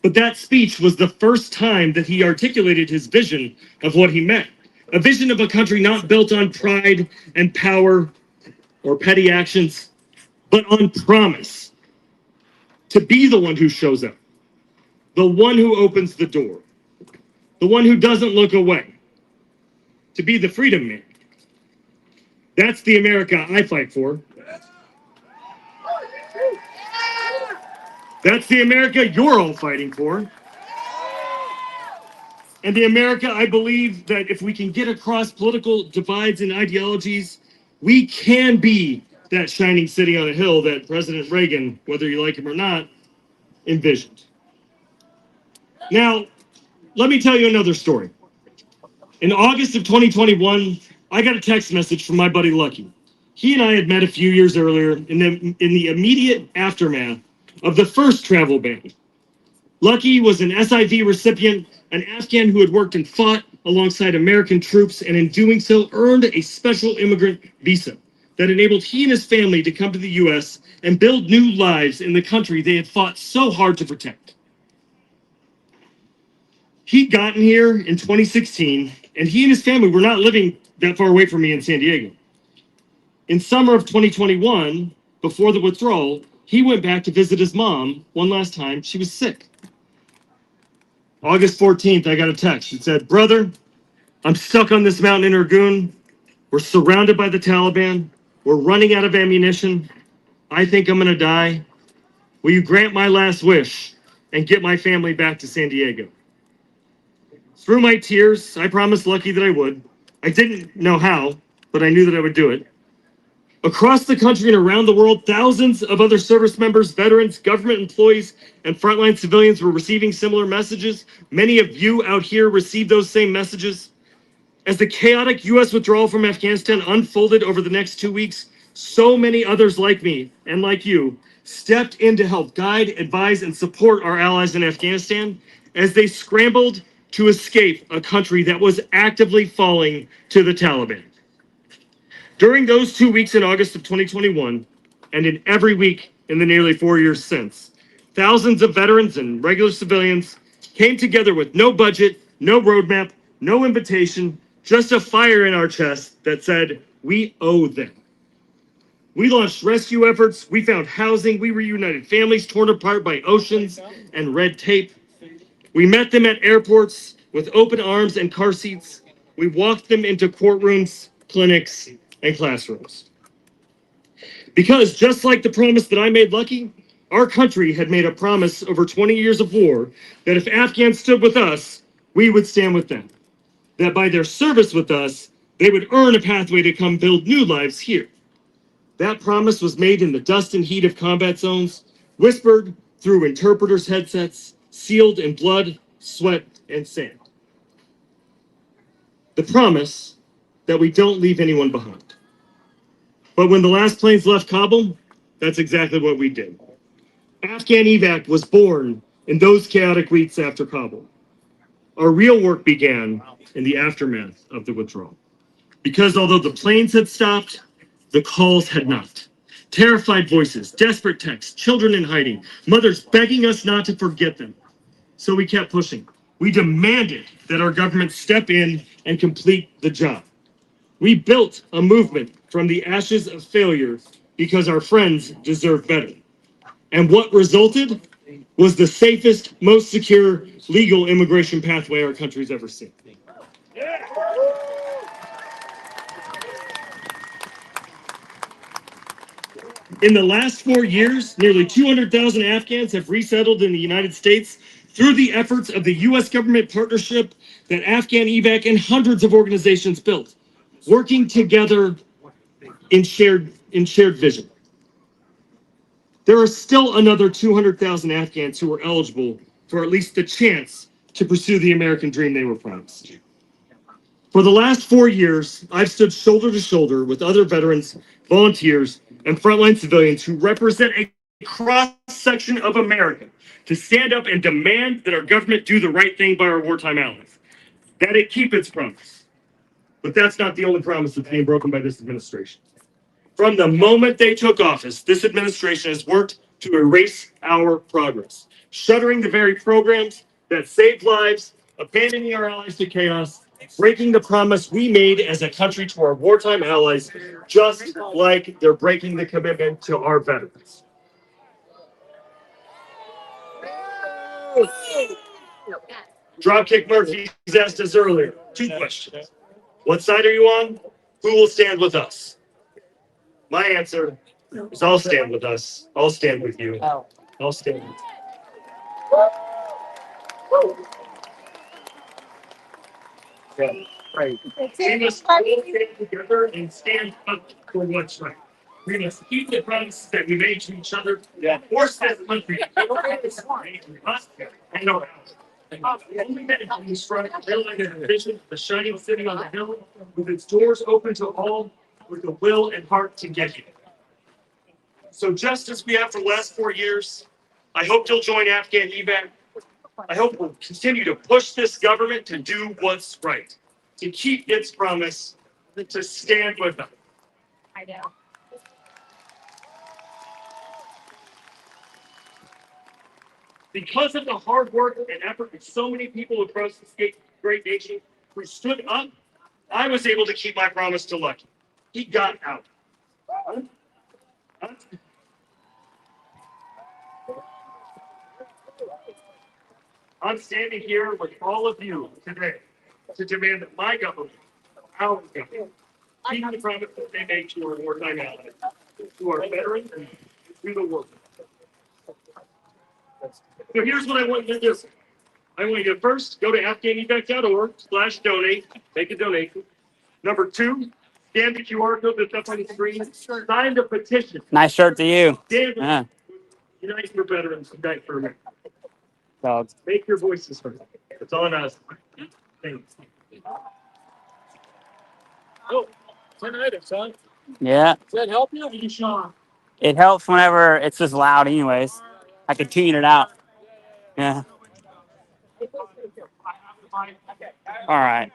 S12: But that speech was the first time that he articulated his vision of what he meant. A vision of a country not built on pride and power or petty actions, but on promise. To be the one who shows up, the one who opens the door, the one who doesn't look away, to be the freedom man. That's the America I fight for. That's the America you're all fighting for. And the America I believe that if we can get across political divides and ideologies, we can be that shining city on a hill that President Reagan, whether you like him or not, envisioned. Now, let me tell you another story. In August of 2021, I got a text message from my buddy Lucky. He and I had met a few years earlier in the immediate aftermath of the first travel ban. Lucky was an SIV recipient, an Afghan who had worked and fought alongside American troops, and in doing so earned a special immigrant visa that enabled he and his family to come to the US and build new lives in the country they had fought so hard to protect. He'd gotten here in 2016, and he and his family were not living that far away from me in San Diego. In summer of 2021, before the withdrawal, he went back to visit his mom one last time. She was sick. August 14th, I got a text. It said, "Brother, I'm stuck on this mountain in Urgun. We're surrounded by the Taliban. We're running out of ammunition. I think I'm going to die. Will you grant my last wish and get my family back to San Diego?" Through my tears, I promised Lucky that I would. I didn't know how, but I knew that I would do it. Across the country and around the world, thousands of other service members, veterans, government employees, and frontline civilians were receiving similar messages. Many of you out here received those same messages. As the chaotic U.S. withdrawal from Afghanistan unfolded over the next 2 weeks, so many others like me and like you stepped in to help guide, advise, and support our allies in Afghanistan as they scrambled to escape a country that was actively falling to the Taliban. During those 2 weeks in August of 2021, and in every week in the nearly 4 years since, thousands of veterans and regular civilians came together with no budget, no roadmap, no invitation, just a fire in our chest that said, we owe them. We launched rescue efforts, we found housing, we reunited families torn apart by oceans and red tape. We met them at airports with open arms and car seats. We walked them into courtrooms, clinics, and classrooms. Because just like the promise that I made Lucky, our country had made a promise over 20 years of war that if Afghans stood with us, we would stand with them. That by their service with us, they would earn a pathway to come build new lives here. That promise was made in the dust and heat of combat zones, whispered through interpreters' headsets, sealed in blood, sweat, and sand. The promise that we don't leave anyone behind. But when the last planes left Kabul, that's exactly what we did. Afghan evac was born in those chaotic weeks after Kabul. Our real work began in the aftermath of the withdrawal. Because although the planes had stopped, the calls had not. Terrified voices, desperate texts, children in hiding, mothers begging us not to forget them. So we kept pushing. We demanded that our government step in and complete the job. We built a movement from the ashes of failure because our friends deserve better. And what resulted was the safest, most secure legal immigration pathway our country's ever seen. In the last 4 years, nearly 200,000 Afghans have resettled in the United States through the efforts of the U.S. government partnership that Afghan evac and hundreds of organizations built, working together in shared vision. There are still another 200,000 Afghans who are eligible for at least the chance to pursue the American dream they were promised. For the last 4 years, I've stood shoulder to shoulder with other veterans, volunteers, and frontline civilians who represent a cross section of America to stand up and demand that our government do the right thing by our wartime allies, that it keep its promise. But that's not the only promise that's being broken by this administration. From the moment they took office, this administration has worked to erase our progress, shuttering the very programs that saved lives, abandoning our allies to chaos, breaking the promise we made as a country to our wartime allies, just like they're breaking the commitment to our veterans. Dropkick Murphy asked us earlier 2 questions. What side are you on? Who will stand with us? My answer is I'll stand with us. I'll stand with you. I'll stand with you. Yeah, right. We must all stand together and stand up for what's right. We must keep the promises that we made to each other. Force this country to us and our allies. Only men can strike a highlighted vision, the shining city on the hill, with its doors open to all, with the will and heart to get here. So just as we have for the last 4 years, I hope you'll join Afghan evac. I hope we'll continue to push this government to do what's right, to keep its promise, to stand with them.
S5: I know.
S12: Because of the hard work and effort of so many people across this great nation who stood up, I was able to keep my promise to Lucky. He got out. I'm standing here with all of you today to demand that my government, our government, keep the promise that they made to our wartime allies, to our veterans, and to the world. So here's what I want you to do. I want you to first go to afghanevac.org/donate, make a donation. Number 2, scan the QR code that's up on the screen, sign the petition.
S2: Nice shirt to you.
S12: Stand with
S2: Yeah.
S12: Unite for Veterans, Unite for America.
S2: Dogs.
S12: Make your voices heard. It's on us. Thanks.
S6: Oh, tinnitus, son.
S2: Yeah.
S6: Does that help you, Sean?
S2: It helps whenever it's just loud anyways. I can tune it out. Yeah. All right.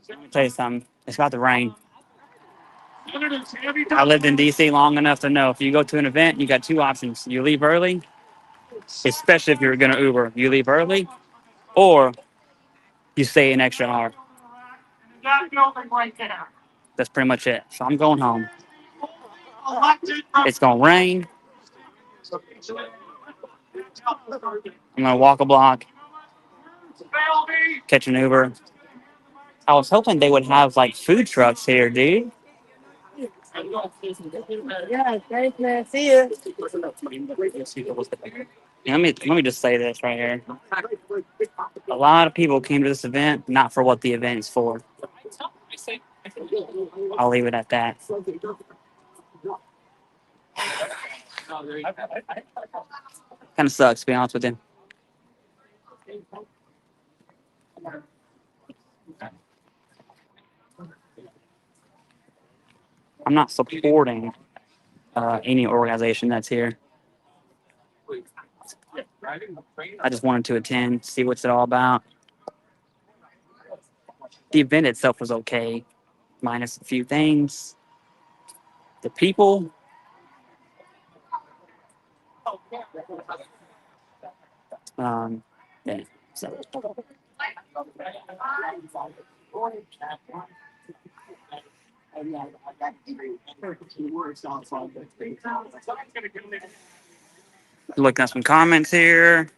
S2: Let me tell you something. It's about to rain. I lived in DC long enough to know if you go to an event, you got 2 options. You leave early, especially if you're going to Uber. You leave early, or you stay an extra hour.
S12: That building right there.
S2: That's pretty much it. So I'm going home. It's going to rain. I'm going to walk a block, catch an Uber. I was hoping they would have like food trucks here, dude. Yeah, thanks, man. See you. Let me just say this right here. A lot of people came to this event not for what the event is for. I'll leave it at that. Kind of sucks, to be honest with you. I'm not supporting any organization that's here. I just wanted to attend, see what's it all about. The event itself was okay, minus a few things. The people, yeah. So. Looking at some comments here.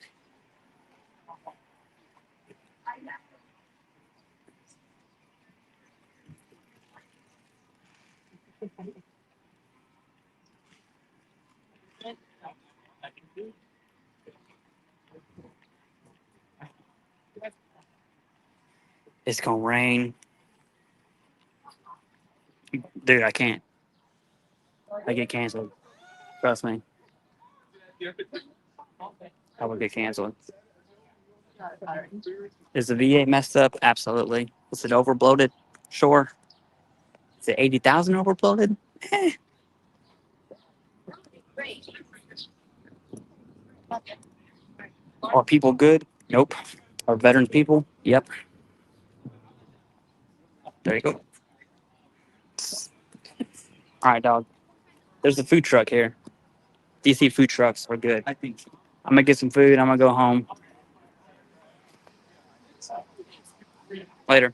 S2: It's gonna rain. Dude, I can't. I get canceled. Trust me. I would get canceled. Is the VA messed up? Absolutely. Is it overbloated? Sure. Is it 80,000 overbloated? Are people good? Nope. Are veterans people? Yep. There you go. All right, dog. There's a food truck here. DC food trucks are good. I think. I'm gonna get some food. I'm gonna go home. Later.